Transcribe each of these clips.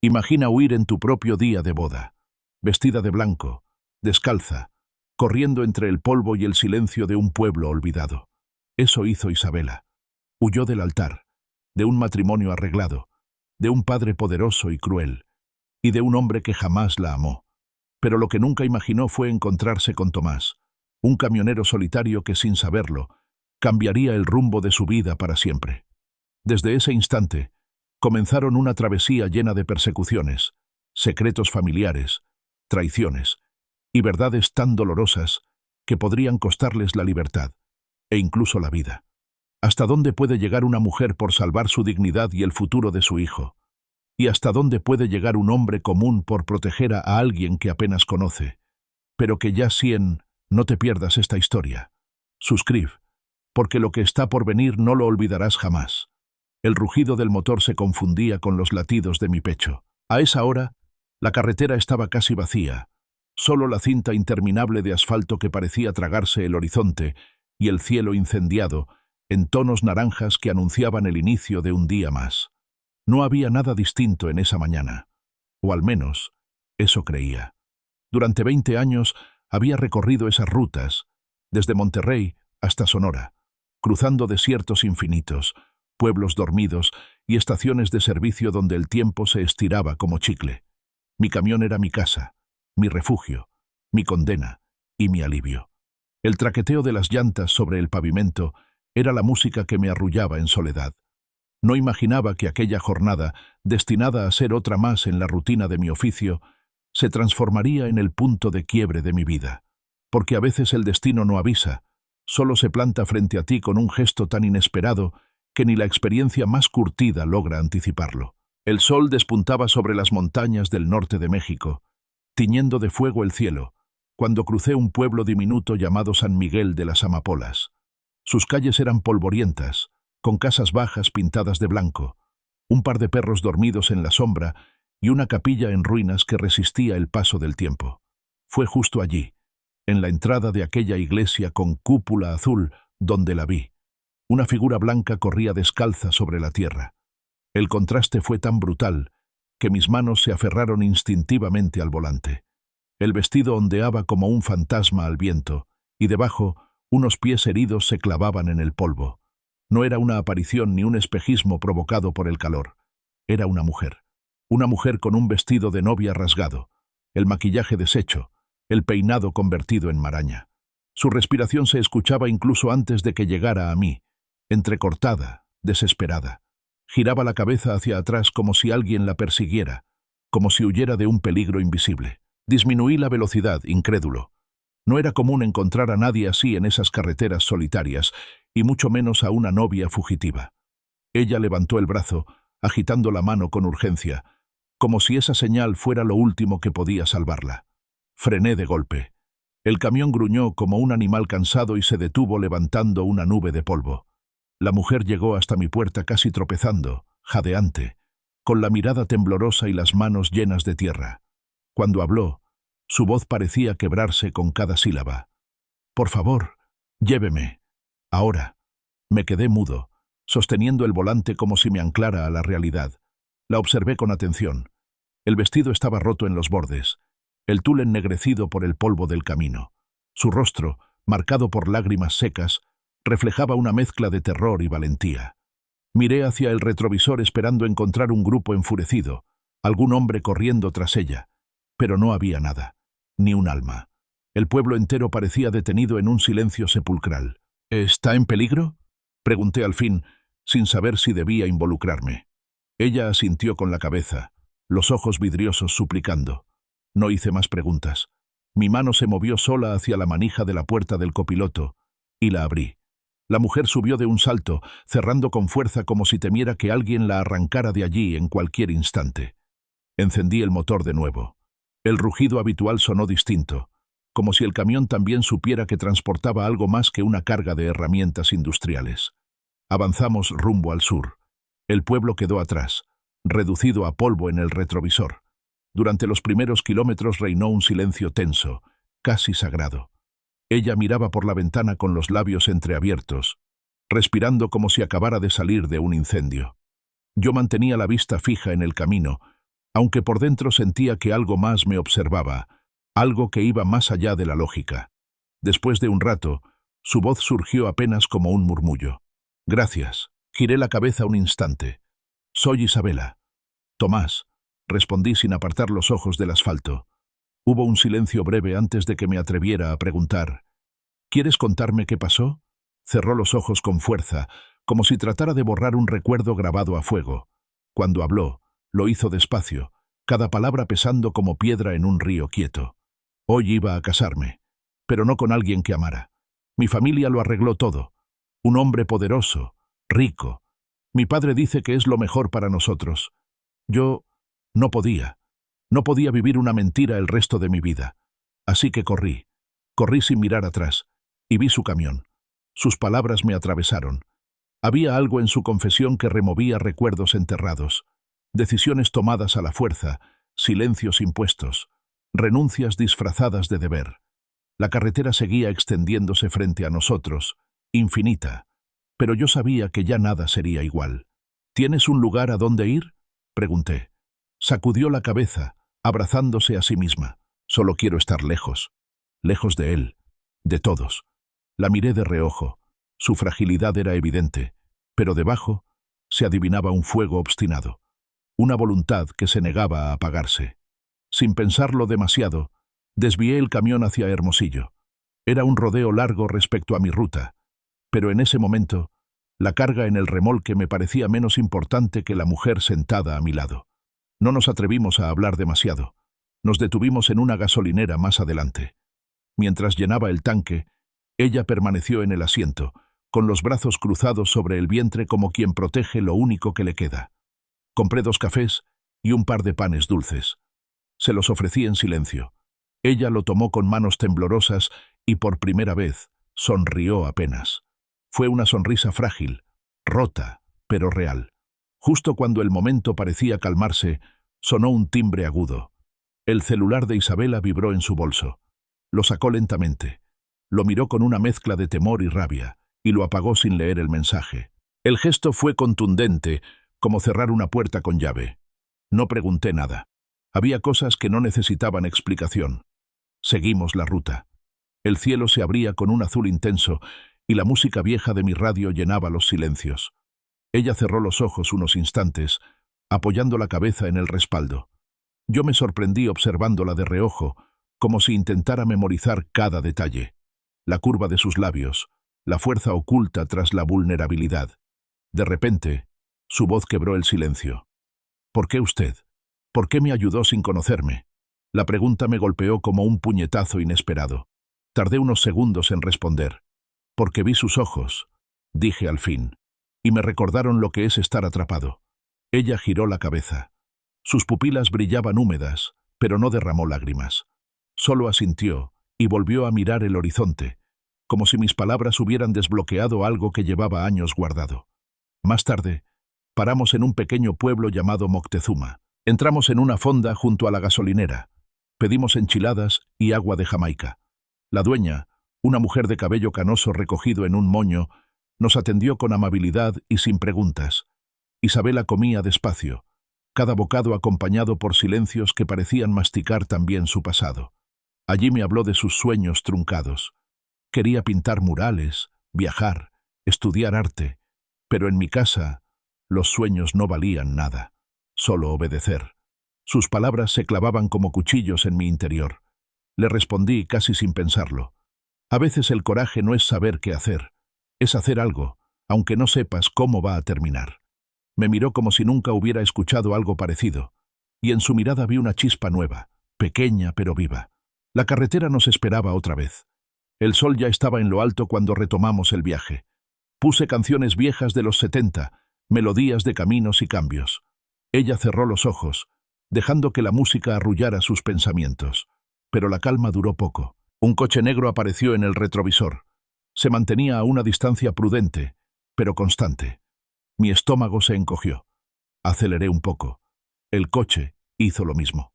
Imagina huir en tu propio día de boda, vestida de blanco, descalza, corriendo entre el polvo y el silencio de un pueblo olvidado. Eso hizo Isabela. Huyó del altar, de un matrimonio arreglado, de un padre poderoso y cruel, y de un hombre que jamás la amó. Pero lo que nunca imaginó fue encontrarse con Tomás, un camionero solitario que, sin saberlo, cambiaría el rumbo de su vida para siempre. Desde ese instante, comenzaron una travesía llena de persecuciones, secretos familiares, traiciones y verdades tan dolorosas que podrían costarles la libertad e incluso la vida. ¿Hasta dónde puede llegar una mujer por salvar su dignidad y el futuro de su hijo? ¿Y hasta dónde puede llegar un hombre común por proteger a alguien que apenas conoce? Pero que ya no te pierdas esta historia. Suscribe, porque lo que está por venir no lo olvidarás jamás. El rugido del motor se confundía con los latidos de mi pecho. A esa hora, la carretera estaba casi vacía, solo la cinta interminable de asfalto que parecía tragarse el horizonte y el cielo incendiado en tonos naranjas que anunciaban el inicio de un día más. No había nada distinto en esa mañana, o al menos, eso creía. Durante 20 años había recorrido esas rutas, desde Monterrey hasta Sonora, cruzando desiertos infinitos, pueblos dormidos y estaciones de servicio donde el tiempo se estiraba como chicle. Mi camión era mi casa, mi refugio, mi condena y mi alivio. El traqueteo de las llantas sobre el pavimento era la música que me arrullaba en soledad. No imaginaba que aquella jornada, destinada a ser otra más en la rutina de mi oficio, se transformaría en el punto de quiebre de mi vida. Porque a veces el destino no avisa, solo se planta frente a ti con un gesto tan inesperado que ni la experiencia más curtida logra anticiparlo. El sol despuntaba sobre las montañas del norte de México, tiñendo de fuego el cielo, cuando crucé un pueblo diminuto llamado San Miguel de las Amapolas. Sus calles eran polvorientas, con casas bajas pintadas de blanco, un par de perros dormidos en la sombra y una capilla en ruinas que resistía el paso del tiempo. Fue justo allí, en la entrada de aquella iglesia con cúpula azul, donde la vi. Una figura blanca corría descalza sobre la tierra. El contraste fue tan brutal que mis manos se aferraron instintivamente al volante. El vestido ondeaba como un fantasma al viento, y debajo unos pies heridos se clavaban en el polvo. No era una aparición ni un espejismo provocado por el calor. Era una mujer con un vestido de novia rasgado, el maquillaje deshecho, el peinado convertido en maraña. Su respiración se escuchaba incluso antes de que llegara a mí, entrecortada, desesperada. Giraba la cabeza hacia atrás como si alguien la persiguiera, como si huyera de un peligro invisible. Disminuí la velocidad, incrédulo. No era común encontrar a nadie así en esas carreteras solitarias, y mucho menos a una novia fugitiva. Ella levantó el brazo, agitando la mano con urgencia, como si esa señal fuera lo último que podía salvarla. Frené de golpe. El camión gruñó como un animal cansado y se detuvo levantando una nube de polvo. La mujer llegó hasta mi puerta casi tropezando, jadeante, con la mirada temblorosa y las manos llenas de tierra. Cuando habló, su voz parecía quebrarse con cada sílaba. «Por favor, lléveme. Ahora». Me quedé mudo, sosteniendo el volante como si me anclara a la realidad. La observé con atención. El vestido estaba roto en los bordes, el tul ennegrecido por el polvo del camino. Su rostro, marcado por lágrimas secas, reflejaba una mezcla de terror y valentía. Miré hacia el retrovisor esperando encontrar un grupo enfurecido, algún hombre corriendo tras ella, pero no había nada, ni un alma. El pueblo entero parecía detenido en un silencio sepulcral. «¿Está en peligro?», pregunté al fin, sin saber si debía involucrarme. Ella asintió con la cabeza, los ojos vidriosos suplicando. No hice más preguntas. Mi mano se movió sola hacia la manija de la puerta del copiloto, y la abrí. La mujer subió de un salto, cerrando con fuerza como si temiera que alguien la arrancara de allí en cualquier instante. Encendí el motor de nuevo. El rugido habitual sonó distinto, como si el camión también supiera que transportaba algo más que una carga de herramientas industriales. Avanzamos rumbo al sur. El pueblo quedó atrás, reducido a polvo en el retrovisor. Durante los primeros kilómetros reinó un silencio tenso, casi sagrado. Ella miraba por la ventana con los labios entreabiertos, respirando como si acabara de salir de un incendio. Yo mantenía la vista fija en el camino, aunque por dentro sentía que algo más me observaba, algo que iba más allá de la lógica. Después de un rato, su voz surgió apenas como un murmullo. «Gracias». Giré la cabeza un instante. «Soy Isabela». «Tomás», respondí sin apartar los ojos del asfalto. Hubo un silencio breve antes de que me atreviera a preguntar. «¿Quieres contarme qué pasó?» Cerró los ojos con fuerza, como si tratara de borrar un recuerdo grabado a fuego. Cuando habló, lo hizo despacio, cada palabra pesando como piedra en un río quieto. Hoy iba a casarme, pero no con alguien que amara. Mi familia lo arregló todo. Un hombre poderoso, rico. Mi padre dice que es lo mejor para nosotros. Yo no podía. No podía vivir una mentira el resto de mi vida. Así que corrí. Corrí sin mirar atrás, y vi su camión. Sus palabras me atravesaron. Había algo en su confesión que removía recuerdos enterrados, decisiones tomadas a la fuerza, silencios impuestos, renuncias disfrazadas de deber. La carretera seguía extendiéndose frente a nosotros, infinita, pero yo sabía que ya nada sería igual. ¿Tienes un lugar a dónde ir?, pregunté. Sacudió la cabeza, abrazándose a sí misma. Solo quiero estar lejos. Lejos de él, de todos. La miré de reojo. Su fragilidad era evidente, pero debajo se adivinaba un fuego obstinado, una voluntad que se negaba a apagarse. Sin pensarlo demasiado, desvié el camión hacia Hermosillo. Era un rodeo largo respecto a mi ruta, pero en ese momento, la carga en el remolque me parecía menos importante que la mujer sentada a mi lado. No nos atrevimos a hablar demasiado. Nos detuvimos en una gasolinera más adelante. Mientras llenaba el tanque, ella permaneció en el asiento, con los brazos cruzados sobre el vientre como quien protege lo único que le queda. Compré 2 cafés y un par de panes dulces. Se los ofrecí en silencio. Ella lo tomó con manos temblorosas y por primera vez sonrió apenas. Fue una sonrisa frágil, rota, pero real. Justo cuando el momento parecía calmarse, sonó un timbre agudo. El celular de Isabela vibró en su bolso. Lo sacó lentamente. Lo miró con una mezcla de temor y rabia, y lo apagó sin leer el mensaje. El gesto fue contundente, como cerrar una puerta con llave. No pregunté nada. Había cosas que no necesitaban explicación. Seguimos la ruta. El cielo se abría con un azul intenso, y la música vieja de mi radio llenaba los silencios. Ella cerró los ojos unos instantes, apoyando la cabeza en el respaldo. Yo me sorprendí observándola de reojo, como si intentara memorizar cada detalle. La curva de sus labios, la fuerza oculta tras la vulnerabilidad. De repente, su voz quebró el silencio. «¿Por qué usted? ¿Por qué me ayudó sin conocerme?». La pregunta me golpeó como un puñetazo inesperado. Tardé unos segundos en responder. «Porque vi sus ojos», dije al fin, y me recordaron lo que es estar atrapado. Ella giró la cabeza. Sus pupilas brillaban húmedas, pero no derramó lágrimas. Solo asintió y volvió a mirar el horizonte, como si mis palabras hubieran desbloqueado algo que llevaba años guardado. Más tarde, paramos en un pequeño pueblo llamado Moctezuma. Entramos en una fonda junto a la gasolinera. Pedimos enchiladas y agua de Jamaica. La dueña, una mujer de cabello canoso recogido en un moño, nos atendió con amabilidad y sin preguntas. Isabela comía despacio, cada bocado acompañado por silencios que parecían masticar también su pasado. Allí me habló de sus sueños truncados. Quería pintar murales, viajar, estudiar arte, pero en mi casa los sueños no valían nada, solo obedecer. Sus palabras se clavaban como cuchillos en mi interior. Le respondí casi sin pensarlo. A veces el coraje no es saber qué hacer, es hacer algo, aunque no sepas cómo va a terminar. Me miró como si nunca hubiera escuchado algo parecido, y en su mirada vi una chispa nueva, pequeña pero viva. La carretera nos esperaba otra vez. El sol ya estaba en lo alto cuando retomamos el viaje. Puse canciones viejas de los 70, melodías de caminos y cambios. Ella cerró los ojos, dejando que la música arrullara sus pensamientos. Pero la calma duró poco. Un coche negro apareció en el retrovisor. Se mantenía a una distancia prudente, pero constante. Mi estómago se encogió. Aceleré un poco. El coche hizo lo mismo.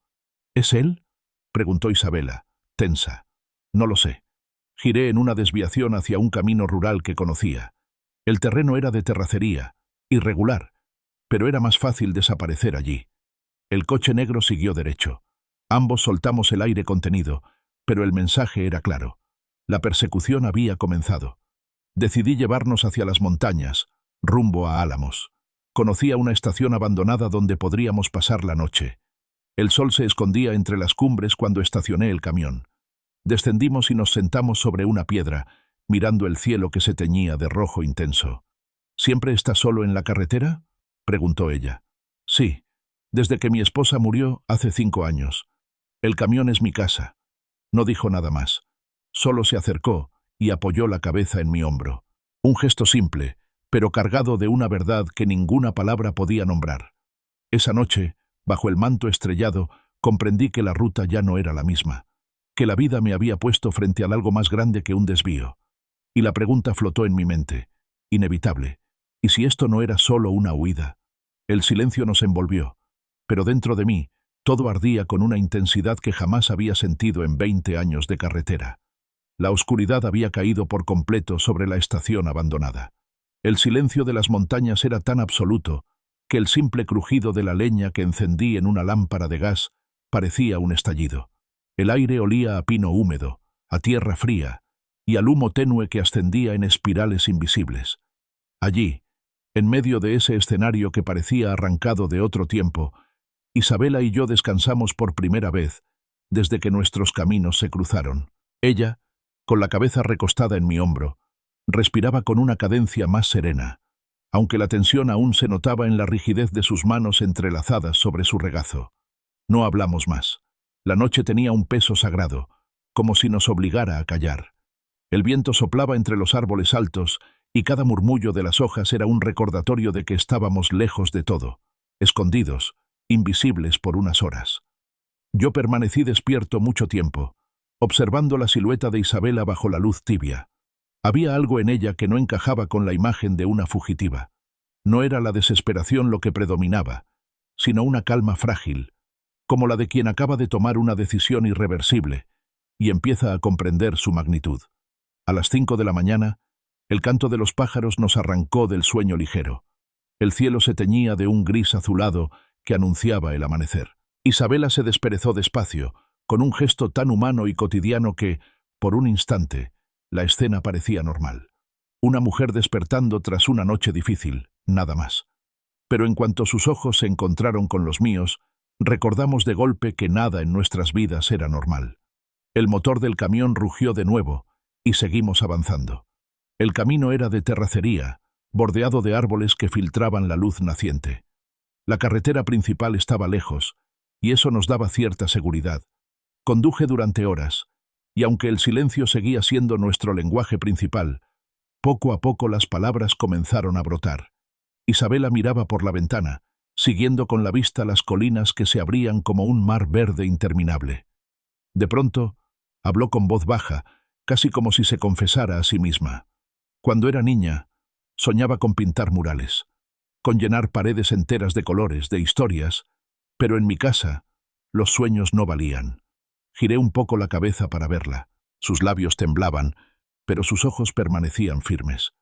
¿Es él?, preguntó Isabela, tensa. No lo sé. Giré en una desviación hacia un camino rural que conocía. El terreno era de terracería, irregular, pero era más fácil desaparecer allí. El coche negro siguió derecho. Ambos soltamos el aire contenido, pero el mensaje era claro. La persecución había comenzado. Decidí llevarnos hacia las montañas, rumbo a Álamos. Conocía una estación abandonada donde podríamos pasar la noche. El sol se escondía entre las cumbres cuando estacioné el camión. Descendimos y nos sentamos sobre una piedra, mirando el cielo que se teñía de rojo intenso. ¿Siempre estás solo en la carretera?, preguntó ella. Sí, desde que mi esposa murió hace 5 años. El camión es mi casa. No dijo nada más. Solo se acercó y apoyó la cabeza en mi hombro. Un gesto simple, pero cargado de una verdad que ninguna palabra podía nombrar. Esa noche, bajo el manto estrellado, comprendí que la ruta ya no era la misma, que la vida me había puesto frente a algo más grande que un desvío. Y la pregunta flotó en mi mente, inevitable. ¿Y si esto no era solo una huida? El silencio nos envolvió, pero dentro de mí, todo ardía con una intensidad que jamás había sentido en 20 años de carretera. La oscuridad había caído por completo sobre la estación abandonada. El silencio de las montañas era tan absoluto que el simple crujido de la leña que encendí en una lámpara de gas parecía un estallido. El aire olía a pino húmedo, a tierra fría y al humo tenue que ascendía en espirales invisibles. Allí, en medio de ese escenario que parecía arrancado de otro tiempo, Isabela y yo descansamos por primera vez desde que nuestros caminos se cruzaron. Ella, con la cabeza recostada en mi hombro, respiraba con una cadencia más serena, aunque la tensión aún se notaba en la rigidez de sus manos entrelazadas sobre su regazo. No hablamos más. La noche tenía un peso sagrado, como si nos obligara a callar. El viento soplaba entre los árboles altos y cada murmullo de las hojas era un recordatorio de que estábamos lejos de todo, escondidos, invisibles por unas horas. Yo permanecí despierto mucho tiempo, observando la silueta de Isabela bajo la luz tibia. Había algo en ella que no encajaba con la imagen de una fugitiva. No era la desesperación lo que predominaba, sino una calma frágil, como la de quien acaba de tomar una decisión irreversible y empieza a comprender su magnitud. A las 5 de la mañana, el canto de los pájaros nos arrancó del sueño ligero. El cielo se teñía de un gris azulado que anunciaba el amanecer. Isabela se desperezó despacio, con un gesto tan humano y cotidiano que, por un instante, la escena parecía normal. Una mujer despertando tras una noche difícil, nada más. Pero en cuanto sus ojos se encontraron con los míos, recordamos de golpe que nada en nuestras vidas era normal. El motor del camión rugió de nuevo, y seguimos avanzando. El camino era de terracería, bordeado de árboles que filtraban la luz naciente. La carretera principal estaba lejos, y eso nos daba cierta seguridad. Conduje durante horas, y aunque el silencio seguía siendo nuestro lenguaje principal, poco a poco las palabras comenzaron a brotar. Isabela miraba por la ventana, siguiendo con la vista las colinas que se abrían como un mar verde interminable. De pronto, habló con voz baja, casi como si se confesara a sí misma. Cuando era niña, soñaba con pintar murales, con llenar paredes enteras de colores, de historias, pero en mi casa, los sueños no valían. Giré un poco la cabeza para verla. Sus labios temblaban, pero sus ojos permanecían firmes.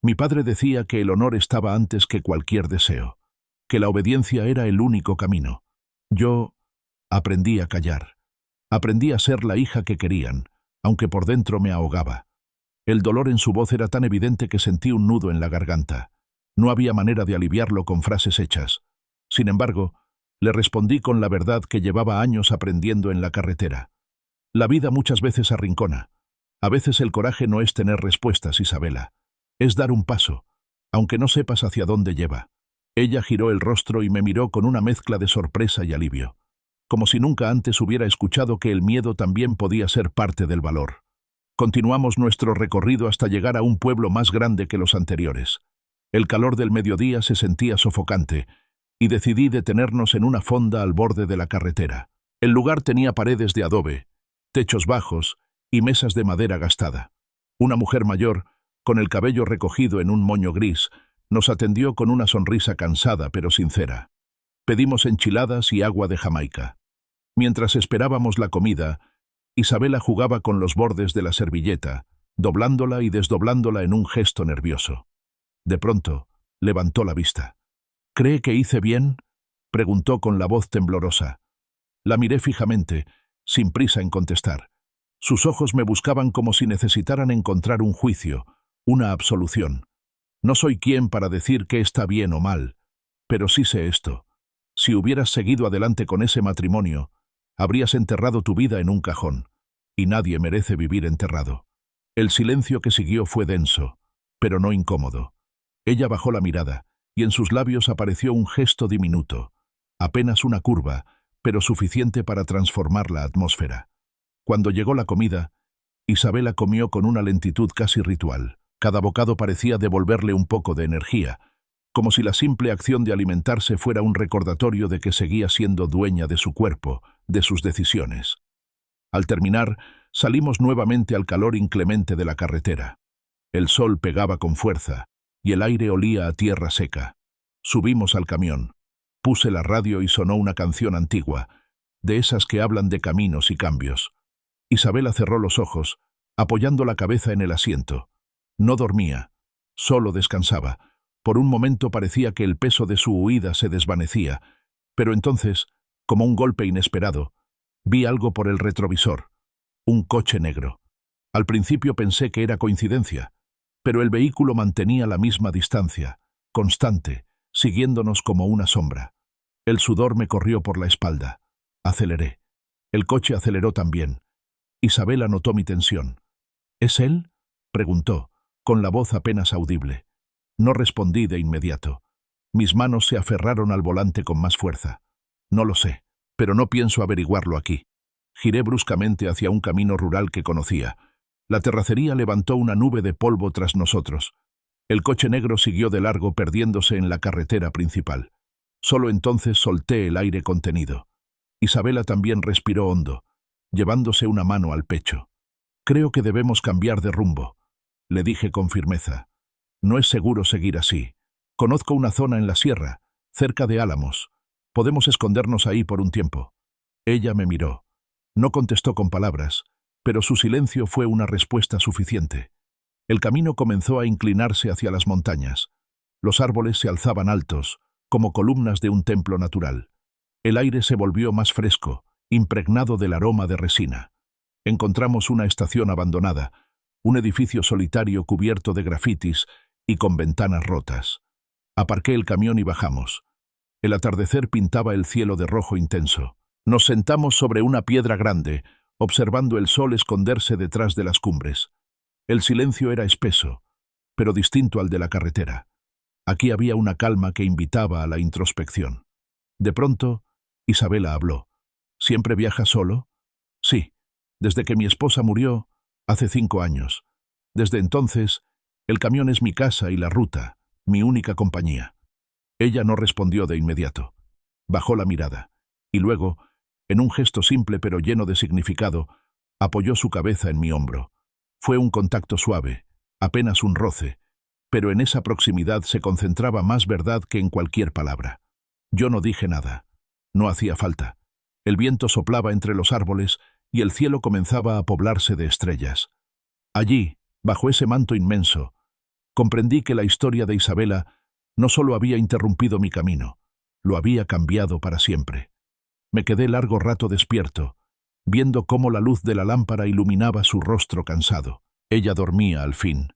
Mi padre decía que el honor estaba antes que cualquier deseo, que la obediencia era el único camino. Yo aprendí a callar. Aprendí a ser la hija que querían, aunque por dentro me ahogaba. El dolor en su voz era tan evidente que sentí un nudo en la garganta. No había manera de aliviarlo con frases hechas. Sin embargo, le respondí con la verdad que llevaba años aprendiendo en la carretera. La vida muchas veces arrincona. A veces el coraje no es tener respuestas, Isabela. Es dar un paso, aunque no sepas hacia dónde lleva. Ella giró el rostro y me miró con una mezcla de sorpresa y alivio, como si nunca antes hubiera escuchado que el miedo también podía ser parte del valor. Continuamos nuestro recorrido hasta llegar a un pueblo más grande que los anteriores. El calor del mediodía se sentía sofocante, y decidí detenernos en una fonda al borde de la carretera. El lugar tenía paredes de adobe, techos bajos y mesas de madera gastada. Una mujer mayor, con el cabello recogido en un moño gris, nos atendió con una sonrisa cansada pero sincera. Pedimos enchiladas y agua de Jamaica. Mientras esperábamos la comida, Isabela jugaba con los bordes de la servilleta, doblándola y desdoblándola en un gesto nervioso. De pronto, levantó la vista. —¿Cree que hice bien? preguntó con la voz temblorosa. La miré fijamente, sin prisa en contestar. Sus ojos me buscaban como si necesitaran encontrar un juicio, una absolución. No soy quien para decir qué está bien o mal, pero sí sé esto. Si hubieras seguido adelante con ese matrimonio, habrías enterrado tu vida en un cajón, y nadie merece vivir enterrado. El silencio que siguió fue denso, pero no incómodo. Ella bajó la mirada, y en sus labios apareció un gesto diminuto, apenas una curva, pero suficiente para transformar la atmósfera. Cuando llegó la comida, Isabela comió con una lentitud casi ritual. Cada bocado parecía devolverle un poco de energía, como si la simple acción de alimentarse fuera un recordatorio de que seguía siendo dueña de su cuerpo, de sus decisiones. Al terminar, salimos nuevamente al calor inclemente de la carretera. El sol pegaba con fuerza, y el aire olía a tierra seca. Subimos al camión. Puse la radio y sonó una canción antigua, de esas que hablan de caminos y cambios. Isabela cerró los ojos, apoyando la cabeza en el asiento. No dormía, solo descansaba. Por un momento parecía que el peso de su huida se desvanecía, pero entonces, como un golpe inesperado, vi algo por el retrovisor. Un coche negro. Al principio pensé que era coincidencia, pero el vehículo mantenía la misma distancia, constante, siguiéndonos como una sombra. El sudor me corrió por la espalda. Aceleré. El coche aceleró también. Isabela notó mi tensión. ¿Es él?, preguntó, con la voz apenas audible. No respondí de inmediato. Mis manos se aferraron al volante con más fuerza. No lo sé, pero no pienso averiguarlo aquí. Giré bruscamente hacia un camino rural que conocía. La terracería levantó una nube de polvo tras nosotros. El coche negro siguió de largo perdiéndose en la carretera principal. Solo entonces solté el aire contenido. Isabela también respiró hondo, llevándose una mano al pecho. Creo que debemos cambiar de rumbo, le dije con firmeza. No es seguro seguir así. Conozco una zona en la sierra, cerca de Álamos. Podemos escondernos ahí por un tiempo. Ella me miró. No contestó con palabras, pero su silencio fue una respuesta suficiente. El camino comenzó a inclinarse hacia las montañas. Los árboles se alzaban altos, como columnas de un templo natural. El aire se volvió más fresco, impregnado del aroma de resina. Encontramos una estación abandonada, un edificio solitario cubierto de grafitis y con ventanas rotas. Aparqué el camión y bajamos. El atardecer pintaba el cielo de rojo intenso. Nos sentamos sobre una piedra grande, observando el sol esconderse detrás de las cumbres. El silencio era espeso, pero distinto al de la carretera. Aquí había una calma que invitaba a la introspección. De pronto, Isabela habló. ¿Siempre viajas solo? Sí, desde que mi esposa murió, hace 5 años. Desde entonces, el camión es mi casa y la ruta, mi única compañía. Ella no respondió de inmediato. Bajó la mirada, y luego, en un gesto simple pero lleno de significado, apoyó su cabeza en mi hombro. Fue un contacto suave, apenas un roce, pero en esa proximidad se concentraba más verdad que en cualquier palabra. Yo no dije nada. No hacía falta. El viento soplaba entre los árboles y el cielo comenzaba a poblarse de estrellas. Allí, bajo ese manto inmenso, comprendí que la historia de Isabela no solo había interrumpido mi camino, lo había cambiado para siempre. Me quedé largo rato despierto, viendo cómo la luz de la lámpara iluminaba su rostro cansado. Ella dormía al fin,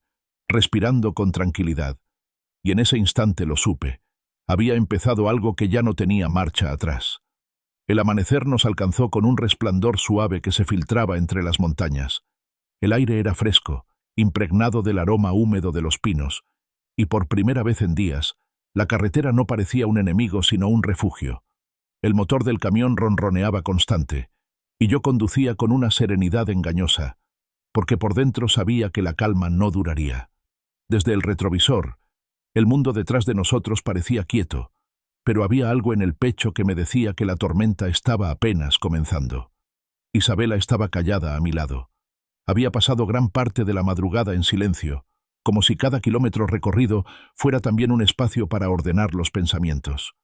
respirando con tranquilidad, y en ese instante lo supe. Había empezado algo que ya no tenía marcha atrás. El amanecer nos alcanzó con un resplandor suave que se filtraba entre las montañas. El aire era fresco, impregnado del aroma húmedo de los pinos, y por primera vez en días, la carretera no parecía un enemigo sino un refugio. El motor del camión ronroneaba constante, y yo conducía con una serenidad engañosa, porque por dentro sabía que la calma no duraría. Desde el retrovisor, el mundo detrás de nosotros parecía quieto, pero había algo en el pecho que me decía que la tormenta estaba apenas comenzando. Isabela estaba callada a mi lado. Había pasado gran parte de la madrugada en silencio, como si cada kilómetro recorrido fuera también un espacio para ordenar los pensamientos.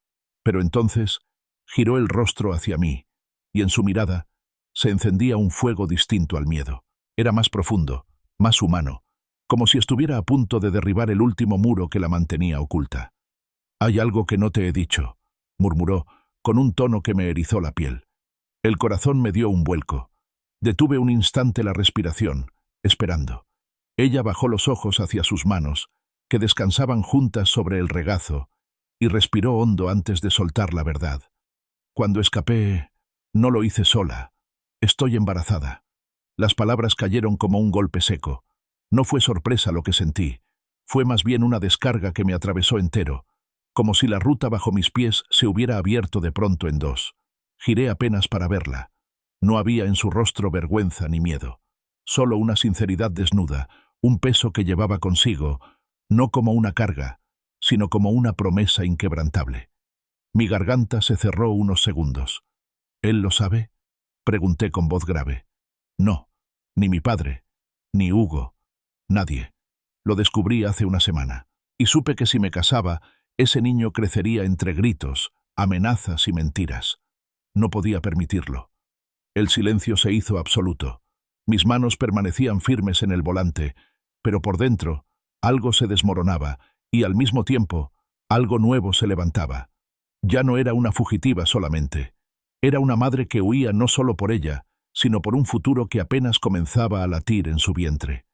Pero entonces giró el rostro hacia mí, y en su mirada se encendía un fuego distinto al miedo. Era más profundo, más humano, como si estuviera a punto de derribar el último muro que la mantenía oculta. «Hay algo que no te he dicho», murmuró, con un tono que me erizó la piel. El corazón me dio un vuelco. Detuve un instante la respiración, esperando. Ella bajó los ojos hacia sus manos, que descansaban juntas sobre el regazo, y respiró hondo antes de soltar la verdad. Cuando escapé, no lo hice sola. Estoy embarazada. Las palabras cayeron como un golpe seco. No fue sorpresa lo que sentí. Fue más bien una descarga que me atravesó entero, como si la ruta bajo mis pies se hubiera abierto de pronto en dos. Giré apenas para verla. No había en su rostro vergüenza ni miedo. Solo una sinceridad desnuda, un peso que llevaba consigo, no como una carga, sino como una promesa inquebrantable. Mi garganta se cerró unos segundos. ¿Él lo sabe?, pregunté con voz grave. No, ni mi padre, ni Hugo, nadie. Lo descubrí hace una semana, y supe que si me casaba, ese niño crecería entre gritos, amenazas y mentiras. No podía permitirlo. El silencio se hizo absoluto. Mis manos permanecían firmes en el volante, pero por dentro, algo se desmoronaba, y al mismo tiempo, algo nuevo se levantaba. Ya no era una fugitiva solamente. Era una madre que huía no solo por ella, sino por un futuro que apenas comenzaba a latir en su vientre.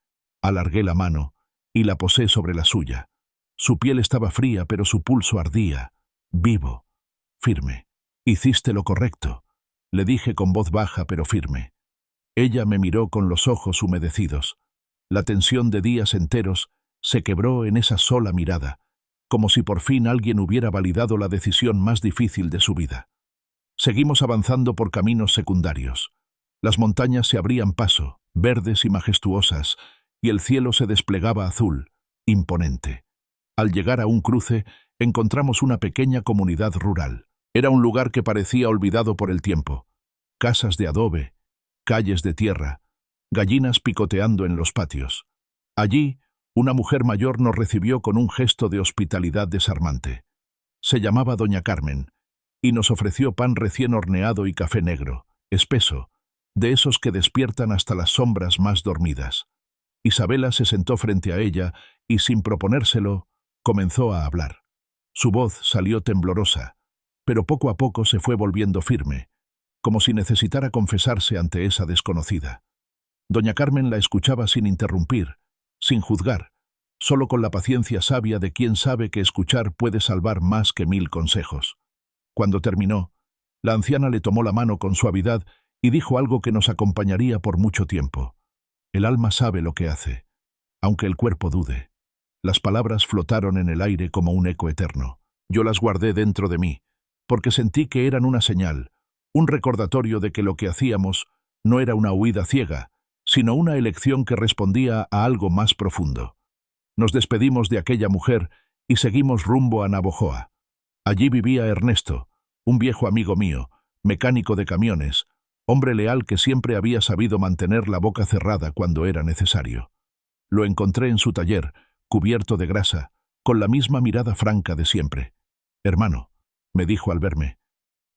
Alargué la mano y la posé sobre la suya. Su piel estaba fría, pero su pulso ardía, vivo, firme. «Hiciste lo correcto», le dije con voz baja pero firme. Ella me miró con los ojos humedecidos. La tensión de días enteros se quebró en esa sola mirada, como si por fin alguien hubiera validado la decisión más difícil de su vida. Seguimos avanzando por caminos secundarios. Las montañas se abrían paso, verdes y majestuosas, y el cielo se desplegaba azul, imponente. Al llegar a un cruce, encontramos una pequeña comunidad rural. Era un lugar que parecía olvidado por el tiempo. Casas de adobe, calles de tierra, gallinas picoteando en los patios. Allí, una mujer mayor nos recibió con un gesto de hospitalidad desarmante. Se llamaba Doña Carmen, y nos ofreció pan recién horneado y café negro, espeso, de esos que despiertan hasta las sombras más dormidas. Isabela se sentó frente a ella y, sin proponérselo, comenzó a hablar. Su voz salió temblorosa, pero poco a poco se fue volviendo firme, como si necesitara confesarse ante esa desconocida. Doña Carmen la escuchaba sin interrumpir, sin juzgar, solo con la paciencia sabia de quien sabe que escuchar puede salvar más que 1000 consejos. Cuando terminó, la anciana le tomó la mano con suavidad y dijo algo que nos acompañaría por mucho tiempo. El alma sabe lo que hace, aunque el cuerpo dude. Las palabras flotaron en el aire como un eco eterno. Yo las guardé dentro de mí, porque sentí que eran una señal, un recordatorio de que lo que hacíamos no era una huida ciega, sino una elección que respondía a algo más profundo. Nos despedimos de aquella mujer y seguimos rumbo a Navojoa. Allí vivía Ernesto, un viejo amigo mío, mecánico de camiones, hombre leal que siempre había sabido mantener la boca cerrada cuando era necesario. Lo encontré en su taller, cubierto de grasa, con la misma mirada franca de siempre. «Hermano», me dijo al verme,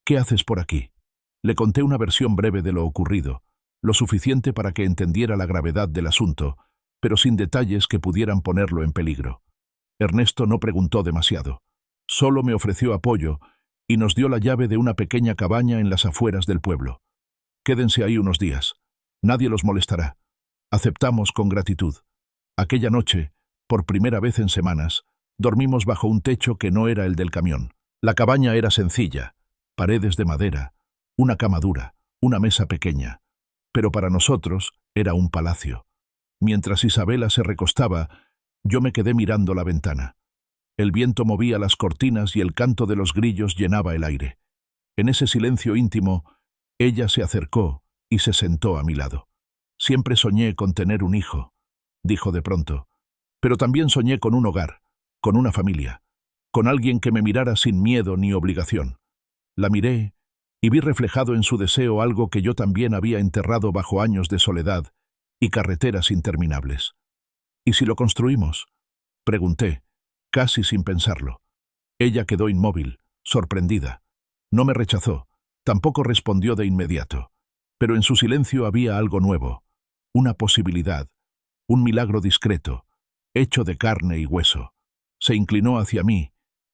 «¿qué haces por aquí?». Le conté una versión breve de lo ocurrido, lo suficiente para que entendiera la gravedad del asunto, pero sin detalles que pudieran ponerlo en peligro. Ernesto no preguntó demasiado. Solo me ofreció apoyo y nos dio la llave de una pequeña cabaña en las afueras del pueblo. «Quédense ahí unos días. Nadie los molestará». Aceptamos con gratitud. Aquella noche, por primera vez en semanas, dormimos bajo un techo que no era el del camión. La cabaña era sencilla, paredes de madera, una cama dura, una mesa pequeña. Pero para nosotros era un palacio. Mientras Isabela se recostaba, yo me quedé mirando la ventana. El viento movía las cortinas y el canto de los grillos llenaba el aire. En ese silencio íntimo, ella se acercó y se sentó a mi lado. «Siempre soñé con tener un hijo», dijo de pronto, «pero también soñé con un hogar, con una familia, con alguien que me mirara sin miedo ni obligación». La miré y vi reflejado en su deseo algo que yo también había enterrado bajo años de soledad y carreteras interminables. «¿Y si lo construimos?», pregunté, casi sin pensarlo. Ella quedó inmóvil, sorprendida. No me rechazó, tampoco respondió de inmediato, pero en su silencio había algo nuevo, una posibilidad, un milagro discreto, hecho de carne y hueso. Se inclinó hacia mí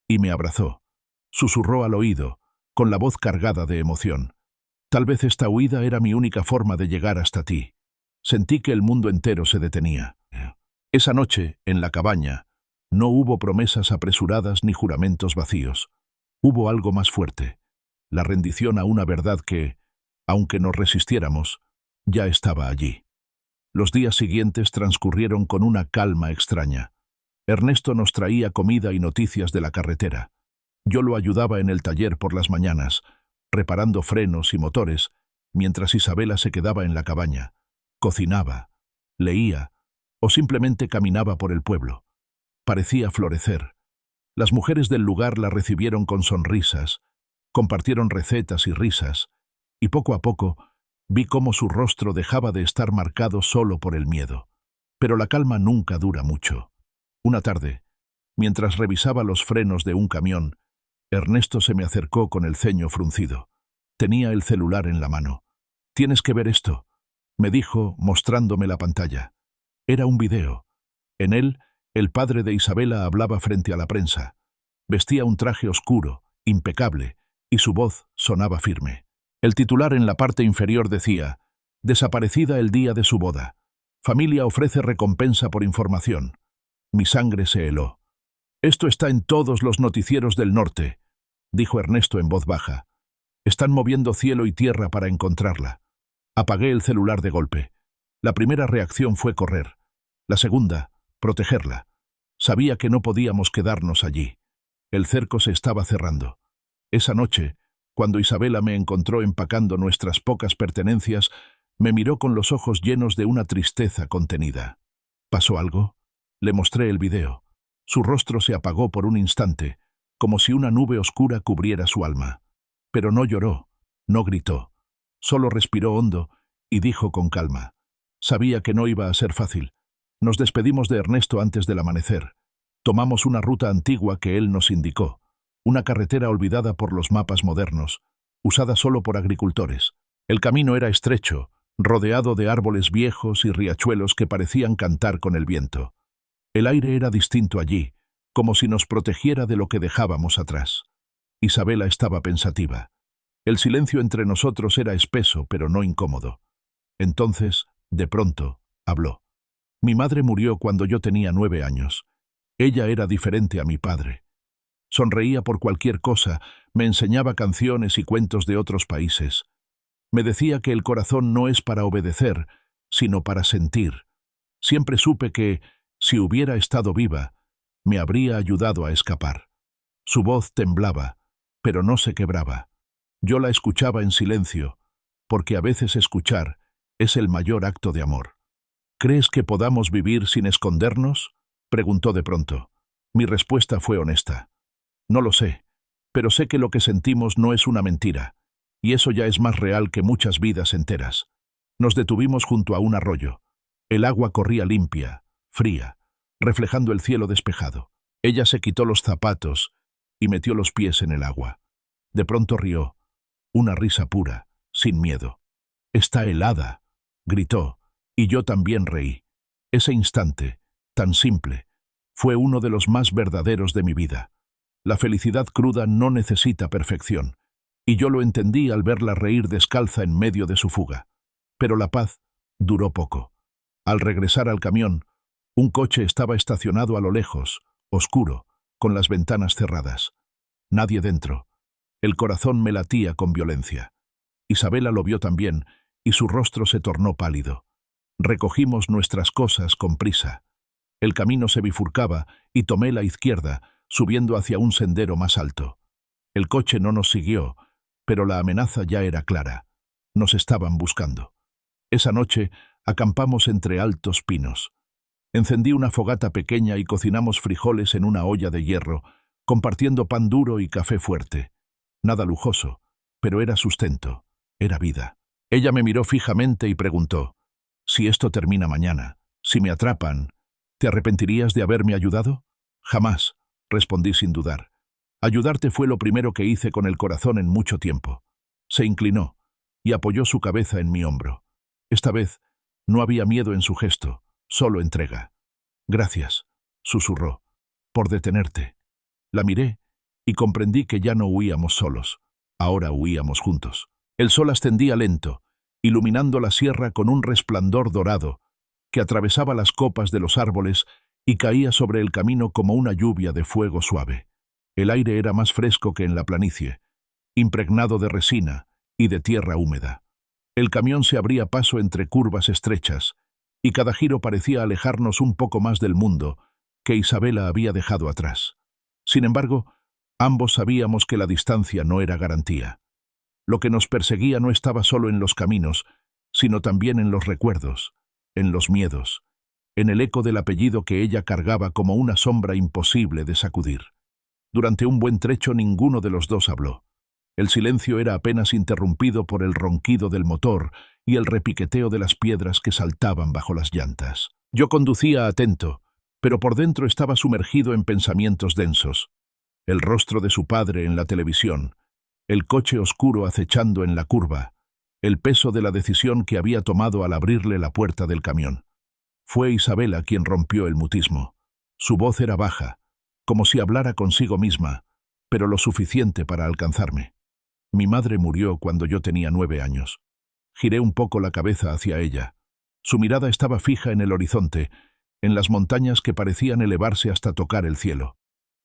y me abrazó. Susurró al oído, con la voz cargada de emoción. Tal vez esta huida era mi única forma de llegar hasta ti. Sentí que el mundo entero se detenía. Esa noche, en la cabaña, no hubo promesas apresuradas ni juramentos vacíos. Hubo algo más fuerte, la rendición a una verdad que, aunque nos resistiéramos, ya estaba allí. Los días siguientes transcurrieron con una calma extraña. Ernesto nos traía comida y noticias de la carretera. Yo lo ayudaba en el taller por las mañanas, reparando frenos y motores, mientras Isabela se quedaba en la cabaña. Cocinaba, leía o simplemente caminaba por el pueblo. Parecía florecer. Las mujeres del lugar la recibieron con sonrisas, compartieron recetas y risas, y poco a poco vi cómo su rostro dejaba de estar marcado solo por el miedo. Pero la calma nunca dura mucho. Una tarde, mientras revisaba los frenos de un camión, Ernesto se me acercó con el ceño fruncido. Tenía el celular en la mano. «Tienes que ver esto», me dijo, mostrándome la pantalla. Era un video. En él, el padre de Isabela hablaba frente a la prensa. Vestía un traje oscuro, impecable, y su voz sonaba firme. El titular en la parte inferior decía: «Desaparecida el día de su boda. Familia ofrece recompensa por información». Mi sangre se heló. «Esto está en todos los noticieros del norte», dijo Ernesto en voz baja. «Están moviendo cielo y tierra para encontrarla». Apagué el celular de golpe. La primera reacción fue correr. La segunda, protegerla. Sabía que no podíamos quedarnos allí. El cerco se estaba cerrando. Esa noche, cuando Isabela me encontró empacando nuestras pocas pertenencias, me miró con los ojos llenos de una tristeza contenida. ¿Pasó algo? Le mostré el video. Su rostro se apagó por un instante, como si una nube oscura cubriera su alma. Pero no lloró, no gritó. Solo respiró hondo y dijo con calma: «Sabía que no iba a ser fácil». Nos despedimos de Ernesto antes del amanecer. Tomamos una ruta antigua que él nos indicó, una carretera olvidada por los mapas modernos, usada solo por agricultores. El camino era estrecho, rodeado de árboles viejos y riachuelos que parecían cantar con el viento. El aire era distinto allí, como si nos protegiera de lo que dejábamos atrás. Isabela estaba pensativa. El silencio entre nosotros era espeso, pero no incómodo. Entonces, de pronto, habló. «Mi madre murió cuando yo tenía 9 años. Ella era diferente a mi padre. Sonreía por cualquier cosa, me enseñaba canciones y cuentos de otros países. Me decía que el corazón no es para obedecer, sino para sentir. Siempre supe que, si hubiera estado viva, me habría ayudado a escapar». Su voz temblaba, pero no se quebraba. Yo la escuchaba en silencio, porque a veces escuchar es el mayor acto de amor. «¿Crees que podamos vivir sin escondernos?», preguntó de pronto. Mi respuesta fue honesta. «No lo sé, pero sé que lo que sentimos no es una mentira, y eso ya es más real que muchas vidas enteras». Nos detuvimos junto a un arroyo. El agua corría limpia, fría, reflejando el cielo despejado. Ella se quitó los zapatos y metió los pies en el agua. De pronto rió, una risa pura, sin miedo. «Está helada», gritó, y yo también reí. Ese instante, tan simple, fue uno de los más verdaderos de mi vida. La felicidad cruda no necesita perfección, y yo lo entendí al verla reír descalza en medio de su fuga. Pero la paz duró poco. Al regresar al camión, un coche estaba estacionado a lo lejos, oscuro, con las ventanas cerradas. Nadie dentro. El corazón me latía con violencia. Isabela lo vio también, y su rostro se tornó pálido. Recogimos nuestras cosas con prisa. El camino se bifurcaba y tomé la izquierda, subiendo hacia un sendero más alto. El coche no nos siguió, pero la amenaza ya era clara. Nos estaban buscando. Esa noche acampamos entre altos pinos. Encendí una fogata pequeña y cocinamos frijoles en una olla de hierro, compartiendo pan duro y café fuerte. Nada lujoso, pero era sustento, era vida. Ella me miró fijamente y preguntó: «Si esto termina mañana, si me atrapan, ¿te arrepentirías de haberme ayudado?». «Jamás», respondí sin dudar. «Ayudarte fue lo primero que hice con el corazón en mucho tiempo». Se inclinó y apoyó su cabeza en mi hombro. Esta vez no había miedo en su gesto, solo entrega. «Gracias», susurró, «por detenerte». La miré y comprendí que ya no huíamos solos. Ahora huíamos juntos. El sol ascendía lento, iluminando la sierra con un resplandor dorado que atravesaba las copas de los árboles y caía sobre el camino como una lluvia de fuego suave. El aire era más fresco que en la planicie, impregnado de resina y de tierra húmeda. El camión se abría paso entre curvas estrechas, y cada giro parecía alejarnos un poco más del mundo que Isabela había dejado atrás. Sin embargo, ambos sabíamos que la distancia no era garantía. Lo que nos perseguía no estaba solo en los caminos, sino también en los recuerdos, en los miedos, en el eco del apellido que ella cargaba como una sombra imposible de sacudir. Durante un buen trecho ninguno de los dos habló. El silencio era apenas interrumpido por el ronquido del motor y el repiqueteo de las piedras que saltaban bajo las llantas. Yo conducía atento, pero por dentro estaba sumergido en pensamientos densos. El rostro de su padre en la televisión, el coche oscuro acechando en la curva, el peso de la decisión que había tomado al abrirle la puerta del camión. Fue Isabela quien rompió el mutismo. Su voz era baja, como si hablara consigo misma, pero lo suficiente para alcanzarme. Mi madre murió cuando yo tenía 9 años. Giré un poco la cabeza hacia ella. Su mirada estaba fija en el horizonte, en las montañas que parecían elevarse hasta tocar el cielo.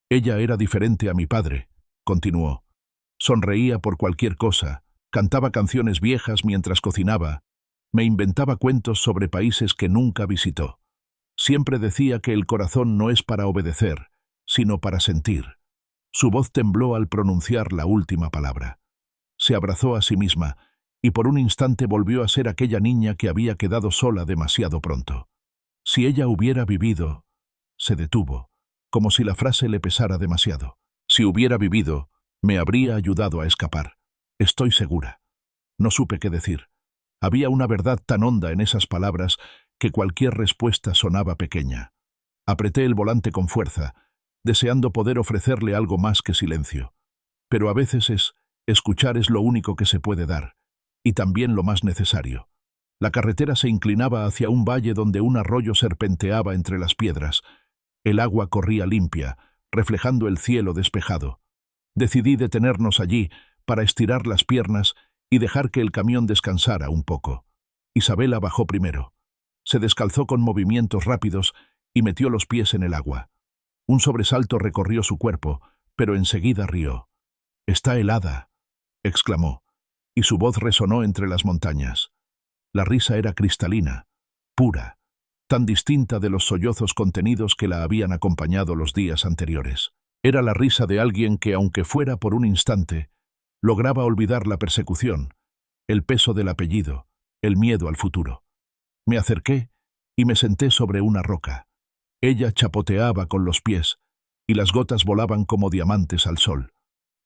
Ella era diferente a mi padre, continuó. Sonreía por cualquier cosa, cantaba canciones viejas mientras cocinaba, me inventaba cuentos sobre países que nunca visitó. Siempre decía que el corazón no es para obedecer, sino para sentir. Su voz tembló al pronunciar la última palabra. Se abrazó a sí misma, y por un instante volvió a ser aquella niña que había quedado sola demasiado pronto. Si ella hubiera vivido... Se detuvo, como si la frase le pesara demasiado. Si hubiera vivido, me habría ayudado a escapar. Estoy segura. No supe qué decir. Había una verdad tan honda en esas palabras que cualquier respuesta sonaba pequeña. Apreté el volante con fuerza, deseando poder ofrecerle algo más que silencio. Pero a veces escuchar es lo único que se puede dar, y también lo más necesario. La carretera se inclinaba hacia un valle donde un arroyo serpenteaba entre las piedras. El agua corría limpia, reflejando el cielo despejado. Decidí detenernos allí para estirar las piernas y dejar que el camión descansara un poco. Isabela bajó primero. Se descalzó con movimientos rápidos y metió los pies en el agua. Un sobresalto recorrió su cuerpo, pero enseguida rió. «Está helada», exclamó, y su voz resonó entre las montañas. La risa era cristalina, pura, tan distinta de los sollozos contenidos que la habían acompañado los días anteriores. Era la risa de alguien que, aunque fuera por un instante, lograba olvidar la persecución, el peso del apellido, el miedo al futuro. Me acerqué y me senté sobre una roca. Ella chapoteaba con los pies, y las gotas volaban como diamantes al sol.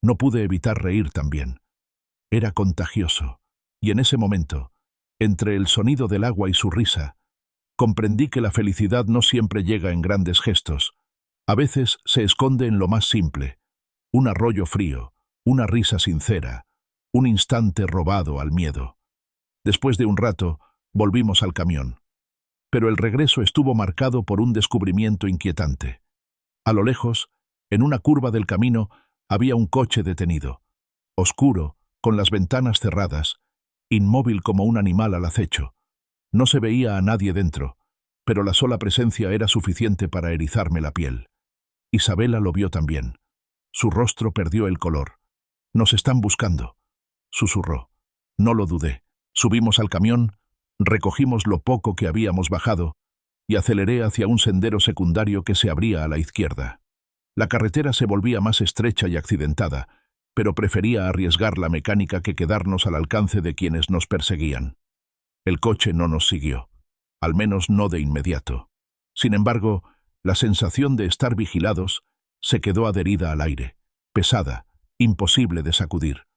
No pude evitar reír también. Era contagioso, y en ese momento, entre el sonido del agua y su risa, comprendí que la felicidad no siempre llega en grandes gestos. A veces se esconde en lo más simple: un arroyo frío, una risa sincera, un instante robado al miedo. Después de un rato, volvimos al camión. Pero el regreso estuvo marcado por un descubrimiento inquietante. A lo lejos, en una curva del camino, había un coche detenido, oscuro, con las ventanas cerradas, inmóvil como un animal al acecho. No se veía a nadie dentro, pero la sola presencia era suficiente para erizarme la piel. Isabela lo vio también. Su rostro perdió el color. «Nos están buscando», susurró. No lo dudé. Subimos al camión, recogimos lo poco que habíamos bajado y aceleré hacia un sendero secundario que se abría a la izquierda. La carretera se volvía más estrecha y accidentada, pero prefería arriesgar la mecánica que quedarnos al alcance de quienes nos perseguían. El coche no nos siguió, al menos no de inmediato. Sin embargo, la sensación de estar vigilados se quedó adherida al aire, pesada, imposible de sacudir.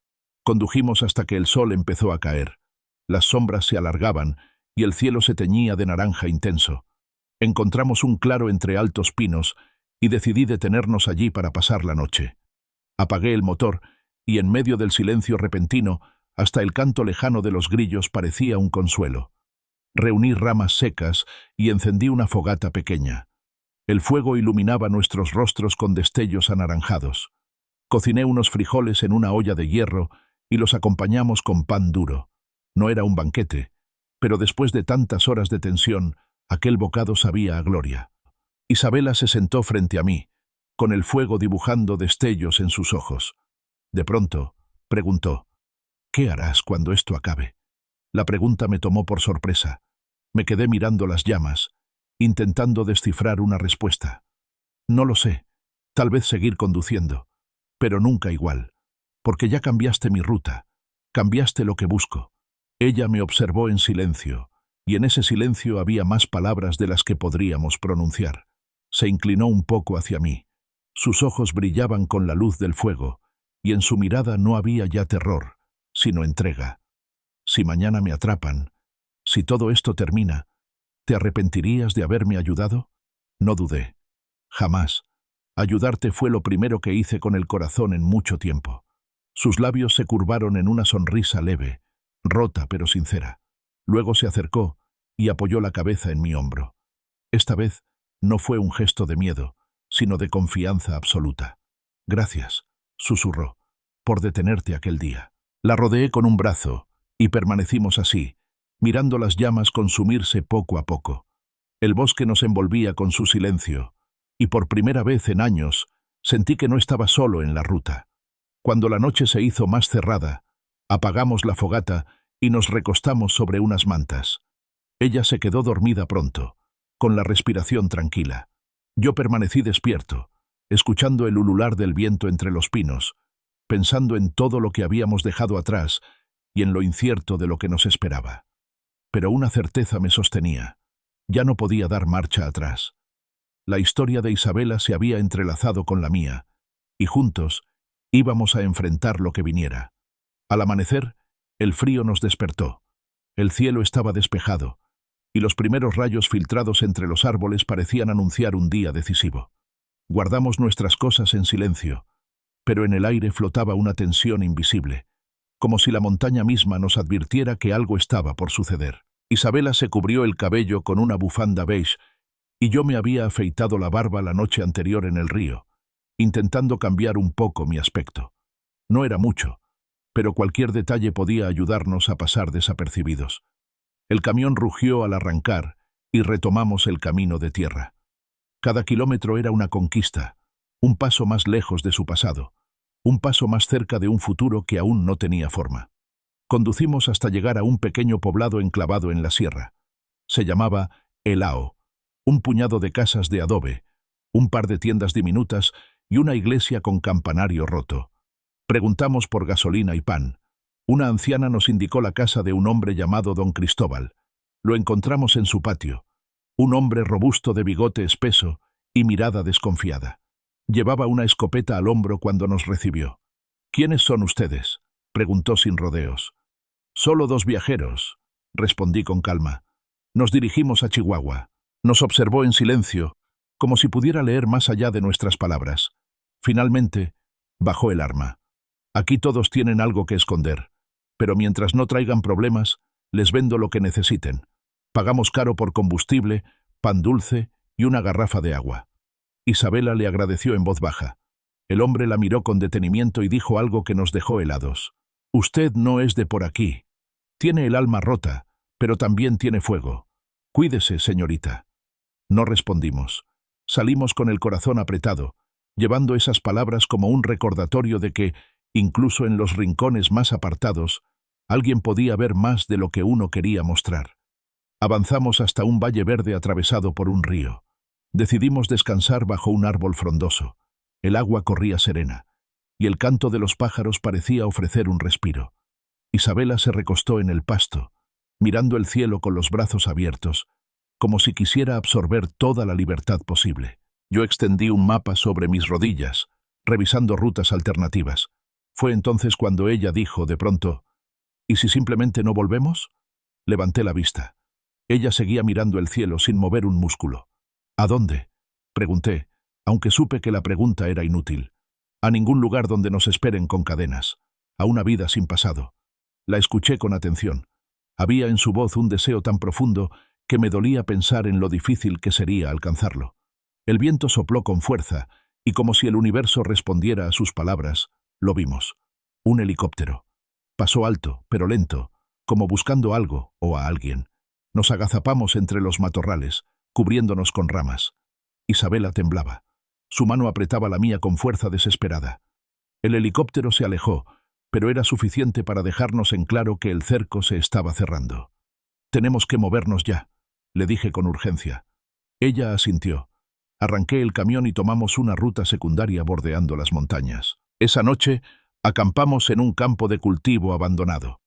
Condujimos hasta que el sol empezó a caer. Las sombras se alargaban y el cielo se teñía de naranja intenso. Encontramos un claro entre altos pinos y decidí detenernos allí para pasar la noche. Apagué el motor y en medio del silencio repentino, hasta el canto lejano de los grillos parecía un consuelo. Reuní ramas secas y encendí una fogata pequeña. El fuego iluminaba nuestros rostros con destellos anaranjados. Cociné unos frijoles en una olla de hierro y los acompañamos con pan duro. No era un banquete, pero después de tantas horas de tensión, aquel bocado sabía a gloria. Isabela se sentó frente a mí, con el fuego dibujando destellos en sus ojos. De pronto, preguntó, «¿Qué harás cuando esto acabe?». La pregunta me tomó por sorpresa. Me quedé mirando las llamas, intentando descifrar una respuesta. No lo sé, tal vez seguir conduciendo, pero nunca igual, porque ya cambiaste mi ruta, cambiaste lo que busco. Ella me observó en silencio, y en ese silencio había más palabras de las que podríamos pronunciar. Se inclinó un poco hacia mí. Sus ojos brillaban con la luz del fuego, y en su mirada no había ya terror, sino entrega. Si mañana me atrapan, si todo esto termina, ¿te arrepentirías de haberme ayudado? No dudé. Jamás. Ayudarte fue lo primero que hice con el corazón en mucho tiempo. Sus labios se curvaron en una sonrisa leve, rota pero sincera. Luego se acercó y apoyó la cabeza en mi hombro. Esta vez no fue un gesto de miedo, sino de confianza absoluta. «Gracias», susurró, «por detenerte aquel día». La rodeé con un brazo y permanecimos así, mirando las llamas consumirse poco a poco. El bosque nos envolvía con su silencio, y por primera vez en años sentí que no estaba solo en la ruta. Cuando la noche se hizo más cerrada, apagamos la fogata y nos recostamos sobre unas mantas. Ella se quedó dormida pronto, con la respiración tranquila. Yo permanecí despierto, escuchando el ulular del viento entre los pinos, pensando en todo lo que habíamos dejado atrás y en lo incierto de lo que nos esperaba. Pero una certeza me sostenía. Ya no podía dar marcha atrás. La historia de Isabela se había entrelazado con la mía, y juntos íbamos a enfrentar lo que viniera. Al amanecer, el frío nos despertó. El cielo estaba despejado, y los primeros rayos filtrados entre los árboles parecían anunciar un día decisivo. Guardamos nuestras cosas en silencio, pero en el aire flotaba una tensión invisible, como si la montaña misma nos advirtiera que algo estaba por suceder. Isabela se cubrió el cabello con una bufanda beige, y yo me había afeitado la barba la noche anterior en el río, intentando cambiar un poco mi aspecto. No era mucho, pero cualquier detalle podía ayudarnos a pasar desapercibidos. El camión rugió al arrancar y retomamos el camino de tierra. Cada kilómetro era una conquista, un paso más lejos de su pasado, un paso más cerca de un futuro que aún no tenía forma. Conducimos hasta llegar a un pequeño poblado enclavado en la sierra. Se llamaba Elao, un puñado de casas de adobe, un par de tiendas diminutas y una iglesia con campanario roto. Preguntamos por gasolina y pan. Una anciana nos indicó la casa de un hombre llamado don Cristóbal. Lo encontramos en su patio, un hombre robusto de bigote espeso y mirada desconfiada. Llevaba una escopeta al hombro cuando nos recibió. «¿Quiénes son ustedes?», preguntó sin rodeos. «Solo dos viajeros», respondí con calma. «Nos dirigimos a Chihuahua». Nos observó en silencio, como si pudiera leer más allá de nuestras palabras. Finalmente, bajó el arma. «Aquí todos tienen algo que esconder, pero mientras no traigan problemas, les vendo lo que necesiten. Pagamos caro por combustible, pan dulce y una garrafa de agua». Isabela le agradeció en voz baja. El hombre la miró con detenimiento y dijo algo que nos dejó helados. «Usted no es de por aquí. Tiene el alma rota, pero también tiene fuego. Cuídese, señorita». No respondimos. Salimos con el corazón apretado, llevando esas palabras como un recordatorio de que, incluso en los rincones más apartados, alguien podía ver más de lo que uno quería mostrar. Avanzamos hasta un valle verde atravesado por un río. Decidimos descansar bajo un árbol frondoso. El agua corría serena, y el canto de los pájaros parecía ofrecer un respiro. Isabela se recostó en el pasto, mirando el cielo con los brazos abiertos, como si quisiera absorber toda la libertad posible. Yo extendí un mapa sobre mis rodillas, revisando rutas alternativas. Fue entonces cuando ella dijo, de pronto, «¿Y si simplemente no volvemos?». Levanté la vista. Ella seguía mirando el cielo sin mover un músculo. «¿A dónde?», pregunté, aunque supe que la pregunta era inútil. «A ningún lugar donde nos esperen con cadenas. A una vida sin pasado». La escuché con atención. Había en su voz un deseo tan profundo que me dolía pensar en lo difícil que sería alcanzarlo. El viento sopló con fuerza, y como si el universo respondiera a sus palabras, lo vimos. Un helicóptero. Pasó alto, pero lento, como buscando algo o a alguien. Nos agazapamos entre los matorrales, cubriéndonos con ramas. Isabela temblaba. Su mano apretaba la mía con fuerza desesperada. El helicóptero se alejó, pero era suficiente para dejarnos en claro que el cerco se estaba cerrando. «Tenemos que movernos ya», le dije con urgencia. Ella asintió. Arranqué el camión y tomamos una ruta secundaria bordeando las montañas. Esa noche acampamos en un campo de cultivo abandonado.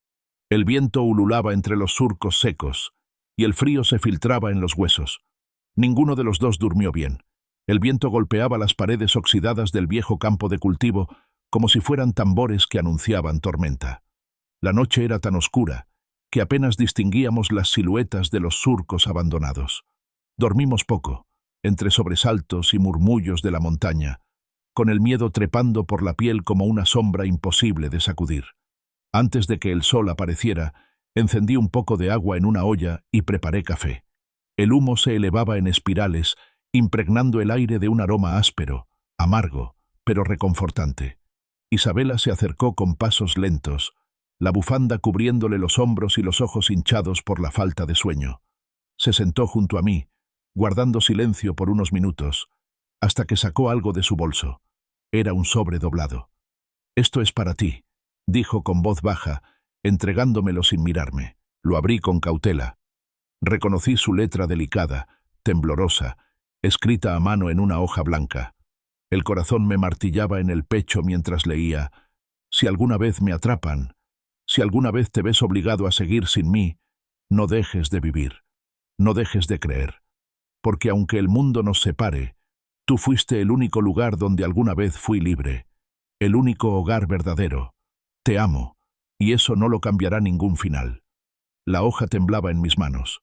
El viento ululaba entre los surcos secos y el frío se filtraba en los huesos. Ninguno de los dos durmió bien. El viento golpeaba las paredes oxidadas del viejo campo de cultivo como si fueran tambores que anunciaban tormenta. La noche era tan oscura que apenas distinguíamos las siluetas de los surcos abandonados. Dormimos poco, entre sobresaltos y murmullos de la montaña, con el miedo trepando por la piel como una sombra imposible de sacudir. Antes de que el sol apareciera, encendí un poco de agua en una olla y preparé café. El humo se elevaba en espirales, impregnando el aire de un aroma áspero, amargo, pero reconfortante. Isabela se acercó con pasos lentos, la bufanda cubriéndole los hombros y los ojos hinchados por la falta de sueño. Se sentó junto a mí, guardando silencio por unos minutos, hasta que sacó algo de su bolso. Era un sobre doblado. «Esto es para ti», dijo con voz baja, entregándomelo sin mirarme. Lo abrí con cautela. Reconocí su letra delicada, temblorosa, escrita a mano en una hoja blanca. El corazón me martillaba en el pecho mientras leía: «Si alguna vez me atrapan, si alguna vez te ves obligado a seguir sin mí, no dejes de vivir, no dejes de creer. Porque aunque el mundo nos separe, tú fuiste el único lugar donde alguna vez fui libre, el único hogar verdadero. Te amo, y eso no lo cambiará ningún final». La hoja temblaba en mis manos.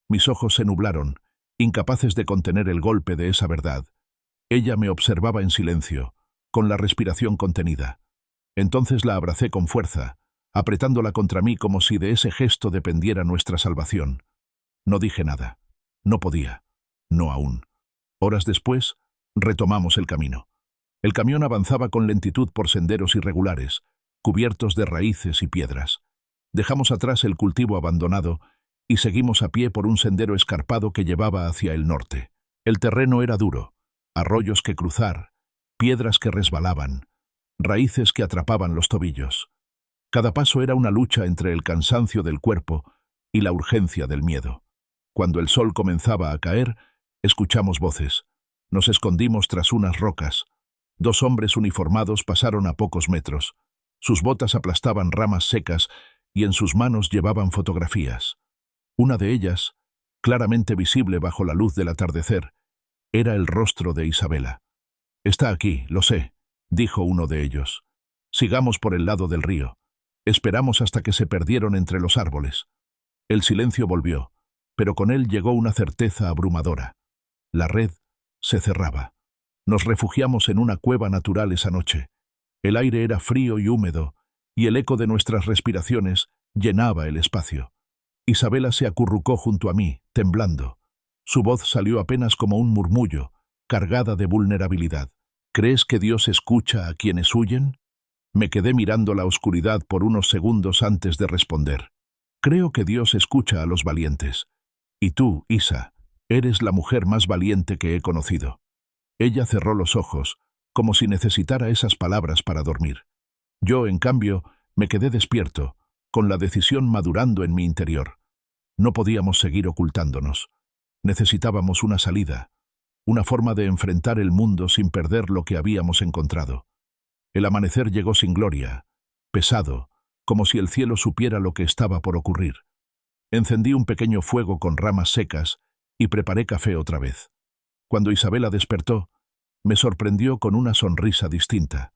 Mis ojos se nublaron, incapaces de contener el golpe de esa verdad. Ella me observaba en silencio, con la respiración contenida. Entonces la abracé con fuerza, apretándola contra mí como si de ese gesto dependiera nuestra salvación. No dije nada. No podía. No aún. Horas después, retomamos el camino. El camión avanzaba con lentitud por senderos irregulares, cubiertos de raíces y piedras. Dejamos atrás el cultivo abandonado y seguimos a pie por un sendero escarpado que llevaba hacia el norte. El terreno era duro, arroyos que cruzar, piedras que resbalaban, raíces que atrapaban los tobillos. Cada paso era una lucha entre el cansancio del cuerpo y la urgencia del miedo. Cuando el sol comenzaba a caer, escuchamos voces. Nos escondimos tras unas rocas. Dos hombres uniformados pasaron a pocos metros. Sus botas aplastaban ramas secas y en sus manos llevaban fotografías. Una de ellas, claramente visible bajo la luz del atardecer, era el rostro de Isabela. «Está aquí, lo sé», dijo uno de ellos. «Sigamos por el lado del río». Esperamos hasta que se perdieron entre los árboles. El silencio volvió, pero con él llegó una certeza abrumadora. La red se cerraba. Nos refugiamos en una cueva natural esa noche. El aire era frío y húmedo, y el eco de nuestras respiraciones llenaba el espacio. Isabela se acurrucó junto a mí, temblando. Su voz salió apenas como un murmullo, cargada de vulnerabilidad. «¿Crees que Dios escucha a quienes huyen?». Me quedé mirando la oscuridad por unos segundos antes de responder. «Creo que Dios escucha a los valientes. Y tú, Isa, eres la mujer más valiente que he conocido». Ella cerró los ojos, como si necesitara esas palabras para dormir. Yo, en cambio, me quedé despierto, con la decisión madurando en mi interior. No podíamos seguir ocultándonos. Necesitábamos una salida, una forma de enfrentar el mundo sin perder lo que habíamos encontrado. El amanecer llegó sin gloria, pesado, como si el cielo supiera lo que estaba por ocurrir. Encendí un pequeño fuego con ramas secas y preparé café otra vez. Cuando Isabela despertó, me sorprendió con una sonrisa distinta.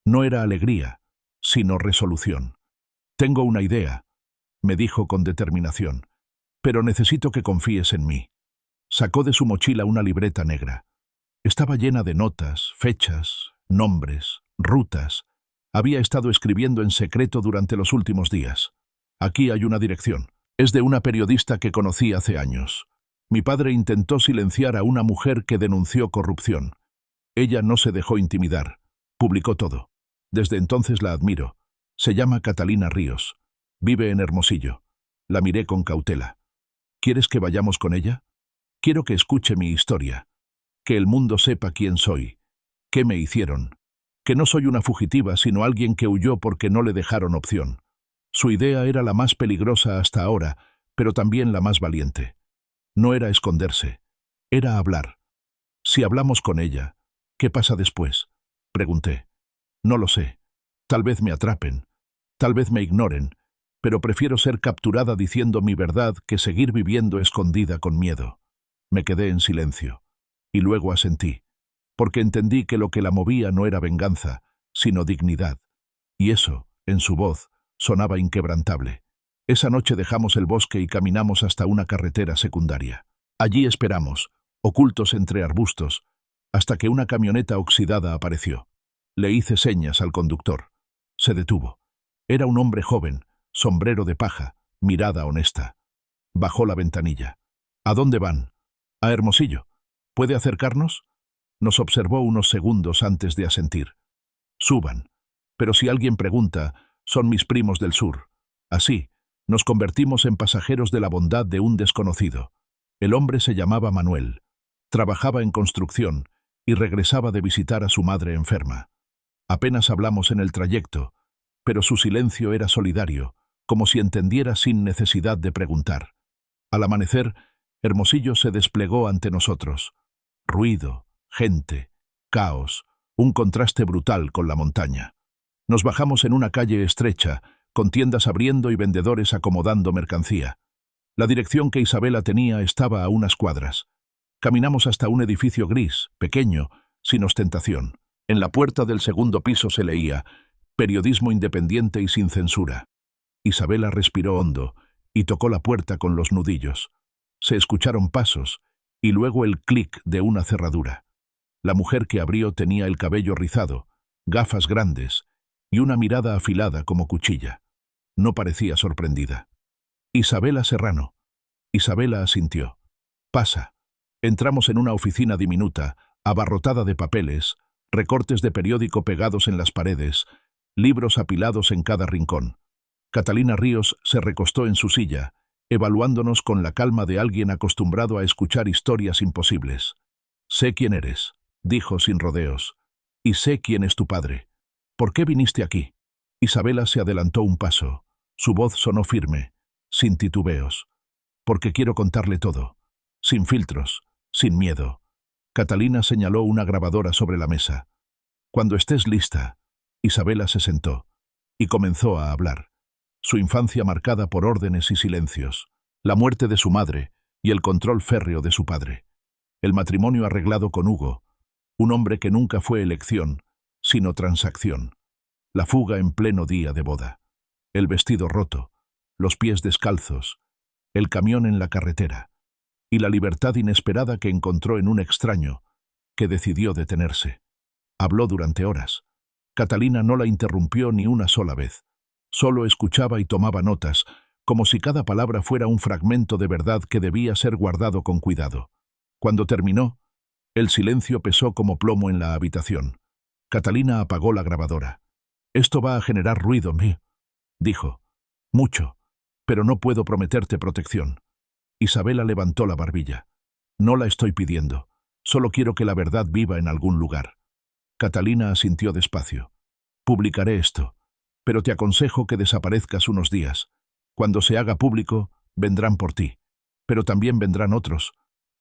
No era alegría, sino resolución. «Tengo una idea», me dijo con determinación, «pero necesito que confíes en mí». Sacó de su mochila una libreta negra. Estaba llena de notas, fechas, nombres, rutas. Había estado escribiendo en secreto durante los últimos días. «Aquí hay una dirección. Es de una periodista que conocí hace años. Mi padre intentó silenciar a una mujer que denunció corrupción. Ella no se dejó intimidar. Publicó todo. Desde entonces la admiro. Se llama Catalina Ríos. Vive en Hermosillo. La miré con cautela. ¿Quieres que vayamos con ella? Quiero que escuche mi historia. Que el mundo sepa quién soy. ¿Qué me hicieron? Que no soy una fugitiva, sino alguien que huyó porque no le dejaron opción. Su idea era la más peligrosa hasta ahora, pero también la más valiente. No era esconderse. Era hablar. Si hablamos con ella, ¿qué pasa después? Pregunté. No lo sé. Tal vez me atrapen. Tal vez me ignoren. Pero prefiero ser capturada diciendo mi verdad que seguir viviendo escondida con miedo. Me quedé en silencio. Y luego asentí. Porque entendí que lo que la movía no era venganza, sino dignidad. Y eso, en su voz, sonaba inquebrantable. Esa noche dejamos el bosque y caminamos hasta una carretera secundaria. Allí esperamos, ocultos entre arbustos, hasta que una camioneta oxidada apareció. Le hice señas al conductor. Se detuvo. Era un hombre joven, sombrero de paja, mirada honesta. Bajó la ventanilla. ¿A dónde van? A Hermosillo. ¿Puede acercarnos? Nos observó unos segundos antes de asentir. Suban. Pero si alguien pregunta, son mis primos del sur. Así, nos convertimos en pasajeros de la bondad de un desconocido. El hombre se llamaba Manuel. Trabajaba en construcción y regresaba de visitar a su madre enferma. Apenas hablamos en el trayecto, pero su silencio era solidario, como si entendiera sin necesidad de preguntar. Al amanecer, Hermosillo se desplegó ante nosotros. Ruido, gente, caos, un contraste brutal con la montaña. Nos bajamos en una calle estrecha, con tiendas abriendo y vendedores acomodando mercancía. La dirección que Isabela tenía estaba a unas cuadras. Caminamos hasta un edificio gris, pequeño, sin ostentación. En la puerta del segundo piso se leía «Periodismo independiente y sin censura». Isabela respiró hondo y tocó la puerta con los nudillos. Se escucharon pasos y luego el clic de una cerradura. La mujer que abrió tenía el cabello rizado, gafas grandes y una mirada afilada como cuchilla. No parecía sorprendida. «Isabela Serrano». Isabela asintió. «Pasa». Entramos en una oficina diminuta, abarrotada de papeles, recortes de periódico pegados en las paredes, libros apilados en cada rincón. Catalina Ríos se recostó en su silla, evaluándonos con la calma de alguien acostumbrado a escuchar historias imposibles. «Sé quién eres», dijo sin rodeos, «y sé quién es tu padre. ¿Por qué viniste aquí?» Isabela se adelantó un paso. Su voz sonó firme, sin titubeos. «Porque quiero contarle todo, sin filtros, sin miedo». Catalina señaló una grabadora sobre la mesa. «Cuando estés lista». Isabela se sentó y comenzó a hablar. Su infancia marcada por órdenes y silencios, la muerte de su madre y el control férreo de su padre. El matrimonio arreglado con Hugo, un hombre que nunca fue elección, sino transacción. La fuga en pleno día de boda. El vestido roto, los pies descalzos, el camión en la carretera y la libertad inesperada que encontró en un extraño que decidió detenerse. Habló durante horas. Catalina no la interrumpió ni una sola vez. Solo escuchaba y tomaba notas, como si cada palabra fuera un fragmento de verdad que debía ser guardado con cuidado. Cuando terminó, el silencio pesó como plomo en la habitación. Catalina apagó la grabadora. «Esto va a generar ruido, dijo. «Mucho, pero no puedo prometerte protección». Isabela levantó la barbilla. «No la estoy pidiendo. Solo quiero que la verdad viva en algún lugar». Catalina asintió despacio. «Publicaré esto, pero te aconsejo que desaparezcas unos días. Cuando se haga público, vendrán por ti. Pero también vendrán otros,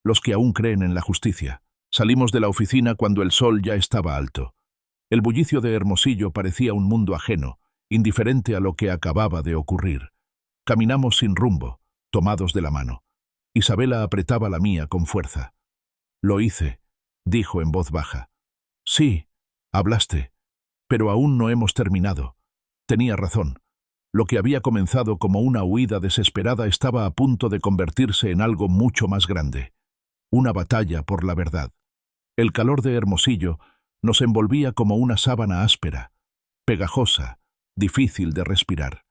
los que aún creen en la justicia». Salimos de la oficina cuando el sol ya estaba alto. El bullicio de Hermosillo parecía un mundo ajeno, indiferente a lo que acababa de ocurrir. Caminamos sin rumbo, tomados de la mano. Isabela apretaba la mía con fuerza. «Lo hice», dijo en voz baja. «Sí, hablaste, pero aún no hemos terminado». Tenía razón. Lo que había comenzado como una huida desesperada estaba a punto de convertirse en algo mucho más grande. Una batalla por la verdad. El calor de Hermosillo nos envolvía como una sábana áspera, pegajosa, difícil de respirar.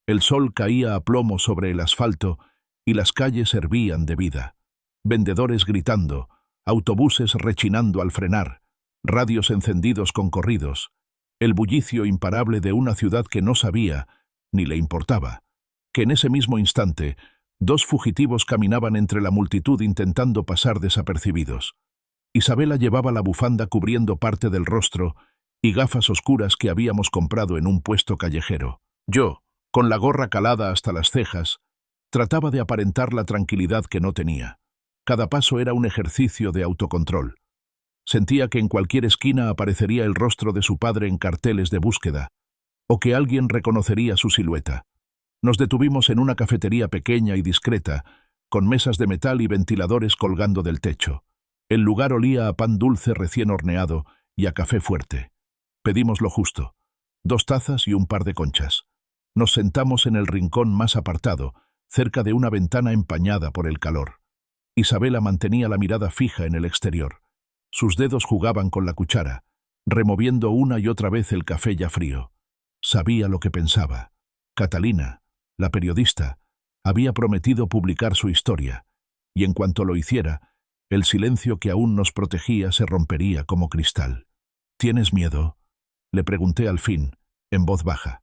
El sol caía a plomo sobre el asfalto y las calles hervían de vida. Vendedores gritando, autobuses rechinando al frenar, radios encendidos con corridos. el bullicio imparable de una ciudad que no sabía, ni le importaba, que en ese mismo instante dos fugitivos caminaban entre la multitud intentando pasar desapercibidos. Isabela llevaba la bufanda cubriendo parte del rostro y gafas oscuras que habíamos comprado en un puesto callejero. Yo, con la gorra calada hasta las cejas, trataba de aparentar la tranquilidad que no tenía. Cada paso era un ejercicio de autocontrol. Sentía que en cualquier esquina aparecería el rostro de su padre en carteles de búsqueda, o que alguien reconocería su silueta. Nos detuvimos en una cafetería pequeña y discreta, con mesas de metal y ventiladores colgando del techo. El lugar olía a pan dulce recién horneado y a café fuerte. Pedimos lo justo, 2 tazas y un par de conchas. Nos sentamos en el rincón más apartado, cerca de una ventana empañada por el calor. Isabela mantenía la mirada fija en el exterior. Sus dedos jugaban con la cuchara, removiendo una y otra vez el café ya frío. Sabía lo que pensaba. Catalina, la periodista, había prometido publicar su historia, y en cuanto lo hiciera, el silencio que aún nos protegía se rompería como cristal. ¿Tienes miedo?, le pregunté al fin, en voz baja.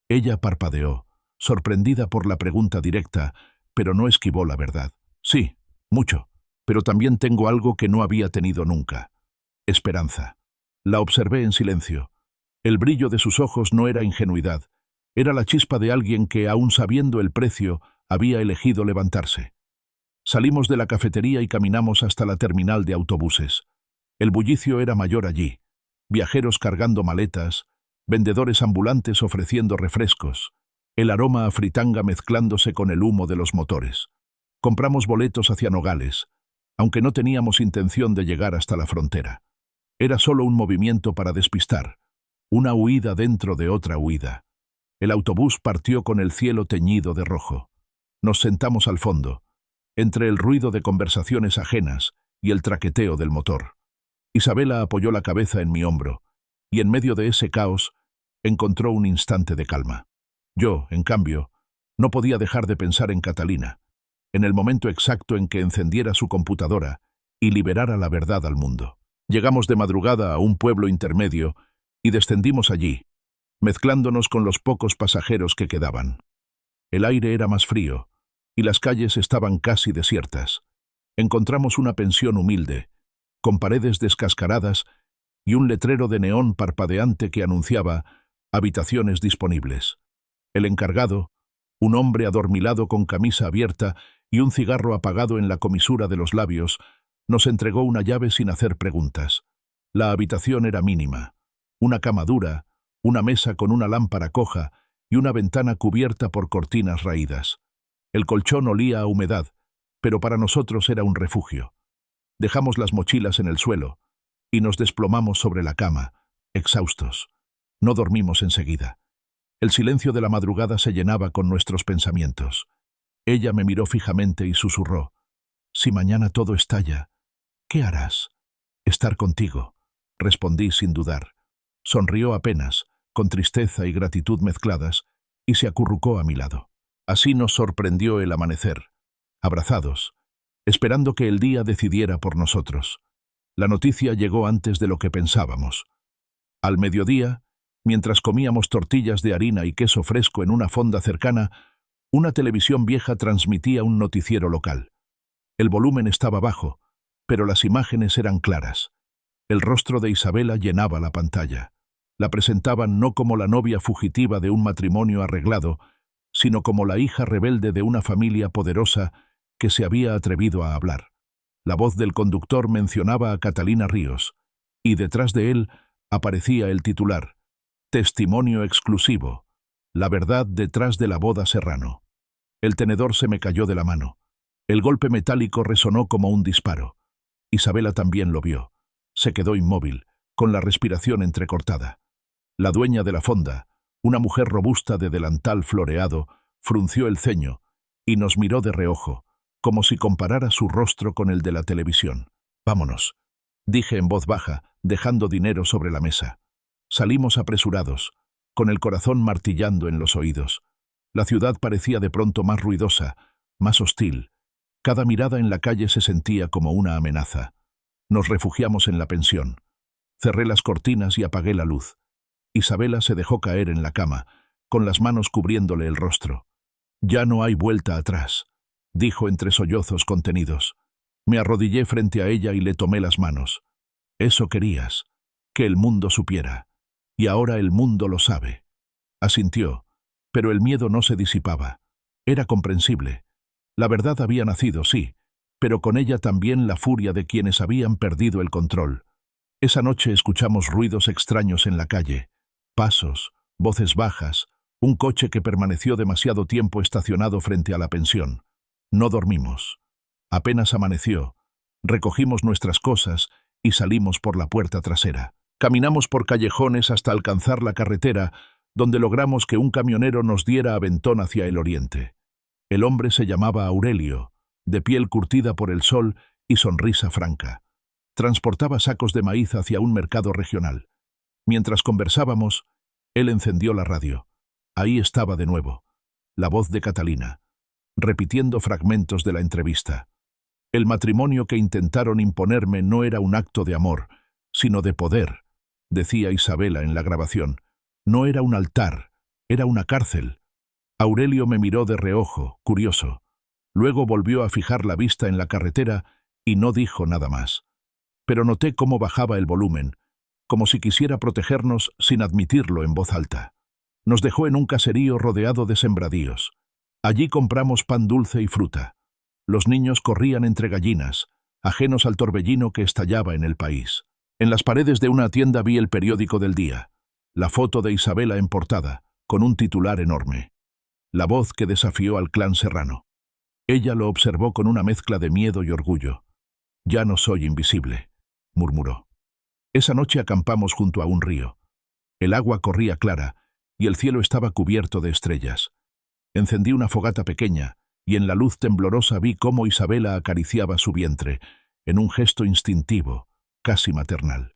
Ella parpadeó, sorprendida por la pregunta directa, pero no esquivó la verdad. Sí, mucho, pero también tengo algo que no había tenido nunca. Esperanza. La observé en silencio. El brillo de sus ojos no era ingenuidad, era la chispa de alguien que, aun sabiendo el precio, había elegido levantarse. Salimos de la cafetería y caminamos hasta la terminal de autobuses. El bullicio era mayor allí. Viajeros cargando maletas, vendedores ambulantes ofreciendo refrescos, el aroma a fritanga mezclándose con el humo de los motores. Compramos boletos hacia Nogales, aunque no teníamos intención de llegar hasta la frontera. Era solo un movimiento para despistar, una huida dentro de otra huida. El autobús partió con el cielo teñido de rojo. Nos sentamos al fondo, entre el ruido de conversaciones ajenas y el traqueteo del motor. Isabela apoyó la cabeza en mi hombro, y en medio de ese caos encontró un instante de calma. Yo, en cambio, no podía dejar de pensar en Catalina, en el momento exacto en que encendiera su computadora y liberara la verdad al mundo. Llegamos de madrugada a un pueblo intermedio y descendimos allí, mezclándonos con los pocos pasajeros que quedaban. El aire era más frío, y las calles estaban casi desiertas. Encontramos una pensión humilde, con paredes descascaradas y un letrero de neón parpadeante que anunciaba habitaciones disponibles. El encargado, un hombre adormilado con camisa abierta y un cigarro apagado en la comisura de los labios, nos entregó una llave sin hacer preguntas. La habitación era mínima, una cama dura, una mesa con una lámpara coja y una ventana cubierta por cortinas raídas. El colchón olía a humedad, pero para nosotros era un refugio. Dejamos las mochilas en el suelo y nos desplomamos sobre la cama, exhaustos. No dormimos enseguida. El silencio de la madrugada se llenaba con nuestros pensamientos. Ella me miró fijamente y susurró: «Si mañana todo estalla, ¿qué harás?» «Estar contigo», respondí sin dudar. Sonrió apenas, con tristeza y gratitud mezcladas, y se acurrucó a mi lado. Así nos sorprendió el amanecer, abrazados, esperando que el día decidiera por nosotros. La noticia llegó antes de lo que pensábamos. Al mediodía, mientras comíamos tortillas de harina y queso fresco en una fonda cercana, una televisión vieja transmitía un noticiero local. El volumen estaba bajo, pero las imágenes eran claras. El rostro de Isabela llenaba la pantalla. La presentaban no como la novia fugitiva de un matrimonio arreglado, sino como la hija rebelde de una familia poderosa que se había atrevido a hablar. La voz del conductor mencionaba a Catalina Ríos, y detrás de él aparecía el titular: «Testimonio exclusivo. La verdad detrás de la boda Serrano». El tenedor se me cayó de la mano. El golpe metálico resonó como un disparo. Isabela también lo vio. Se quedó inmóvil, con la respiración entrecortada. La dueña de la fonda, una mujer robusta de delantal floreado, frunció el ceño y nos miró de reojo, como si comparara su rostro con el de la televisión. «Vámonos», dije en voz baja, dejando dinero sobre la mesa. Salimos apresurados, con el corazón martillando en los oídos. La ciudad parecía de pronto más ruidosa, más hostil. Cada mirada en la calle se sentía como una amenaza. Nos refugiamos en la pensión. Cerré las cortinas y apagué la luz. Isabela se dejó caer en la cama, con las manos cubriéndole el rostro. «Ya no hay vuelta atrás», dijo entre sollozos contenidos. Me arrodillé frente a ella y le tomé las manos. «Eso querías, que el mundo supiera. Y ahora el mundo lo sabe». Asintió, pero el miedo no se disipaba. Era comprensible. La verdad había nacido, sí, pero con ella también la furia de quienes habían perdido el control. Esa noche escuchamos ruidos extraños en la calle, pasos, voces bajas, un coche que permaneció demasiado tiempo estacionado frente a la pensión. No dormimos. Apenas amaneció, recogimos nuestras cosas y salimos por la puerta trasera. Caminamos por callejones hasta alcanzar la carretera, donde logramos que un camionero nos diera aventón hacia el oriente. El hombre se llamaba Aurelio, de piel curtida por el sol y sonrisa franca. Transportaba sacos de maíz hacia un mercado regional. Mientras conversábamos, él encendió la radio. Ahí estaba de nuevo, la voz de Catalina, repitiendo fragmentos de la entrevista. El matrimonio que intentaron imponerme no era un acto de amor, sino de poder, decía Isabela en la grabación. No era un altar, era una cárcel. Aurelio me miró de reojo, curioso. Luego volvió a fijar la vista en la carretera y no dijo nada más. Pero noté cómo bajaba el volumen, como si quisiera protegernos sin admitirlo en voz alta. Nos dejó en un caserío rodeado de sembradíos. Allí compramos pan dulce y fruta. Los niños corrían entre gallinas, ajenos al torbellino que estallaba en el país. En las paredes de una tienda vi el periódico del día, la foto de Isabela en portada, con un titular enorme. La voz que desafió al clan serrano. Ella lo observó con una mezcla de miedo y orgullo. «Ya no soy invisible», murmuró. Esa noche acampamos junto a un río. El agua corría clara y el cielo estaba cubierto de estrellas. Encendí una fogata pequeña y en la luz temblorosa vi cómo Isabela acariciaba su vientre, en un gesto instintivo, casi maternal.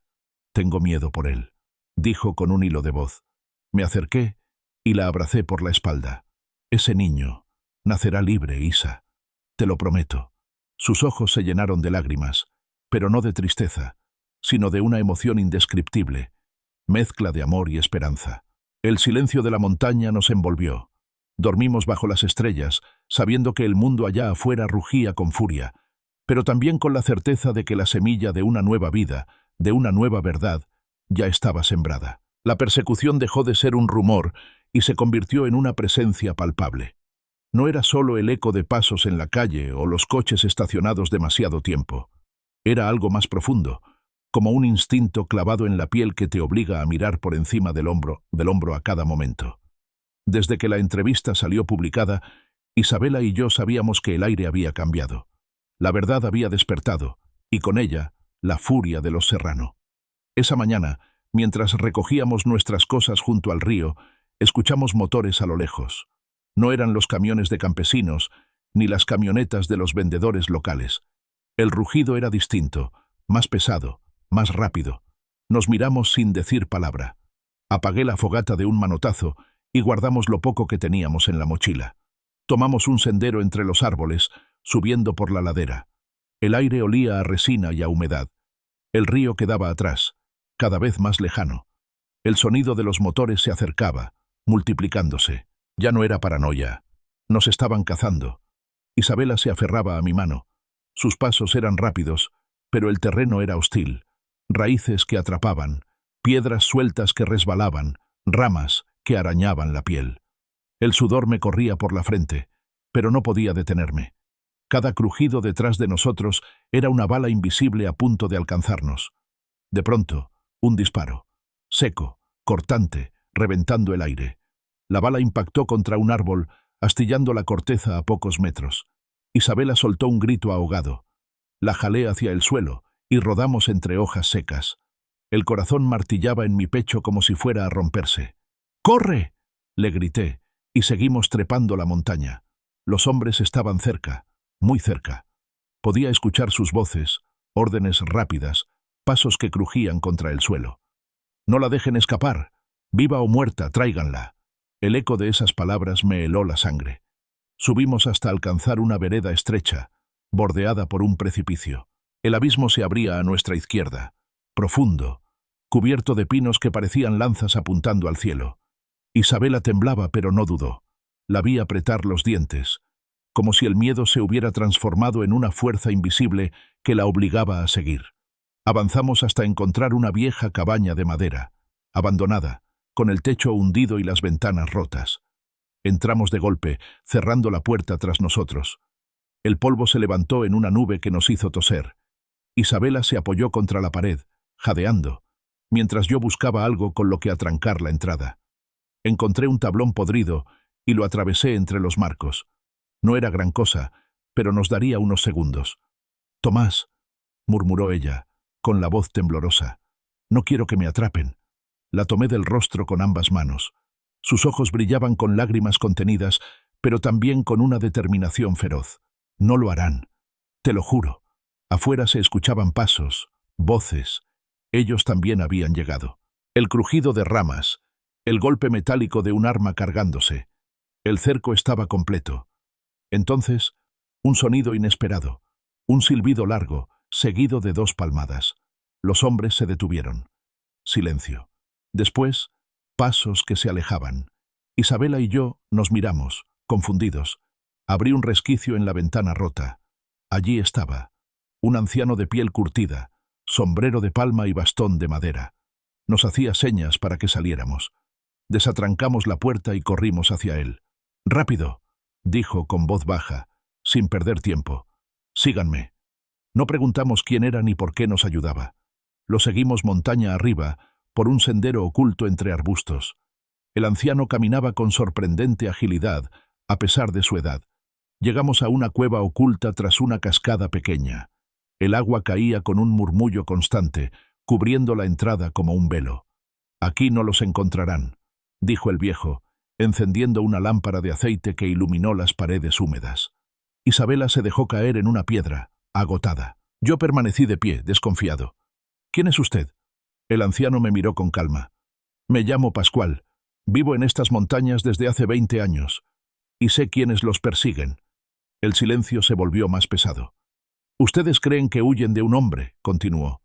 «Tengo miedo por él», dijo con un hilo de voz. Me acerqué y la abracé por la espalda. «Ese niño nacerá libre, Isa. Te lo prometo». Sus ojos se llenaron de lágrimas, pero no de tristeza, sino de una emoción indescriptible, mezcla de amor y esperanza. El silencio de la montaña nos envolvió. Dormimos bajo las estrellas, sabiendo que el mundo allá afuera rugía con furia, pero también con la certeza de que la semilla de una nueva vida, de una nueva verdad, ya estaba sembrada. La persecución dejó de ser un rumor y se convirtió en una presencia palpable. No era solo el eco de pasos en la calle o los coches estacionados demasiado tiempo. Era algo más profundo, como un instinto clavado en la piel que te obliga a mirar por encima del hombro a cada momento. Desde que la entrevista salió publicada, Isabela y yo sabíamos que el aire había cambiado. La verdad había despertado, y con ella, la furia de los Serrano. Esa mañana, mientras recogíamos nuestras cosas junto al río, escuchamos motores a lo lejos. No eran los camiones de campesinos, ni las camionetas de los vendedores locales. El rugido era distinto, más pesado, más rápido. Nos miramos sin decir palabra. Apagué la fogata de un manotazo y guardamos lo poco que teníamos en la mochila. Tomamos un sendero entre los árboles, subiendo por la ladera. El aire olía a resina y a humedad. El río quedaba atrás, cada vez más lejano. El sonido de los motores se acercaba, multiplicándose. Ya no era paranoia. Nos estaban cazando. Isabela se aferraba a mi mano. Sus pasos eran rápidos, pero el terreno era hostil. Raíces que atrapaban, piedras sueltas que resbalaban, ramas que arañaban la piel. El sudor me corría por la frente, pero no podía detenerme. Cada crujido detrás de nosotros era una bala invisible a punto de alcanzarnos. De pronto, un disparo, seco, cortante, reventando el aire. La bala impactó contra un árbol, astillando la corteza a pocos metros. Isabela soltó un grito ahogado. La jalé hacia el suelo y rodamos entre hojas secas. El corazón martillaba en mi pecho como si fuera a romperse. ¡Corre!, le grité, y seguimos trepando la montaña. Los hombres estaban cerca, muy cerca. Podía escuchar sus voces, órdenes rápidas, pasos que crujían contra el suelo. «No la dejen escapar. Viva o muerta, tráiganla». El eco de esas palabras me heló la sangre. Subimos hasta alcanzar una vereda estrecha, bordeada por un precipicio. El abismo se abría a nuestra izquierda, profundo, cubierto de pinos que parecían lanzas apuntando al cielo. Isabela temblaba, pero no dudó. La vi apretar los dientes, como si el miedo se hubiera transformado en una fuerza invisible que la obligaba a seguir. Avanzamos hasta encontrar una vieja cabaña de madera, abandonada, con el techo hundido y las ventanas rotas. Entramos de golpe, cerrando la puerta tras nosotros. El polvo se levantó en una nube que nos hizo toser. Isabela se apoyó contra la pared, jadeando, mientras yo buscaba algo con lo que atrancar la entrada. Encontré un tablón podrido y lo atravesé entre los marcos. No era gran cosa, pero nos daría unos segundos. «Tomás», murmuró ella, con la voz temblorosa, «no quiero que me atrapen». La tomé del rostro con ambas manos. Sus ojos brillaban con lágrimas contenidas, pero también con una determinación feroz. «No lo harán, te lo juro». Afuera se escuchaban pasos, voces. Ellos también habían llegado. El crujido de ramas, el golpe metálico de un arma cargándose. El cerco estaba completo. Entonces, un sonido inesperado, un silbido largo, seguido de 2 palmadas. Los hombres se detuvieron. Silencio. Después, pasos que se alejaban. Isabela y yo nos miramos, confundidos. Abrí un resquicio en la ventana rota. Allí estaba, un anciano de piel curtida, sombrero de palma y bastón de madera. Nos hacía señas para que saliéramos. Desatrancamos la puerta y corrimos hacia él. «Rápido», dijo con voz baja, sin perder tiempo. «Síganme». No preguntamos quién era ni por qué nos ayudaba. Lo seguimos montaña arriba, por un sendero oculto entre arbustos. El anciano caminaba con sorprendente agilidad, a pesar de su edad. Llegamos a una cueva oculta tras una cascada pequeña. El agua caía con un murmullo constante, cubriendo la entrada como un velo. «Aquí no los encontrarán», dijo el viejo, encendiendo una lámpara de aceite que iluminó las paredes húmedas. Isabela se dejó caer en una piedra, agotada. Yo permanecí de pie, desconfiado. «¿Quién es usted?» El anciano me miró con calma. «Me llamo Pascual. Vivo en estas montañas desde hace 20 años. Y sé quiénes los persiguen». El silencio se volvió más pesado. «Ustedes creen que huyen de un hombre», continuó,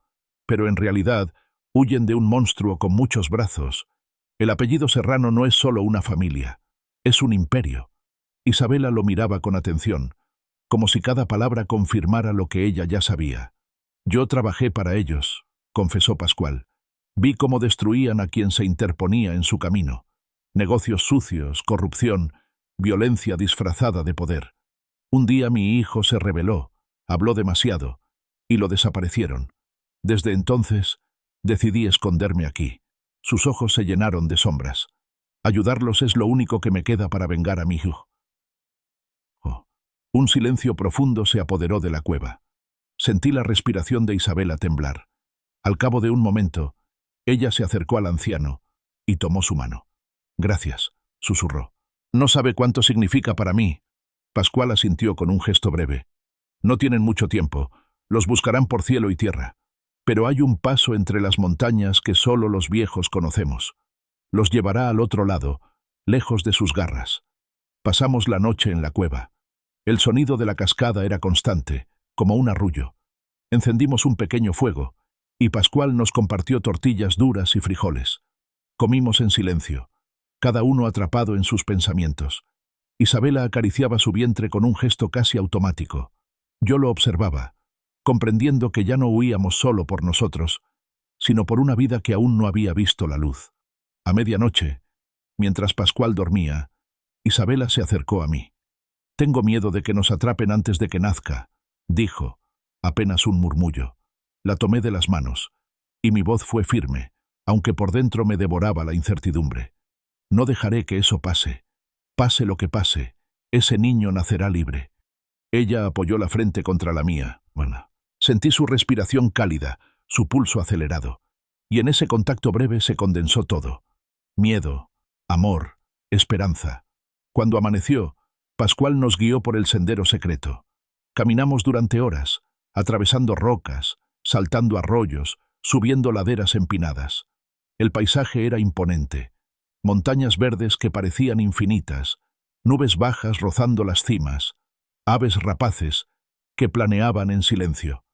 «pero en realidad huyen de un monstruo con muchos brazos. El apellido Serrano no es solo una familia, es un imperio». Isabela lo miraba con atención, como si cada palabra confirmara lo que ella ya sabía. «Yo trabajé para ellos», confesó Pascual. «Vi cómo destruían a quien se interponía en su camino. Negocios sucios, corrupción, violencia disfrazada de poder. Un día mi hijo se rebeló, habló demasiado, y lo desaparecieron. Desde entonces, decidí esconderme aquí». Sus ojos se llenaron de sombras. «Ayudarlos es lo único que me queda para vengar a mi hijo». Un silencio profundo se apoderó de la cueva. Sentí la respiración de Isabela temblar. Al cabo de un momento, ella se acercó al anciano y tomó su mano. «Gracias», susurró. «No sabe cuánto significa para mí». Pascual asintió con un gesto breve. «No tienen mucho tiempo. Los buscarán por cielo y tierra. Pero hay un paso entre las montañas que solo los viejos conocemos. Los llevará al otro lado, lejos de sus garras». Pasamos la noche en la cueva. El sonido de la cascada era constante, como un arrullo. Encendimos un pequeño fuego, y Pascual nos compartió tortillas duras y frijoles. Comimos en silencio, cada uno atrapado en sus pensamientos. Isabela acariciaba su vientre con un gesto casi automático. Yo lo observaba, comprendiendo que ya no huíamos solo por nosotros, sino por una vida que aún no había visto la luz. A medianoche, mientras Pascual dormía, Isabela se acercó a mí. «Tengo miedo de que nos atrapen antes de que nazca», dijo, apenas un murmullo. La tomé de las manos, y mi voz fue firme, aunque por dentro me devoraba la incertidumbre. «No dejaré que eso pase. Pase lo que pase, ese niño nacerá libre». Ella apoyó la frente contra la mía. Sentí su respiración cálida, su pulso acelerado, y en ese contacto breve se condensó todo. Miedo, amor, esperanza. Cuando amaneció, Pascual nos guió por el sendero secreto. Caminamos durante horas, atravesando rocas, saltando arroyos, subiendo laderas empinadas. El paisaje era imponente. Montañas verdes que parecían infinitas, nubes bajas rozando las cimas, aves rapaces que planeaban en silencio.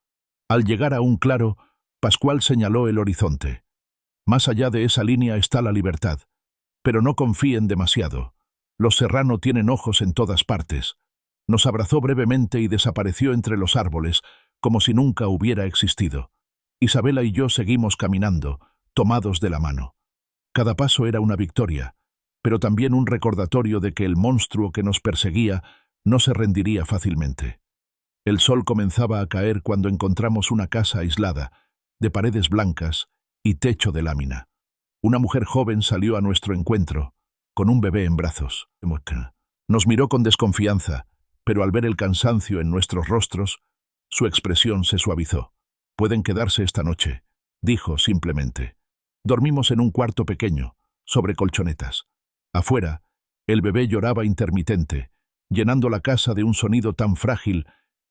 Al llegar a un claro, Pascual señaló el horizonte. Más allá de esa línea está la libertad. Pero no confíen demasiado. Los Serrano tienen ojos en todas partes. Nos abrazó brevemente y desapareció entre los árboles, como si nunca hubiera existido. Isabela y yo seguimos caminando, tomados de la mano. Cada paso era una victoria, pero también un recordatorio de que el monstruo que nos perseguía no se rendiría fácilmente. El sol comenzaba a caer cuando encontramos una casa aislada, de paredes blancas y techo de lámina. Una mujer joven salió a nuestro encuentro, con un bebé en brazos. Nos miró con desconfianza, pero al ver el cansancio en nuestros rostros, su expresión se suavizó. «Pueden quedarse esta noche», dijo simplemente. Dormimos en un cuarto pequeño, sobre colchonetas. Afuera, el bebé lloraba intermitente, llenando la casa de un sonido tan frágil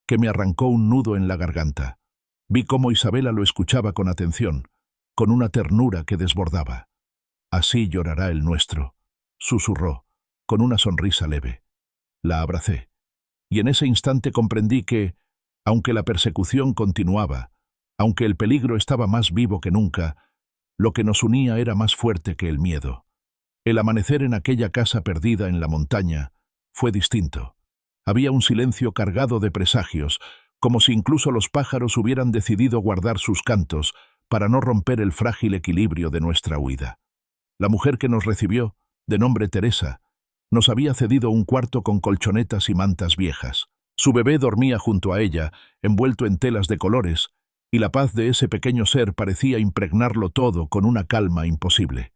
que me arrancó un nudo en la garganta. Vi cómo Isabela lo escuchaba con atención, con una ternura que desbordaba. «Así llorará el nuestro», susurró, con una sonrisa leve. La abracé, y en ese instante comprendí que, aunque la persecución continuaba, aunque el peligro estaba más vivo que nunca, lo que nos unía era más fuerte que el miedo. El amanecer en aquella casa perdida en la montaña fue distinto. Había un silencio cargado de presagios, como si incluso los pájaros hubieran decidido guardar sus cantos para no romper el frágil equilibrio de nuestra huida. La mujer que nos recibió, de nombre Teresa, nos había cedido un cuarto con colchonetas y mantas viejas. Su bebé dormía junto a ella, envuelto en telas de colores, y la paz de ese pequeño ser parecía impregnarlo todo con una calma imposible.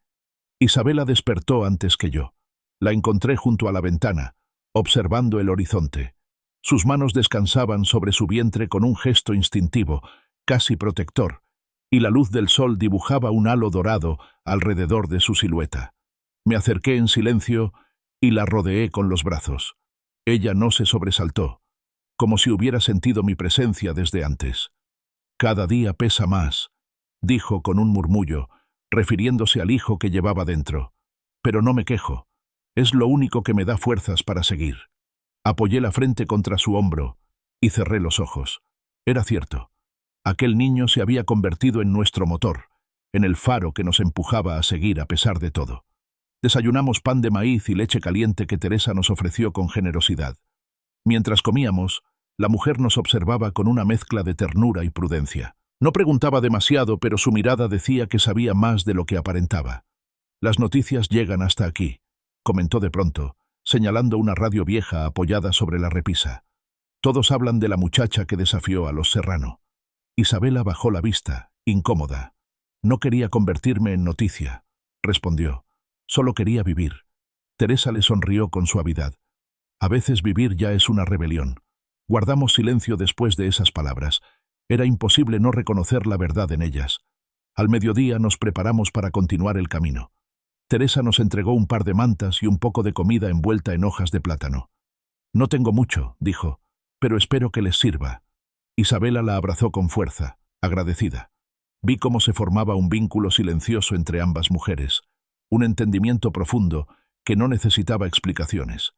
Isabela despertó antes que yo. La encontré junto a la ventana, observando el horizonte. Sus manos descansaban sobre su vientre con un gesto instintivo, casi protector, y la luz del sol dibujaba un halo dorado alrededor de su silueta. Me acerqué en silencio y la rodeé con los brazos. Ella no se sobresaltó, como si hubiera sentido mi presencia desde antes. «Cada día pesa más», dijo con un murmullo, refiriéndose al hijo que llevaba dentro. «Pero no me quejo. Es lo único que me da fuerzas para seguir». Apoyé la frente contra su hombro y cerré los ojos. Era cierto. Aquel niño se había convertido en nuestro motor, en el faro que nos empujaba a seguir a pesar de todo. Desayunamos pan de maíz y leche caliente que Teresa nos ofreció con generosidad. Mientras comíamos, la mujer nos observaba con una mezcla de ternura y prudencia. No preguntaba demasiado, pero su mirada decía que sabía más de lo que aparentaba. «Las noticias llegan hasta aquí», comentó de pronto, señalando una radio vieja apoyada sobre la repisa. «Todos hablan de la muchacha que desafió a los Serrano». Isabela bajó la vista, incómoda. «No quería convertirme en noticia», respondió. «Solo quería vivir». Teresa le sonrió con suavidad. «A veces vivir ya es una rebelión». Guardamos silencio después de esas palabras. Era imposible no reconocer la verdad en ellas. Al mediodía nos preparamos para continuar el camino. Teresa nos entregó un par de mantas y un poco de comida envuelta en hojas de plátano. «No tengo mucho», dijo, «pero espero que les sirva». Isabela la abrazó con fuerza, agradecida. Vi cómo se formaba un vínculo silencioso entre ambas mujeres, un entendimiento profundo que no necesitaba explicaciones.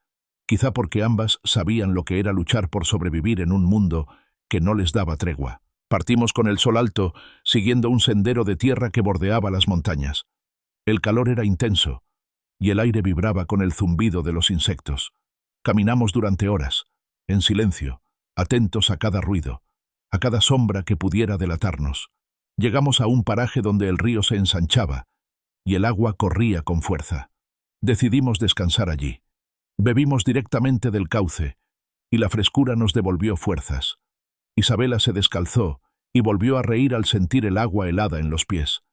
Quizá porque ambas sabían lo que era luchar por sobrevivir en un mundo que no les daba tregua. Partimos con el sol alto, siguiendo un sendero de tierra que bordeaba las montañas. El calor era intenso, y el aire vibraba con el zumbido de los insectos. Caminamos durante horas, en silencio, atentos a cada ruido, a cada sombra que pudiera delatarnos. Llegamos a un paraje donde el río se ensanchaba, y el agua corría con fuerza. Decidimos descansar allí. Bebimos directamente del cauce, y la frescura nos devolvió fuerzas. Isabela se descalzó y volvió a reír al sentir el agua helada en los pies.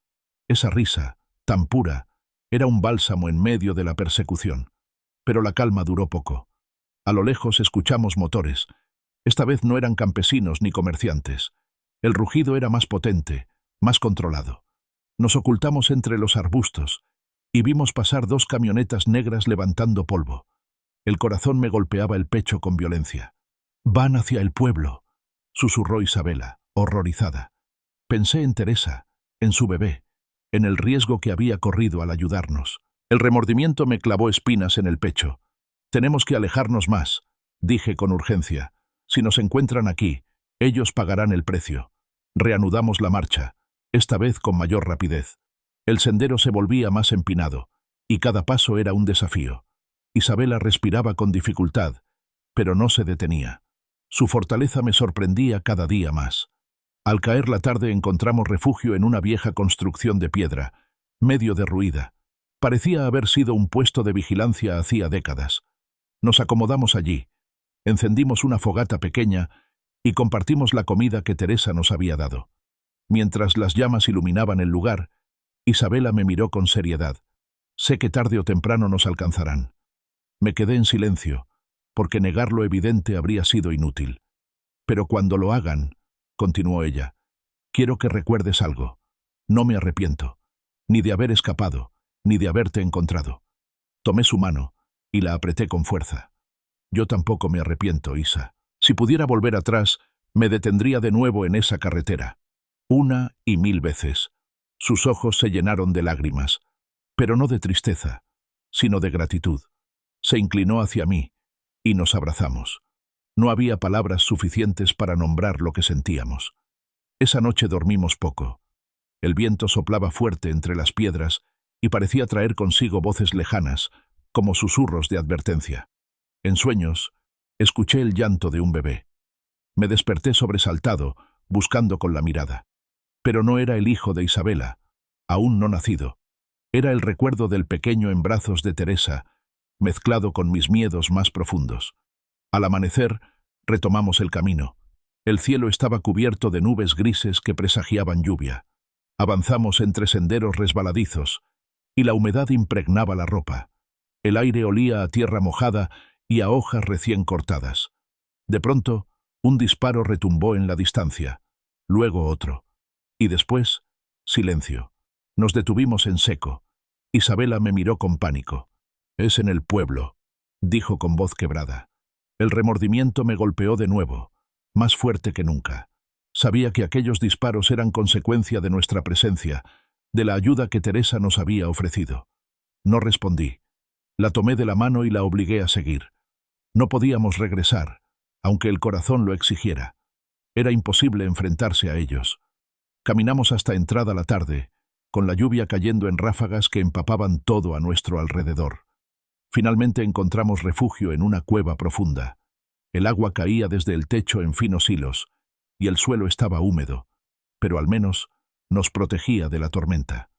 Esa risa, tan pura, era un bálsamo en medio de la persecución. Pero la calma duró poco. A lo lejos escuchamos motores. Esta vez no eran campesinos ni comerciantes. El rugido era más potente, más controlado. Nos ocultamos entre los arbustos y vimos pasar 2 camionetas negras levantando polvo. El corazón me golpeaba el pecho con violencia. «Van hacia el pueblo», susurró Isabela, horrorizada. Pensé en Teresa, en su bebé, en el riesgo que había corrido al ayudarnos. El remordimiento me clavó espinas en el pecho. «Tenemos que alejarnos más», dije con urgencia. «Si nos encuentran aquí, ellos pagarán el precio». Reanudamos la marcha, esta vez con mayor rapidez. El sendero se volvía más empinado, y cada paso era un desafío. Isabela respiraba con dificultad, pero no se detenía. Su fortaleza me sorprendía cada día más. Al caer la tarde encontramos refugio en una vieja construcción de piedra, medio derruida. Parecía haber sido un puesto de vigilancia hacía décadas. Nos acomodamos allí, encendimos una fogata pequeña y compartimos la comida que Teresa nos había dado. Mientras las llamas iluminaban el lugar, Isabela me miró con seriedad. Sé que tarde o temprano nos alcanzarán. Me quedé en silencio, porque negar lo evidente habría sido inútil. Pero cuando lo hagan, continuó ella, quiero que recuerdes algo. No me arrepiento, ni de haber escapado, ni de haberte encontrado. Tomé su mano y la apreté con fuerza. Yo tampoco me arrepiento, Isa. Si pudiera volver atrás, me detendría de nuevo en esa carretera. 1,000 veces. Sus ojos se llenaron de lágrimas, pero no de tristeza, sino de gratitud. Se inclinó hacia mí y nos abrazamos. No había palabras suficientes para nombrar lo que sentíamos. Esa noche dormimos poco. El viento soplaba fuerte entre las piedras y parecía traer consigo voces lejanas, como susurros de advertencia. En sueños, escuché el llanto de un bebé. Me desperté sobresaltado, buscando con la mirada. Pero no era el hijo de Isabela, aún no nacido. Era el recuerdo del pequeño en brazos de Teresa, mezclado con mis miedos más profundos. Al amanecer, retomamos el camino. El cielo estaba cubierto de nubes grises que presagiaban lluvia. Avanzamos entre senderos resbaladizos, y la humedad impregnaba la ropa. El aire olía a tierra mojada y a hojas recién cortadas. De pronto, un disparo retumbó en la distancia, luego otro. Y después, silencio. Nos detuvimos en seco. Isabela me miró con pánico. «Es en el pueblo», dijo con voz quebrada. El remordimiento me golpeó de nuevo, más fuerte que nunca. Sabía que aquellos disparos eran consecuencia de nuestra presencia, de la ayuda que Teresa nos había ofrecido. No respondí. La tomé de la mano y la obligué a seguir. No podíamos regresar, aunque el corazón lo exigiera. Era imposible enfrentarse a ellos. Caminamos hasta entrada la tarde, con la lluvia cayendo en ráfagas que empapaban todo a nuestro alrededor. Finalmente encontramos refugio en una cueva profunda. El agua caía desde el techo en finos hilos, y el suelo estaba húmedo, pero al menos nos protegía de la tormenta.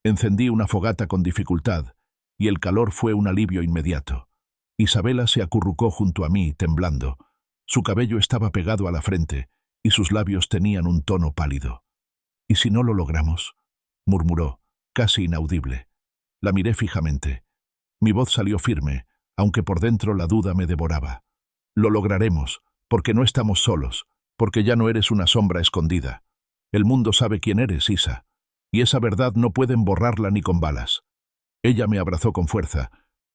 Encendí una fogata con dificultad, y el calor fue un alivio inmediato. Isabela se acurrucó junto a mí, temblando. Su cabello estaba pegado a la frente, y sus labios tenían un tono pálido. «¿Y si no lo logramos?», murmuró, casi inaudible. La miré fijamente. Mi voz salió firme, aunque por dentro la duda me devoraba. «Lo lograremos, porque no estamos solos, porque ya no eres una sombra escondida. El mundo sabe quién eres, Isa, y esa verdad no pueden borrarla ni con balas». Ella me abrazó con fuerza,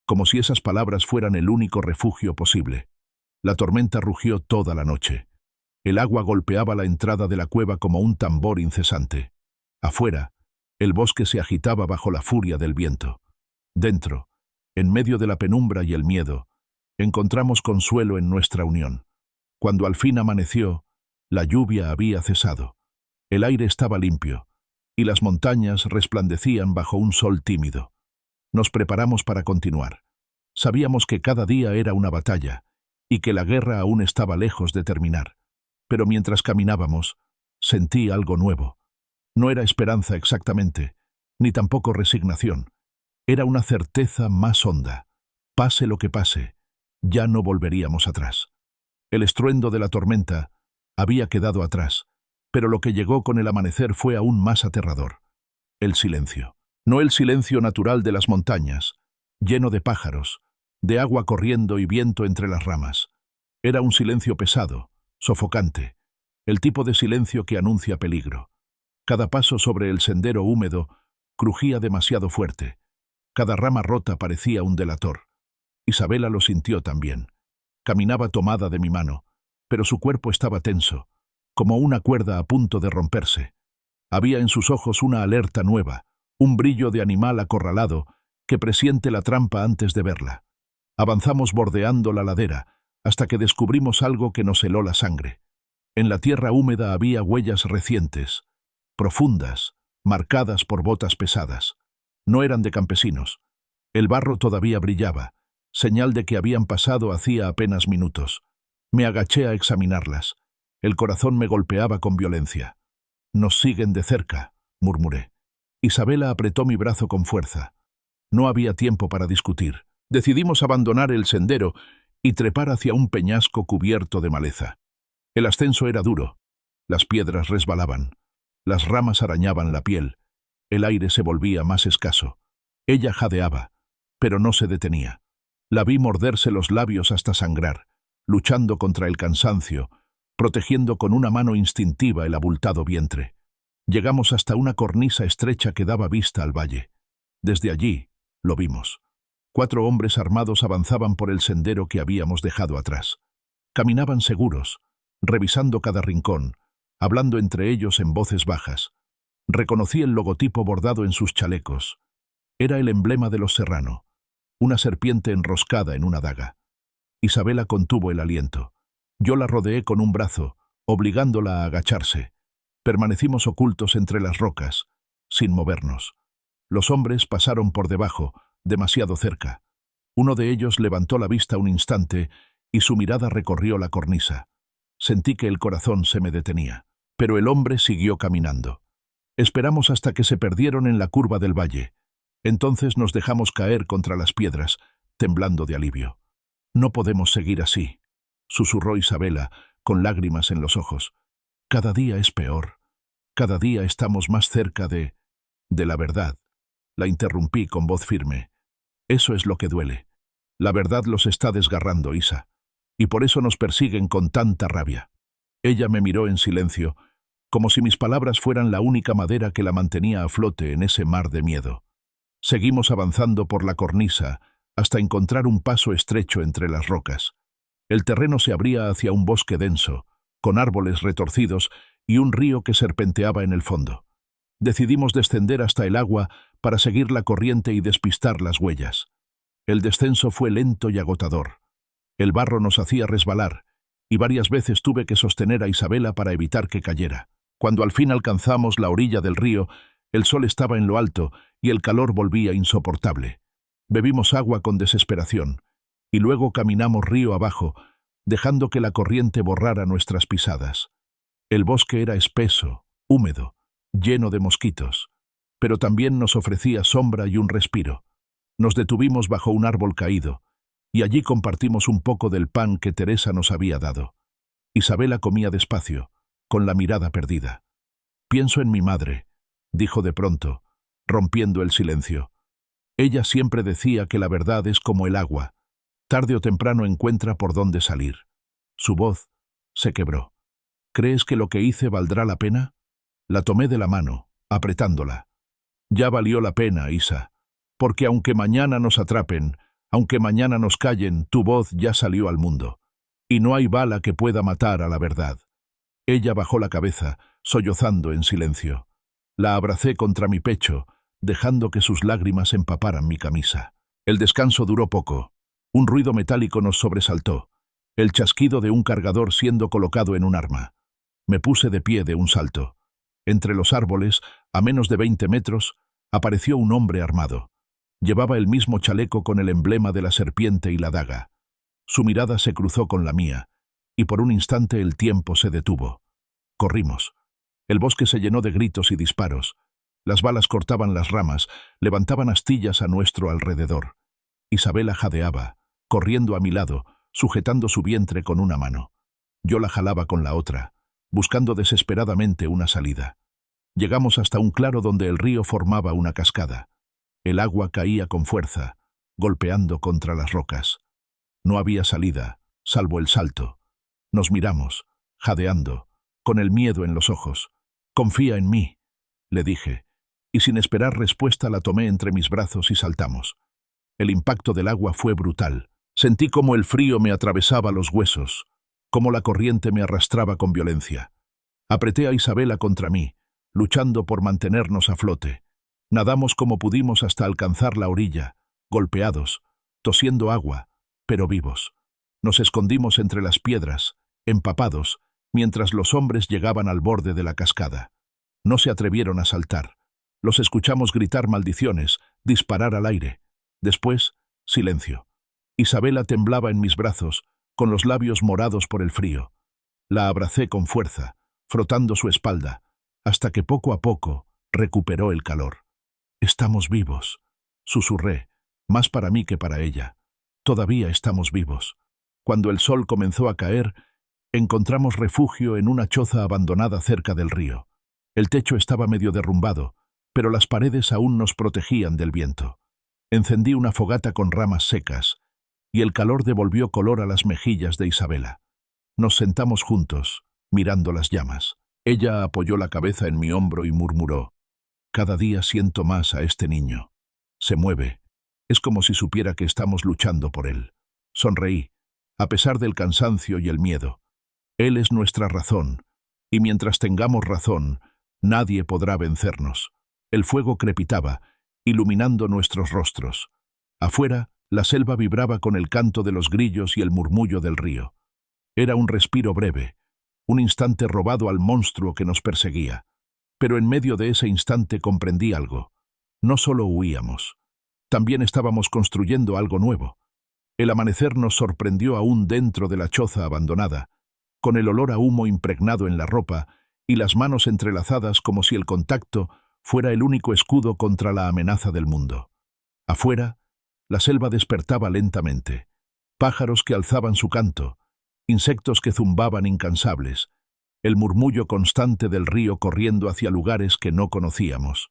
como si esas palabras fueran el único refugio posible. La tormenta rugió toda la noche. El agua golpeaba la entrada de la cueva como un tambor incesante. Afuera, el bosque se agitaba bajo la furia del viento. Dentro, en medio de la penumbra y el miedo, encontramos consuelo en nuestra unión. Cuando al fin amaneció, la lluvia había cesado. El aire estaba limpio, y las montañas resplandecían bajo un sol tímido. Nos preparamos para continuar. Sabíamos que cada día era una batalla, y que la guerra aún estaba lejos de terminar. Pero mientras caminábamos, sentí algo nuevo. No era esperanza exactamente, ni tampoco resignación. Era una certeza más honda. Pase lo que pase, ya no volveríamos atrás. El estruendo de la tormenta había quedado atrás, pero lo que llegó con el amanecer fue aún más aterrador. El silencio. No el silencio natural de las montañas, lleno de pájaros, de agua corriendo y viento entre las ramas. Era un silencio pesado, sofocante, el tipo de silencio que anuncia peligro. Cada paso sobre el sendero húmedo crujía demasiado fuerte. Cada rama rota parecía un delator. Isabela lo sintió también. Caminaba tomada de mi mano, pero su cuerpo estaba tenso, como una cuerda a punto de romperse. Había en sus ojos una alerta nueva, un brillo de animal acorralado que presiente la trampa antes de verla. Avanzamos bordeando la ladera, hasta que descubrimos algo que nos heló la sangre. En la tierra húmeda había huellas recientes, profundas, marcadas por botas pesadas. No eran de campesinos. El barro todavía brillaba, señal de que habían pasado hacía apenas minutos. Me agaché a examinarlas. El corazón me golpeaba con violencia. «Nos siguen de cerca», murmuré. Isabela apretó mi brazo con fuerza. No había tiempo para discutir. Decidimos abandonar el sendero y trepar hacia un peñasco cubierto de maleza. El ascenso era duro. Las piedras resbalaban. Las ramas arañaban la piel. El aire se volvía más escaso. Ella jadeaba, pero no se detenía. La vi morderse los labios hasta sangrar, luchando contra el cansancio, protegiendo con una mano instintiva el abultado vientre. Llegamos hasta una cornisa estrecha que daba vista al valle. Desde allí, lo vimos. 4 hombres armados avanzaban por el sendero que habíamos dejado atrás. Caminaban seguros, revisando cada rincón, hablando entre ellos en voces bajas. Reconocí el logotipo bordado en sus chalecos. Era el emblema de los Serrano, una serpiente enroscada en una daga. Isabela contuvo el aliento. Yo la rodeé con un brazo, obligándola a agacharse. Permanecimos ocultos entre las rocas, sin movernos. Los hombres pasaron por debajo, demasiado cerca. Uno de ellos levantó la vista un instante y su mirada recorrió la cornisa. Sentí que el corazón se me detenía, pero el hombre siguió caminando. Esperamos hasta que se perdieron en la curva del valle. Entonces nos dejamos caer contra las piedras, temblando de alivio. «No podemos seguir así», susurró Isabela, con lágrimas en los ojos. «Cada día es peor. Cada día estamos más cerca de la verdad». La interrumpí con voz firme. «Eso es lo que duele. La verdad los está desgarrando, Isa, y por eso nos persiguen con tanta rabia». Ella me miró en silencio, como si mis palabras fueran la única madera que la mantenía a flote en ese mar de miedo. Seguimos avanzando por la cornisa hasta encontrar un paso estrecho entre las rocas. El terreno se abría hacia un bosque denso, con árboles retorcidos y un río que serpenteaba en el fondo. Decidimos descender hasta el agua para seguir la corriente y despistar las huellas. El descenso fue lento y agotador. El barro nos hacía resbalar, y varias veces tuve que sostener a Isabela para evitar que cayera. Cuando al fin alcanzamos la orilla del río, el sol estaba en lo alto y el calor volvía insoportable. Bebimos agua con desesperación, y luego caminamos río abajo, dejando que la corriente borrara nuestras pisadas. El bosque era espeso, húmedo, lleno de mosquitos, pero también nos ofrecía sombra y un respiro. Nos detuvimos bajo un árbol caído, y allí compartimos un poco del pan que Teresa nos había dado. Isabela comía despacio, con la mirada perdida. «Pienso en mi madre», dijo de pronto, rompiendo el silencio. «Ella siempre decía que la verdad es como el agua. Tarde o temprano encuentra por dónde salir». Su voz se quebró. «¿Crees que lo que hice valdrá la pena?» La tomé de la mano, apretándola. «Ya valió la pena, Isa, porque aunque mañana nos atrapen, aunque mañana nos callen, tu voz ya salió al mundo. Y no hay bala que pueda matar a la verdad». Ella bajó la cabeza, sollozando en silencio. La abracé contra mi pecho, dejando que sus lágrimas empaparan mi camisa. El descanso duró poco. Un ruido metálico nos sobresaltó, el chasquido de un cargador siendo colocado en un arma. Me puse de pie de un salto. Entre los árboles, a menos de 20 metros, apareció un hombre armado. Llevaba el mismo chaleco con el emblema de la serpiente y la daga. Su mirada se cruzó con la mía, y por un instante el tiempo se detuvo. Corrimos. El bosque se llenó de gritos y disparos. Las balas cortaban las ramas, levantaban astillas a nuestro alrededor. Isabela jadeaba, corriendo a mi lado, sujetando su vientre con una mano. Yo la jalaba con la otra, buscando desesperadamente una salida. Llegamos hasta un claro donde el río formaba una cascada. El agua caía con fuerza, golpeando contra las rocas. No había salida, salvo el salto. Nos miramos, jadeando, con el miedo en los ojos. «Confía en mí», le dije, y sin esperar respuesta la tomé entre mis brazos y saltamos. El impacto del agua fue brutal. Sentí como el frío me atravesaba los huesos, como la corriente me arrastraba con violencia. Apreté a Isabela contra mí, luchando por mantenernos a flote. Nadamos como pudimos hasta alcanzar la orilla, golpeados, tosiendo agua, pero vivos. Nos escondimos entre las piedras, empapados, mientras los hombres llegaban al borde de la cascada. No se atrevieron a saltar. Los escuchamos gritar maldiciones, disparar al aire. Después, silencio. Isabela temblaba en mis brazos, con los labios morados por el frío. La abracé con fuerza, frotando su espalda, hasta que poco a poco recuperó el calor. «Estamos vivos», susurré, más para mí que para ella. «Todavía estamos vivos». Cuando el sol comenzó a caer, encontramos refugio en una choza abandonada cerca del río. El techo estaba medio derrumbado, pero las paredes aún nos protegían del viento. Encendí una fogata con ramas secas, y el calor devolvió color a las mejillas de Isabela. Nos sentamos juntos, mirando las llamas. Ella apoyó la cabeza en mi hombro y murmuró: «Cada día siento más a este niño. Se mueve. Es como si supiera que estamos luchando por él». Sonreí, a pesar del cansancio y el miedo. Él es nuestra razón, y mientras tengamos razón, nadie podrá vencernos. El fuego crepitaba, iluminando nuestros rostros. Afuera, la selva vibraba con el canto de los grillos y el murmullo del río. Era un respiro breve, un instante robado al monstruo que nos perseguía. Pero en medio de ese instante comprendí algo. No solo huíamos, también estábamos construyendo algo nuevo. El amanecer nos sorprendió aún dentro de la choza abandonada, con el olor a humo impregnado en la ropa y las manos entrelazadas como si el contacto fuera el único escudo contra la amenaza del mundo. Afuera, la selva despertaba lentamente. Pájaros que alzaban su canto, insectos que zumbaban incansables, el murmullo constante del río corriendo hacia lugares que no conocíamos.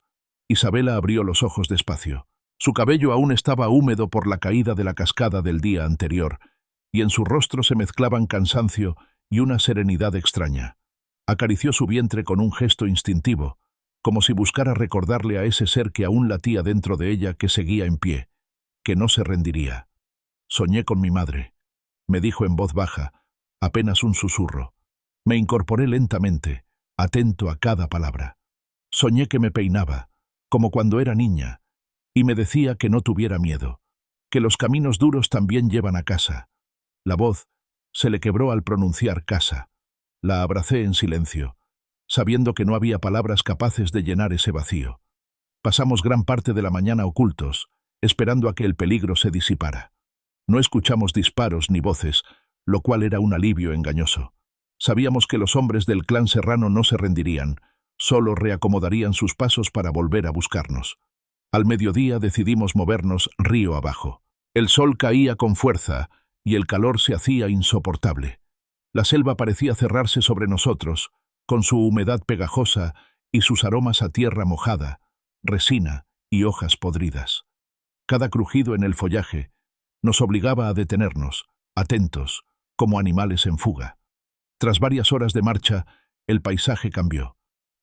Isabela abrió los ojos despacio. Su cabello aún estaba húmedo por la caída de la cascada del día anterior, y en su rostro se mezclaban cansancio y una serenidad extraña. Acarició su vientre con un gesto instintivo, como si buscara recordarle a ese ser que aún latía dentro de ella que seguía en pie, que no se rendiría. «Soñé con mi madre», me dijo en voz baja, apenas un susurro. Me incorporé lentamente, atento a cada palabra. Soñé que me peinaba, como cuando era niña, y me decía que no tuviera miedo, que los caminos duros también llevan a casa. La voz se le quebró al pronunciar casa. La abracé en silencio, sabiendo que no había palabras capaces de llenar ese vacío. Pasamos gran parte de la mañana ocultos, esperando a que el peligro se disipara. No escuchamos disparos ni voces, lo cual era un alivio engañoso. Sabíamos que los hombres del clan serrano no se rendirían, solo reacomodarían sus pasos para volver a buscarnos. Al mediodía decidimos movernos río abajo. El sol caía con fuerza y el calor se hacía insoportable. La selva parecía cerrarse sobre nosotros, con su humedad pegajosa y sus aromas a tierra mojada, resina y hojas podridas. Cada crujido en el follaje nos obligaba a detenernos, atentos, como animales en fuga. Tras varias horas de marcha, el paisaje cambió.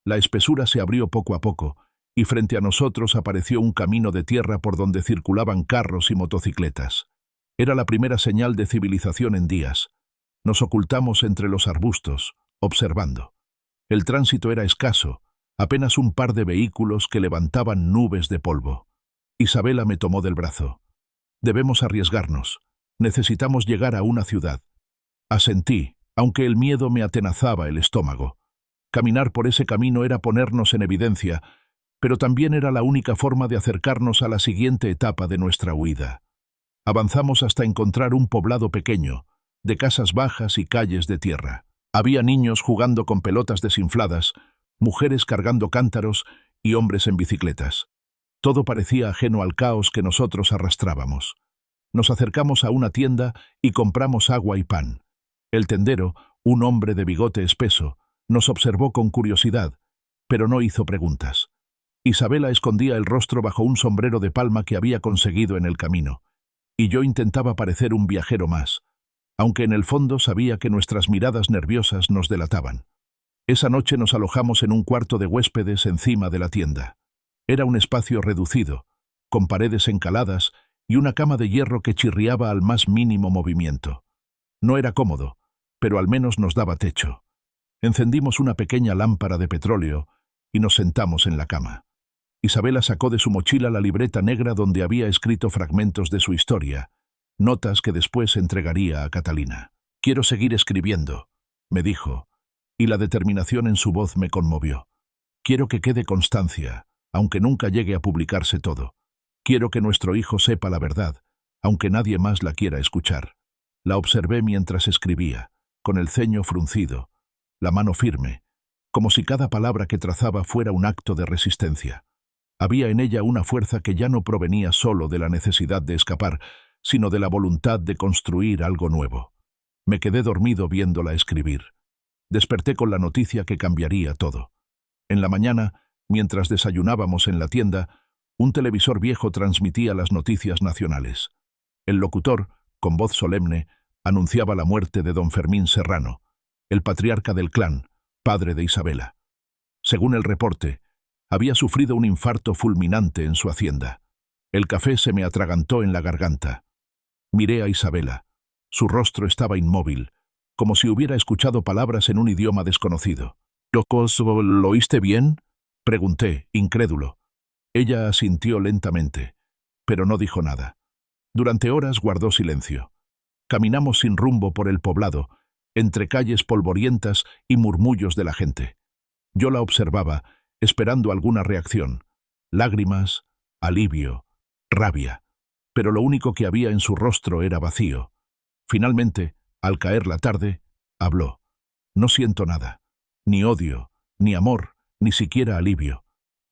La espesura se abrió poco a poco, y frente a nosotros apareció un camino de tierra por donde circulaban carros y motocicletas. Era la primera señal de civilización en días. Nos ocultamos entre los arbustos, observando. El tránsito era escaso, apenas un par de vehículos que levantaban nubes de polvo. Isabela me tomó del brazo. «Debemos arriesgarnos. Necesitamos llegar a una ciudad». Asentí, aunque el miedo me atenazaba el estómago. Caminar por ese camino era ponernos en evidencia, pero también era la única forma de acercarnos a la siguiente etapa de nuestra huida. Avanzamos hasta encontrar un poblado pequeño, de casas bajas y calles de tierra. Había niños jugando con pelotas desinfladas, mujeres cargando cántaros y hombres en bicicletas. Todo parecía ajeno al caos que nosotros arrastrábamos. Nos acercamos a una tienda y compramos agua y pan. El tendero, un hombre de bigote espeso, nos observó con curiosidad, pero no hizo preguntas. Isabela escondía el rostro bajo un sombrero de palma que había conseguido en el camino, y yo intentaba parecer un viajero más, aunque en el fondo sabía que nuestras miradas nerviosas nos delataban. Esa noche nos alojamos en un cuarto de huéspedes encima de la tienda. Era un espacio reducido, con paredes encaladas y una cama de hierro que chirriaba al más mínimo movimiento. No era cómodo, pero al menos nos daba techo. Encendimos una pequeña lámpara de petróleo y nos sentamos en la cama. Isabela sacó de su mochila la libreta negra donde había escrito fragmentos de su historia, notas que después entregaría a Catalina. «Quiero seguir escribiendo», me dijo, y la determinación en su voz me conmovió. «Quiero que quede constancia, aunque nunca llegue a publicarse todo. Quiero que nuestro hijo sepa la verdad, aunque nadie más la quiera escuchar. La observé mientras escribía, con el ceño fruncido, la mano firme, como si cada palabra que trazaba fuera un acto de resistencia. Había en ella una fuerza que ya no provenía solo de la necesidad de escapar, sino de la voluntad de construir algo nuevo. Me quedé dormido viéndola escribir. Desperté con la noticia que cambiaría todo. En la mañana, mientras desayunábamos en la tienda, un televisor viejo transmitía las noticias nacionales. El locutor, con voz solemne, anunciaba la muerte de don Fermín Serrano, el patriarca del clan, padre de Isabela. Según el reporte, había sufrido un infarto fulminante en su hacienda. El café se me atragantó en la garganta. Miré a Isabela. Su rostro estaba inmóvil, como si hubiera escuchado palabras en un idioma desconocido. ¿Lo oíste bien?, pregunté, incrédulo. Ella asintió lentamente, pero no dijo nada. Durante horas guardó silencio. Caminamos sin rumbo por el poblado, entre calles polvorientas y murmullos de la gente. Yo la observaba, esperando alguna reacción. Lágrimas, alivio, rabia. Pero lo único que había en su rostro era vacío. Finalmente, al caer la tarde, habló. No siento nada. Ni odio, ni amor, ni siquiera alivio.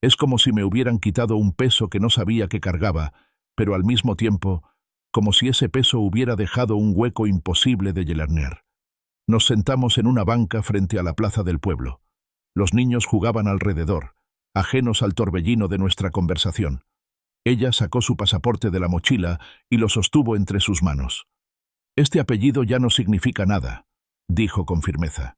Es como si me hubieran quitado un peso que no sabía que cargaba, pero al mismo tiempo, como si ese peso hubiera dejado un hueco imposible de llenar. Nos sentamos en una banca frente a la plaza del pueblo. Los niños jugaban alrededor, ajenos al torbellino de nuestra conversación. Ella sacó su pasaporte de la mochila y lo sostuvo entre sus manos. «Este apellido ya no significa nada», dijo con firmeza.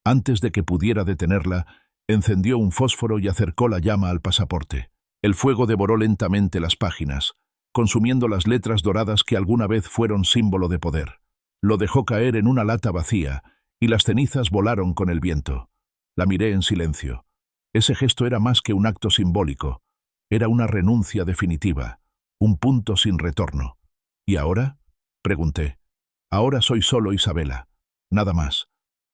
Antes de que pudiera detenerla, encendió un fósforo y acercó la llama al pasaporte. El fuego devoró lentamente las páginas, consumiendo las letras doradas que alguna vez fueron símbolo de poder. Lo dejó caer en una lata vacía, y las cenizas volaron con el viento. La miré en silencio. Ese gesto era más que un acto simbólico. Era una renuncia definitiva, un punto sin retorno. ¿Y ahora?, pregunté. Ahora soy solo Isabela. Nada más.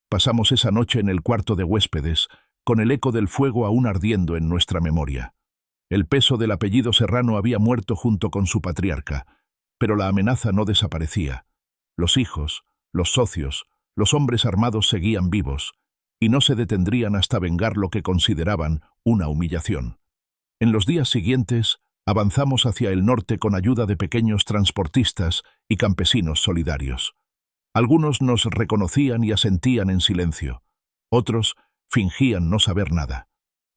Pasamos esa noche en el cuarto de huéspedes, con el eco del fuego aún ardiendo en nuestra memoria. El peso del apellido Serrano había muerto junto con su patriarca, pero la amenaza no desaparecía. Los hijos, los socios, los hombres armados seguían vivos, y no se detendrían hasta vengar lo que consideraban una humillación. En los días siguientes, avanzamos hacia el norte con ayuda de pequeños transportistas y campesinos solidarios. Algunos nos reconocían y asentían en silencio. Otros fingían no saber nada.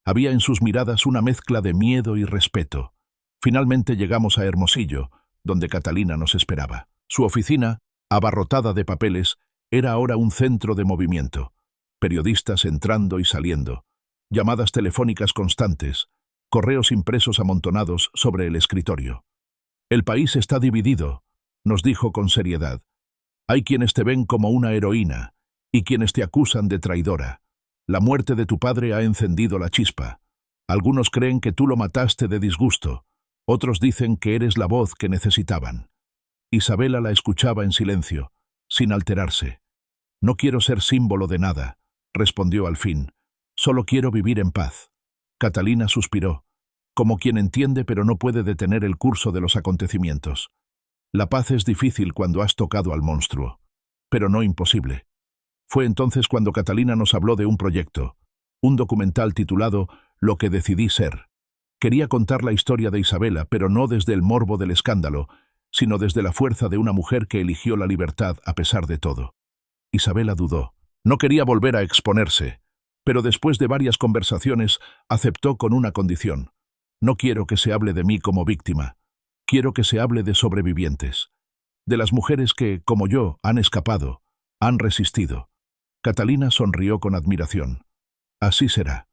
Había en sus miradas una mezcla de miedo y respeto. Finalmente llegamos a Hermosillo, donde Catalina nos esperaba. Su oficina, abarrotada de papeles, era ahora un centro de movimiento. Periodistas entrando y saliendo, llamadas telefónicas constantes, correos impresos amontonados sobre el escritorio. «El país está dividido», nos dijo con seriedad. «Hay quienes te ven como una heroína y quienes te acusan de traidora. La muerte de tu padre ha encendido la chispa. Algunos creen que tú lo mataste de disgusto, otros dicen que eres la voz que necesitaban». Isabela la escuchaba en silencio, sin alterarse. «No quiero ser símbolo de nada», respondió al fin. «Solo quiero vivir en paz». Catalina suspiró, como quien entiende pero no puede detener el curso de los acontecimientos. La paz es difícil cuando has tocado al monstruo, pero no imposible. Fue entonces cuando Catalina nos habló de un proyecto, un documental titulado Lo que decidí ser. Quería contar la historia de Isabela, pero no desde el morbo del escándalo, sino desde la fuerza de una mujer que eligió la libertad a pesar de todo. Isabela dudó. No quería volver a exponerse, pero después de varias conversaciones aceptó con una condición. No quiero que se hable de mí como víctima. Quiero que se hable de sobrevivientes. De las mujeres que, como yo, han escapado, han resistido. Catalina sonrió con admiración. Así será.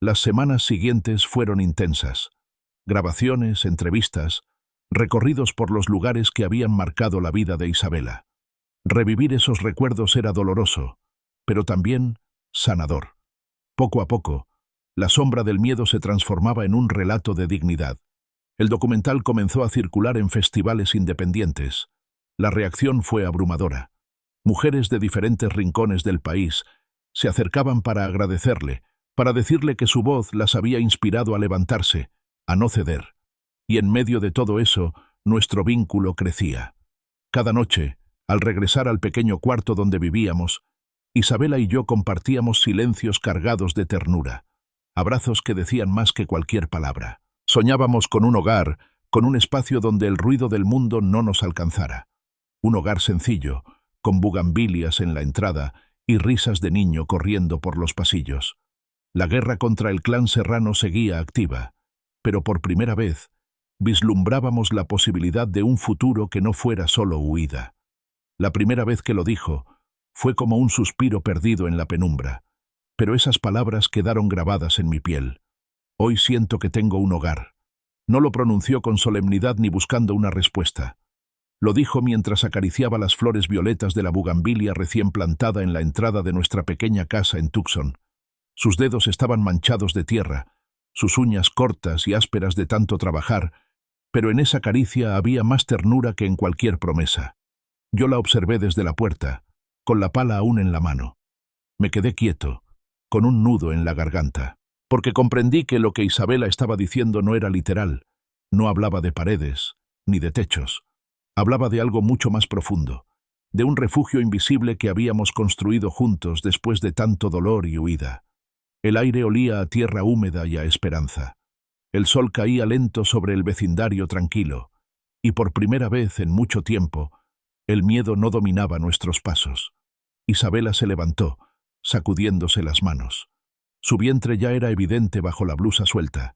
Las semanas siguientes fueron intensas. Grabaciones, entrevistas, recorridos por los lugares que habían marcado la vida de Isabela. Revivir esos recuerdos era doloroso, pero también sanador. Poco a poco, la sombra del miedo se transformaba en un relato de dignidad. El documental comenzó a circular en festivales independientes. La reacción fue abrumadora. Mujeres de diferentes rincones del país se acercaban para agradecerle, para decirle que su voz las había inspirado a levantarse, a no ceder. Y en medio de todo eso, nuestro vínculo crecía. Cada noche, al regresar al pequeño cuarto donde vivíamos, Isabela y yo compartíamos silencios cargados de ternura, abrazos que decían más que cualquier palabra. Soñábamos con un hogar, con un espacio donde el ruido del mundo no nos alcanzara. Un hogar sencillo, con bugambilias en la entrada y risas de niño corriendo por los pasillos. La guerra contra el clan serrano seguía activa, pero por primera vez vislumbrábamos la posibilidad de un futuro que no fuera solo huida. La primera vez que lo dijo fue como un suspiro perdido en la penumbra, pero esas palabras quedaron grabadas en mi piel. Hoy siento que tengo un hogar. No lo pronunció con solemnidad ni buscando una respuesta. Lo dijo mientras acariciaba las flores violetas de la bugambilia recién plantada en la entrada de nuestra pequeña casa en Tucson. Sus dedos estaban manchados de tierra, sus uñas cortas y ásperas de tanto trabajar, pero en esa caricia había más ternura que en cualquier promesa. Yo la observé desde la puerta, con la pala aún en la mano. Me quedé quieto, con un nudo en la garganta, porque comprendí que lo que Isabela estaba diciendo no era literal, no hablaba de paredes, ni de techos. Hablaba de algo mucho más profundo, de un refugio invisible que habíamos construido juntos después de tanto dolor y huida. El aire olía a tierra húmeda y a esperanza. El sol caía lento sobre el vecindario tranquilo, y por primera vez en mucho tiempo, el miedo no dominaba nuestros pasos. Isabela se levantó, sacudiéndose las manos. Su vientre ya era evidente bajo la blusa suelta,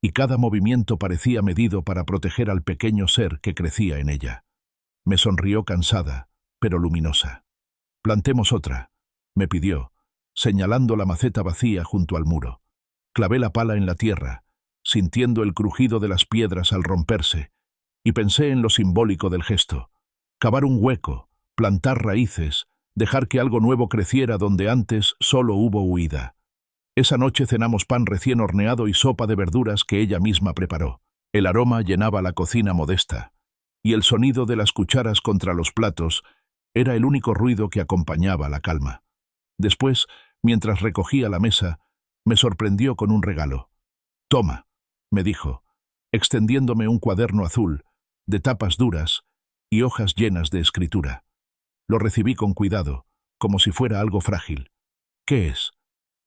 y cada movimiento parecía medido para proteger al pequeño ser que crecía en ella. Me sonrió cansada, pero luminosa. «Plantemos otra», me pidió, señalando la maceta vacía junto al muro. Clavé la pala en la tierra, sintiendo el crujido de las piedras al romperse, y pensé en lo simbólico del gesto. Cavar un hueco, plantar raíces, dejar que algo nuevo creciera donde antes solo hubo huida. Esa noche cenamos pan recién horneado y sopa de verduras que ella misma preparó. El aroma llenaba la cocina modesta, y el sonido de las cucharas contra los platos era el único ruido que acompañaba la calma. Después, mientras recogía la mesa, me sorprendió con un regalo. «Toma», me dijo, extendiéndome un cuaderno azul, de tapas duras y hojas llenas de escritura. Lo recibí con cuidado, como si fuera algo frágil. «¿Qué es?»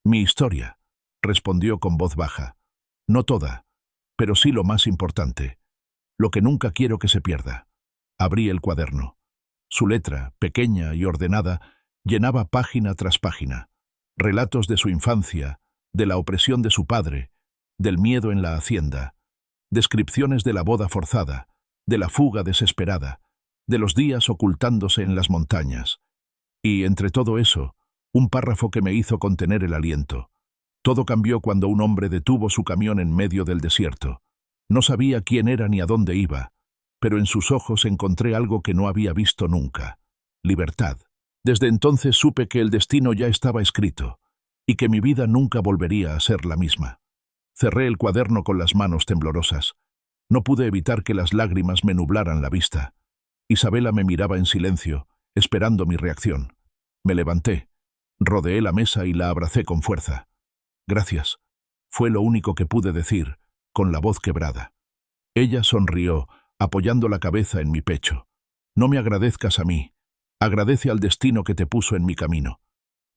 «Mi historia», respondió con voz baja. «No toda, pero sí lo más importante. Lo que nunca quiero que se pierda». Abrí el cuaderno. Su letra, pequeña y ordenada, llenaba página tras página. Relatos de su infancia, de la opresión de su padre, del miedo en la hacienda, descripciones de la boda forzada, de la fuga desesperada, de los días ocultándose en las montañas. Y, entre todo eso, un párrafo que me hizo contener el aliento. Todo cambió cuando un hombre detuvo su camión en medio del desierto. No sabía quién era ni a dónde iba, pero en sus ojos encontré algo que no había visto nunca: libertad. Desde entonces supe que el destino ya estaba escrito, y que mi vida nunca volvería a ser la misma. Cerré el cuaderno con las manos temblorosas. No pude evitar que las lágrimas me nublaran la vista. Isabela me miraba en silencio, esperando mi reacción. Me levanté, rodeé la mesa y la abracé con fuerza. «Gracias», fue lo único que pude decir, con la voz quebrada. Ella sonrió, apoyando la cabeza en mi pecho. «No me agradezcas a mí, agradece al destino que te puso en mi camino».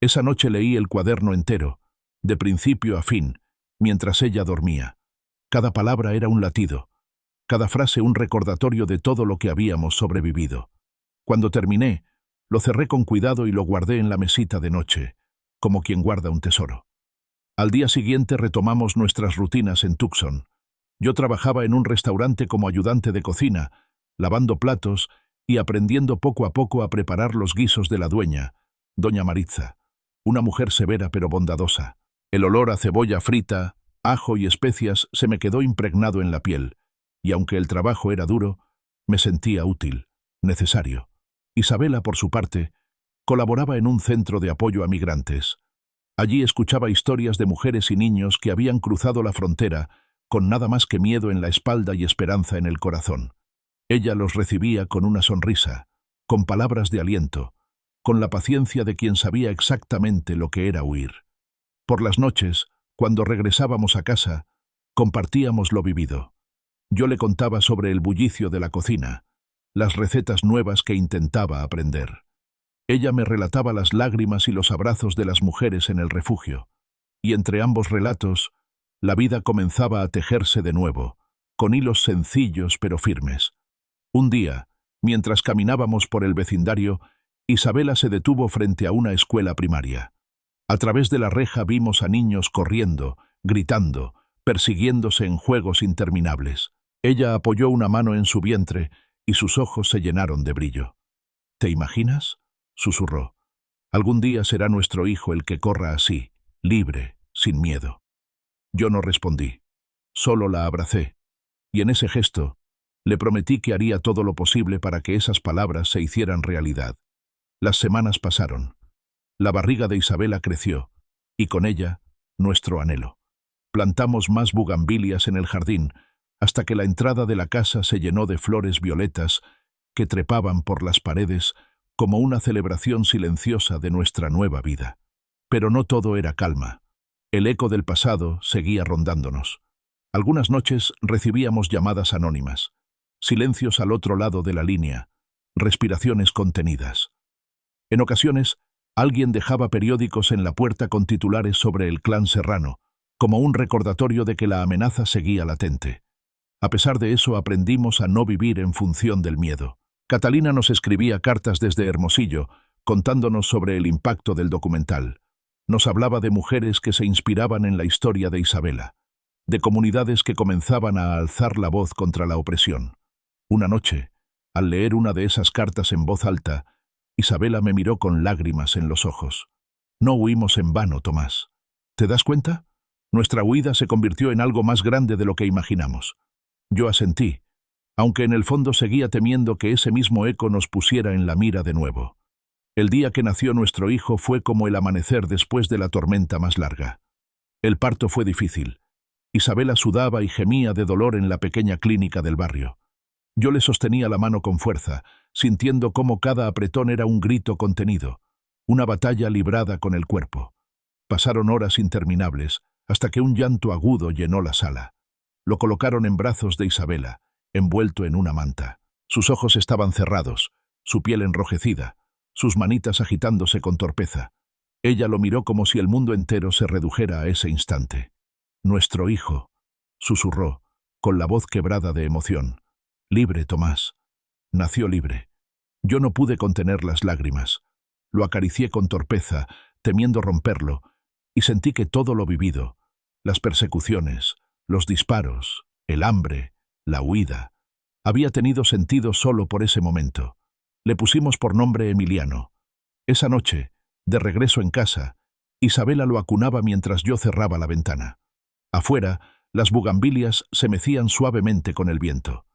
Esa noche leí el cuaderno entero, de principio a fin, mientras ella dormía. Cada palabra era un latido, cada frase un recordatorio de todo lo que habíamos sobrevivido. Cuando terminé, lo cerré con cuidado y lo guardé en la mesita de noche, como quien guarda un tesoro. Al día siguiente retomamos nuestras rutinas en Tucson. Yo trabajaba en un restaurante como ayudante de cocina, lavando platos y aprendiendo poco a poco a preparar los guisos de la dueña, doña Maritza, una mujer severa pero bondadosa. El olor a cebolla frita, ajo y especias se me quedó impregnado en la piel, y aunque el trabajo era duro, me sentía útil, necesario. Isabela, por su parte, colaboraba en un centro de apoyo a migrantes. Allí escuchaba historias de mujeres y niños que habían cruzado la frontera con nada más que miedo en la espalda y esperanza en el corazón. Ella los recibía con una sonrisa, con palabras de aliento, con la paciencia de quien sabía exactamente lo que era huir. Por las noches, cuando regresábamos a casa, Compartíamos lo vivido. Yo le contaba sobre el bullicio de la cocina, las recetas nuevas que intentaba aprender. Ella me relataba las lágrimas y los abrazos de las mujeres en el refugio, y entre ambos relatos, la vida comenzaba a tejerse de nuevo, con hilos sencillos pero firmes. Un día, mientras caminábamos por el vecindario, Isabela se detuvo frente a una escuela primaria. A través de la reja vimos a niños corriendo, gritando, persiguiéndose en juegos interminables. Ella apoyó una mano en su vientre y sus ojos se llenaron de brillo. ¿Te imaginas?, susurró. Algún día será nuestro hijo el que corra así, libre, sin miedo. Yo no respondí, solo la abracé, y en ese gesto le prometí que haría todo lo posible para que esas palabras se hicieran realidad. Las semanas pasaron. La barriga de Isabela creció, y con ella, nuestro anhelo. Plantamos más bugambilias en el jardín, hasta que la entrada de la casa se llenó de flores violetas que trepaban por las paredes como una celebración silenciosa de nuestra nueva vida. Pero no todo era calma. El eco del pasado seguía rondándonos. Algunas noches recibíamos llamadas anónimas, silencios al otro lado de la línea, respiraciones contenidas. En ocasiones, alguien dejaba periódicos en la puerta con titulares sobre el clan Serrano, como un recordatorio de que la amenaza seguía latente. A pesar de eso, aprendimos a no vivir en función del miedo. Catalina nos escribía cartas desde Hermosillo, contándonos sobre el impacto del documental. Nos hablaba de mujeres que se inspiraban en la historia de Isabela, de comunidades que comenzaban a alzar la voz contra la opresión. Una noche, al leer una de esas cartas en voz alta, Isabela me miró con lágrimas en los ojos. No huimos en vano, Tomás. ¿Te das cuenta? Nuestra huida se convirtió en algo más grande de lo que imaginamos. Yo asentí, aunque en el fondo seguía temiendo que ese mismo eco nos pusiera en la mira de nuevo. El día que nació nuestro hijo fue como el amanecer después de la tormenta más larga. El parto fue difícil. Isabela sudaba y gemía de dolor en la pequeña clínica del barrio. Yo le sostenía la mano con fuerza, sintiendo cómo cada apretón era un grito contenido, una batalla librada con el cuerpo. Pasaron horas interminables, hasta que un llanto agudo llenó la sala. Lo colocaron en brazos de Isabela, envuelto en una manta. Sus ojos estaban cerrados, su piel enrojecida, sus manitas agitándose con torpeza. Ella lo miró como si el mundo entero se redujera a ese instante. «Nuestro hijo», susurró, con la voz quebrada de emoción. «Libre, Tomás. Nació libre». Yo no pude contener las lágrimas. Lo acaricié con torpeza, temiendo romperlo, y sentí que todo lo vivido, las persecuciones, los disparos, el hambre, la huida, había tenido sentido solo por ese momento. Le pusimos por nombre Emiliano. Esa noche, de regreso en casa, Isabela lo acunaba mientras yo cerraba la ventana. Afuera, las bugambilias se mecían suavemente con el viento.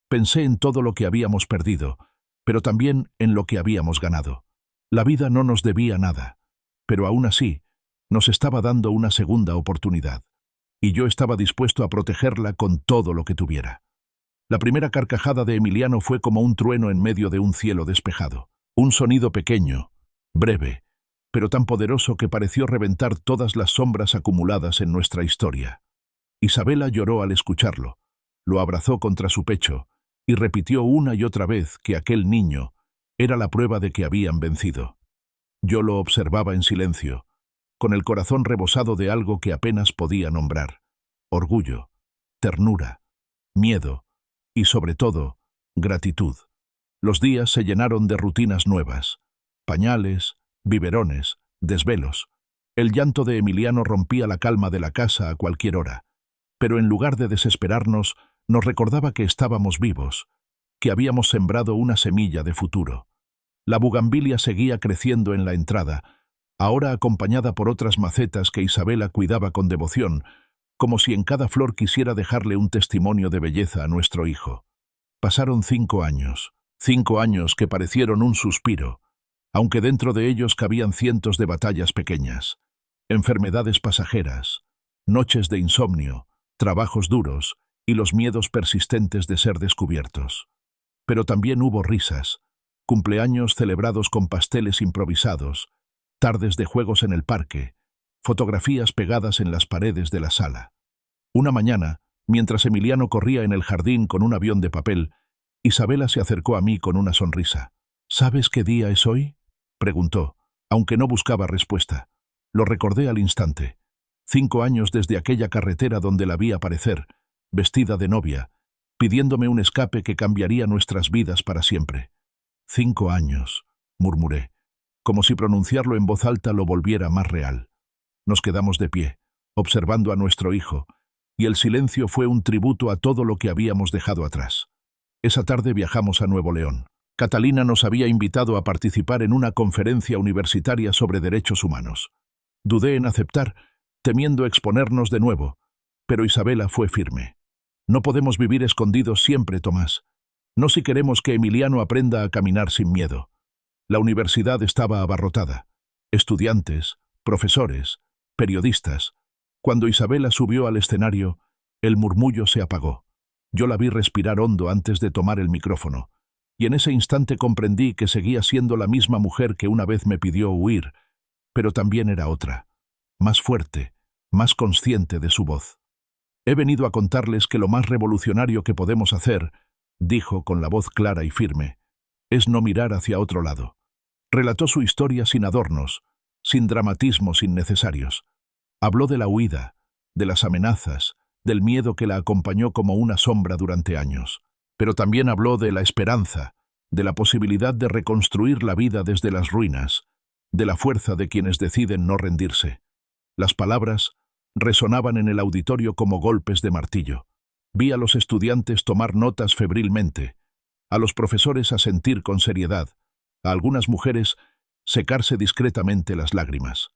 Pensé en todo lo que habíamos perdido, pero también en lo que habíamos ganado. La vida no nos debía nada, pero aún así, nos estaba dando una segunda oportunidad, y yo estaba dispuesto a protegerla con todo lo que tuviera. La primera carcajada de Emiliano fue como un trueno en medio de un cielo despejado. Un sonido pequeño, breve, pero tan poderoso que pareció reventar todas las sombras acumuladas en nuestra historia. Isabela lloró al escucharlo, lo abrazó contra su pecho y repitió una y otra vez que aquel niño era la prueba de que habían vencido. Yo lo observaba en silencio, con el corazón rebosado de algo que apenas podía nombrar: orgullo, ternura, miedo y, sobre todo, gratitud. Los días se llenaron de rutinas nuevas: pañales, biberones, desvelos. El llanto de Emiliano rompía la calma de la casa a cualquier hora, pero en lugar de desesperarnos, nos recordaba que estábamos vivos, que habíamos sembrado una semilla de futuro. La bugambilia seguía creciendo en la entrada, ahora acompañada por otras macetas que Isabela cuidaba con devoción, como si en cada flor quisiera dejarle un testimonio de belleza a nuestro hijo. Pasaron 5 años, 5 años que parecieron un suspiro, aunque dentro de ellos cabían cientos de batallas pequeñas, enfermedades pasajeras, noches de insomnio, trabajos duros y los miedos persistentes de ser descubiertos. Pero también hubo risas, cumpleaños celebrados con pasteles improvisados, tardes de juegos en el parque, fotografías pegadas en las paredes de la sala. Una mañana, mientras Emiliano corría en el jardín con un avión de papel, Isabela se acercó a mí con una sonrisa. ¿Sabes qué día es hoy?, preguntó, aunque no buscaba respuesta. Lo recordé al instante. 5 años desde aquella carretera donde la vi aparecer, vestida de novia, pidiéndome un escape que cambiaría nuestras vidas para siempre. 5 años, murmuré, como si pronunciarlo en voz alta lo volviera más real. Nos quedamos de pie, observando a nuestro hijo, y el silencio fue un tributo a todo lo que habíamos dejado atrás. Esa tarde viajamos a Nuevo León. Catalina nos había invitado a participar en una conferencia universitaria sobre derechos humanos. Dudé en aceptar, temiendo exponernos de nuevo, pero Isabela fue firme. No podemos vivir escondidos siempre, Tomás. No si queremos que Emiliano aprenda a caminar sin miedo. La universidad estaba abarrotada. Estudiantes, profesores, periodistas. Cuando Isabela subió al escenario, el murmullo se apagó. Yo la vi respirar hondo antes de tomar el micrófono, y en ese instante comprendí que seguía siendo la misma mujer que una vez me pidió huir, pero también era otra, más fuerte, más consciente de su voz. He venido a contarles que lo más revolucionario que podemos hacer, dijo con la voz clara y firme, es no mirar hacia otro lado. Relató su historia sin adornos, sin dramatismos innecesarios. Habló de la huida, de las amenazas, del miedo que la acompañó como una sombra durante años. Pero también habló de la esperanza, de la posibilidad de reconstruir la vida desde las ruinas, de la fuerza de quienes deciden no rendirse. Las palabras resonaban en el auditorio como golpes de martillo. Vi a los estudiantes tomar notas febrilmente, a los profesores asentir con seriedad, a algunas mujeres secarse discretamente las lágrimas.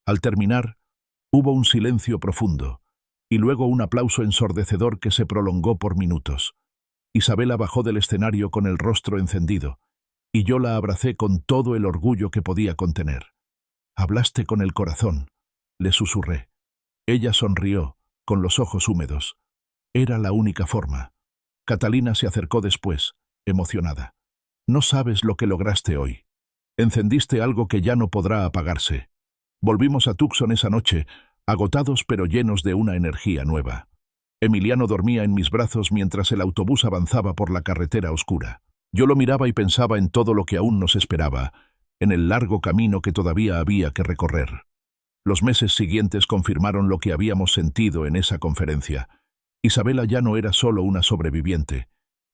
Al terminar, hubo un silencio profundo, y luego un aplauso ensordecedor que se prolongó por minutos. Isabela bajó del escenario con el rostro encendido, y yo la abracé con todo el orgullo que podía contener. «Hablaste con el corazón», le susurré. Ella sonrió, con los ojos húmedos. Era la única forma. Catalina se acercó después, emocionada. «No sabes lo que lograste hoy. Encendiste algo que ya no podrá apagarse». Volvimos a Tucson esa noche, agotados pero llenos de una energía nueva. Emiliano dormía en mis brazos mientras el autobús avanzaba por la carretera oscura. Yo lo miraba y pensaba en todo lo que aún nos esperaba, en el largo camino que todavía había que recorrer. Los meses siguientes confirmaron lo que habíamos sentido en esa conferencia. Isabela ya no era solo una sobreviviente,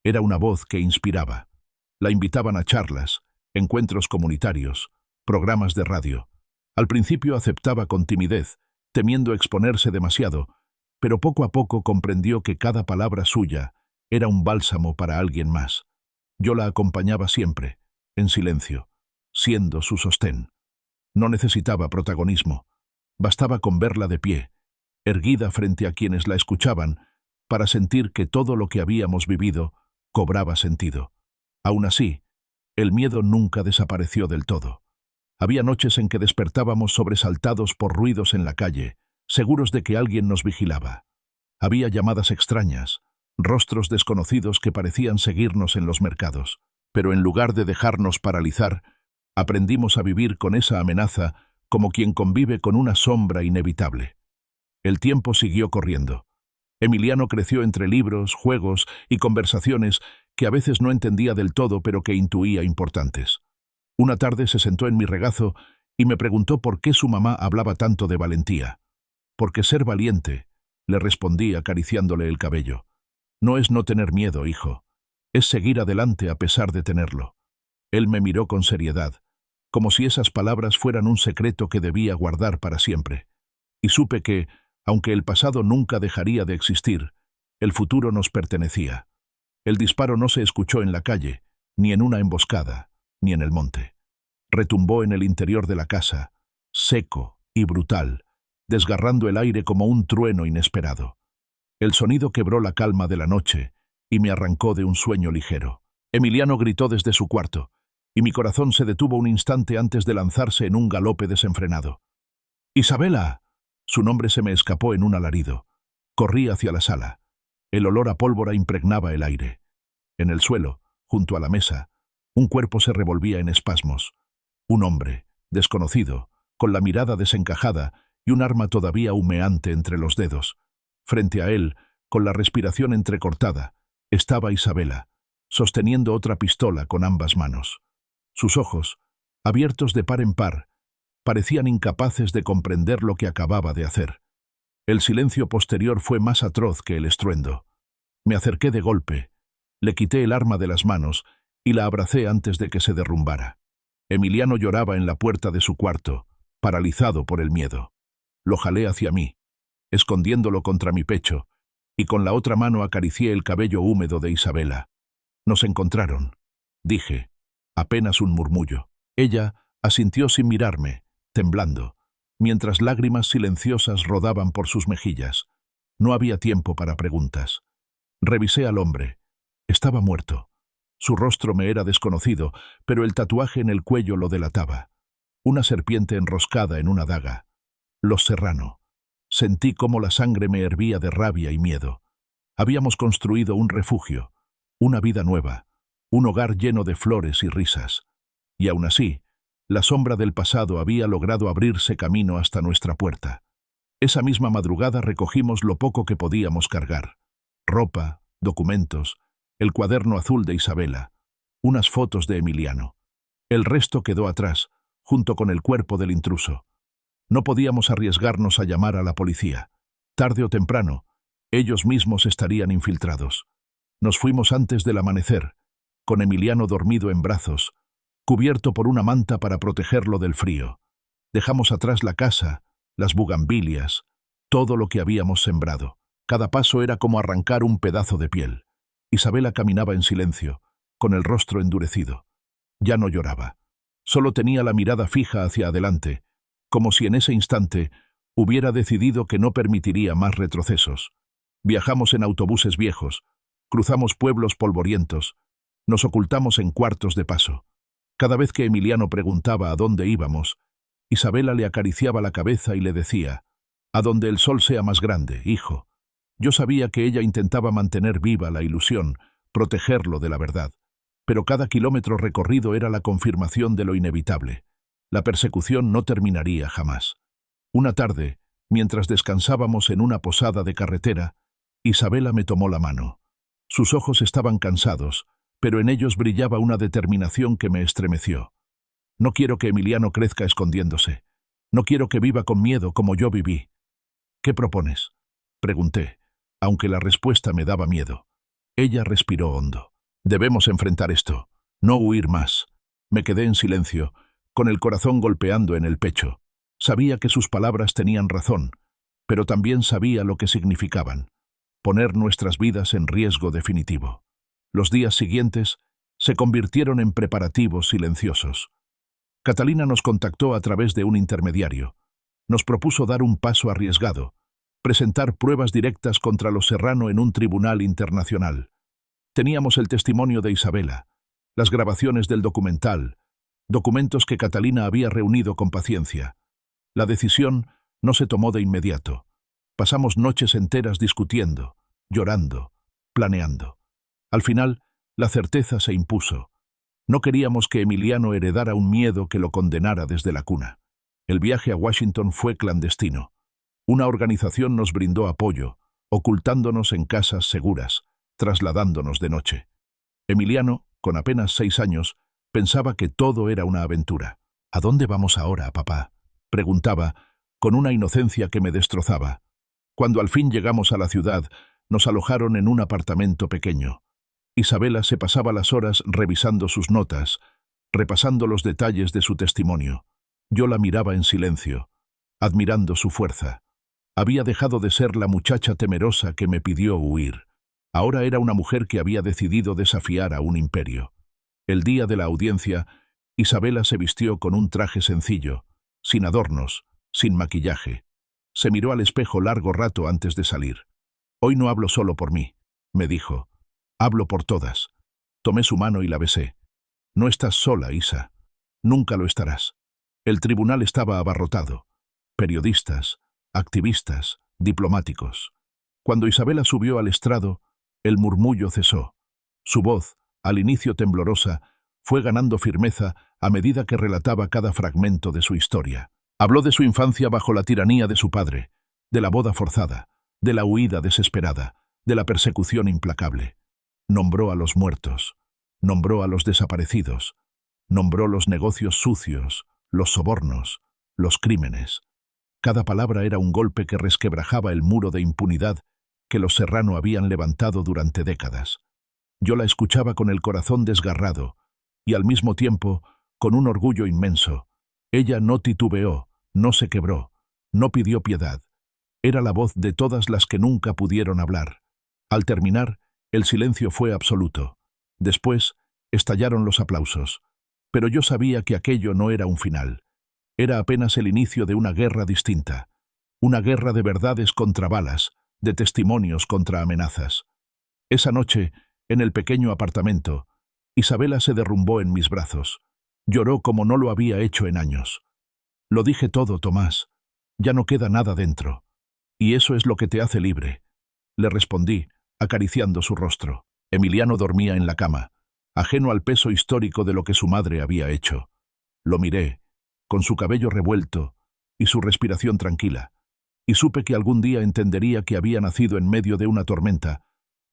era una voz que inspiraba. La invitaban a charlas, encuentros comunitarios, programas de radio. Al principio aceptaba con timidez, temiendo exponerse demasiado, pero poco a poco comprendió que cada palabra suya era un bálsamo para alguien más. Yo la acompañaba siempre, en silencio, siendo su sostén. No necesitaba protagonismo. Bastaba con verla de pie, erguida frente a quienes la escuchaban, para sentir que todo lo que habíamos vivido cobraba sentido. Aún así, el miedo nunca desapareció del todo. Había noches en que despertábamos sobresaltados por ruidos en la calle, seguros de que alguien nos vigilaba. Había llamadas extrañas, rostros desconocidos que parecían seguirnos en los mercados, pero en lugar de dejarnos paralizar, aprendimos a vivir con esa amenaza como quien convive con una sombra inevitable. El tiempo siguió corriendo. Emiliano creció entre libros, juegos y conversaciones que a veces no entendía del todo pero que intuía importantes. Una tarde se sentó en mi regazo y me preguntó por qué su mamá hablaba tanto de valentía. «Porque ser valiente», le respondí acariciándole el cabello. «No es no tener miedo, hijo. Es seguir adelante a pesar de tenerlo». Él me miró con seriedad, como si esas palabras fueran un secreto que debía guardar para siempre. Y supe que, aunque el pasado nunca dejaría de existir, el futuro nos pertenecía. El disparo no se escuchó en la calle, ni en una emboscada, ni en el monte. Retumbó en el interior de la casa, seco y brutal, desgarrando el aire como un trueno inesperado. El sonido quebró la calma de la noche y me arrancó de un sueño ligero. Emiliano gritó desde su cuarto, y mi corazón se detuvo un instante antes de lanzarse en un galope desenfrenado. «¡Isabela!». Su nombre se me escapó en un alarido. Corrí hacia la sala. El olor a pólvora impregnaba el aire. En el suelo, junto a la mesa, un cuerpo se revolvía en espasmos. Un hombre, desconocido, con la mirada desencajada y un arma todavía humeante entre los dedos. Frente a él, con la respiración entrecortada, estaba Isabela, sosteniendo otra pistola con ambas manos. Sus ojos, abiertos de par en par, parecían incapaces de comprender lo que acababa de hacer. El silencio posterior fue más atroz que el estruendo. Me acerqué de golpe, le quité el arma de las manos y la abracé antes de que se derrumbara. Emiliano lloraba en la puerta de su cuarto, paralizado por el miedo. Lo jalé hacia mí, escondiéndolo contra mi pecho, y con la otra mano acaricié el cabello húmedo de Isabela. Nos encontraron, dije, apenas un murmullo. Ella asintió sin mirarme, temblando, mientras lágrimas silenciosas rodaban por sus mejillas. No había tiempo para preguntas. Revisé al hombre. Estaba muerto. Su rostro me era desconocido, pero el tatuaje en el cuello lo delataba. Una serpiente enroscada en una daga. Los Serrano. Sentí cómo la sangre me hervía de rabia y miedo. Habíamos construido un refugio, una vida nueva, un hogar lleno de flores y risas. Y aún así, la sombra del pasado había logrado abrirse camino hasta nuestra puerta. Esa misma madrugada recogimos lo poco que podíamos cargar. Ropa, documentos, el cuaderno azul de Isabela, unas fotos de Emiliano. El resto quedó atrás, junto con el cuerpo del intruso. No podíamos arriesgarnos a llamar a la policía. Tarde o temprano, ellos mismos estarían infiltrados. Nos fuimos antes del amanecer, con Emiliano dormido en brazos, cubierto por una manta para protegerlo del frío. Dejamos atrás la casa, las bugambilias, todo lo que habíamos sembrado. Cada paso era como arrancar un pedazo de piel. Isabela caminaba en silencio, con el rostro endurecido. Ya no lloraba. Solo tenía la mirada fija hacia adelante, como si en ese instante hubiera decidido que no permitiría más retrocesos. Viajamos en autobuses viejos, cruzamos pueblos polvorientos, nos ocultamos en cuartos de paso. Cada vez que Emiliano preguntaba a dónde íbamos, Isabela le acariciaba la cabeza y le decía, «A donde el sol sea más grande, hijo». Yo sabía que ella intentaba mantener viva la ilusión, protegerlo de la verdad, pero cada kilómetro recorrido era la confirmación de lo inevitable. La persecución no terminaría jamás. Una tarde, mientras descansábamos en una posada de carretera, Isabela me tomó la mano. Sus ojos estaban cansados, pero en ellos brillaba una determinación que me estremeció. No quiero que Emiliano crezca escondiéndose. No quiero que viva con miedo como yo viví. ¿Qué propones?, pregunté, aunque la respuesta me daba miedo. Ella respiró hondo. Debemos enfrentar esto, no huir más. Me quedé en silencio, con el corazón golpeando en el pecho. Sabía que sus palabras tenían razón, pero también sabía lo que significaban. Poner nuestras vidas en riesgo definitivo. Los días siguientes se convirtieron en preparativos silenciosos. Catalina nos contactó a través de un intermediario. Nos propuso dar un paso arriesgado, presentar pruebas directas contra los Serrano en un tribunal internacional. Teníamos el testimonio de Isabela, las grabaciones del documental, documentos que Catalina había reunido con paciencia. La decisión no se tomó de inmediato. Pasamos noches enteras discutiendo, llorando, planeando. Al final, la certeza se impuso. No queríamos que Emiliano heredara un miedo que lo condenara desde la cuna. El viaje a Washington fue clandestino. Una organización nos brindó apoyo, ocultándonos en casas seguras, trasladándonos de noche. Emiliano, con apenas 6 años, pensaba que todo era una aventura. «¿A dónde vamos ahora, papá?», preguntaba, con una inocencia que me destrozaba. Cuando al fin llegamos a la ciudad, nos alojaron en un apartamento pequeño. Isabela se pasaba las horas revisando sus notas, repasando los detalles de su testimonio. Yo la miraba en silencio, admirando su fuerza. Había dejado de ser la muchacha temerosa que me pidió huir. Ahora era una mujer que había decidido desafiar a un imperio. El día de la audiencia, Isabela se vistió con un traje sencillo, sin adornos, sin maquillaje. Se miró al espejo largo rato antes de salir. «Hoy no hablo solo por mí», me dijo. «Hablo por todas». Tomé su mano y la besé. «No estás sola, Isa. Nunca lo estarás». El tribunal estaba abarrotado. Periodistas, activistas, diplomáticos. Cuando Isabela subió al estrado, el murmullo cesó. Su voz, al inicio temblorosa, fue ganando firmeza a medida que relataba cada fragmento de su historia. Habló de su infancia bajo la tiranía de su padre, de la boda forzada, de la huida desesperada, de la persecución implacable. Nombró a los muertos, nombró a los desaparecidos, nombró los negocios sucios, los sobornos, los crímenes. Cada palabra era un golpe que resquebrajaba el muro de impunidad que los Serrano habían levantado durante décadas. Yo la escuchaba con el corazón desgarrado y al mismo tiempo con un orgullo inmenso. Ella no titubeó, no se quebró, no pidió piedad. Era la voz de todas las que nunca pudieron hablar. Al terminar, el silencio fue absoluto. Después, estallaron los aplausos. Pero yo sabía que aquello no era un final. Era apenas el inicio de una guerra distinta. Una guerra de verdades contra balas, de testimonios contra amenazas. Esa noche, en el pequeño apartamento, Isabela se derrumbó en mis brazos. Lloró como no lo había hecho en años. Lo dije todo, Tomás. Ya no queda nada dentro. Y eso es lo que te hace libre. Le respondí, acariciando su rostro. Emiliano dormía en la cama, ajeno al peso histórico de lo que su madre había hecho. Lo miré, con su cabello revuelto y su respiración tranquila, y supe que algún día entendería que había nacido en medio de una tormenta,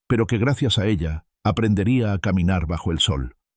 pero que gracias a ella aprendería a caminar bajo el sol.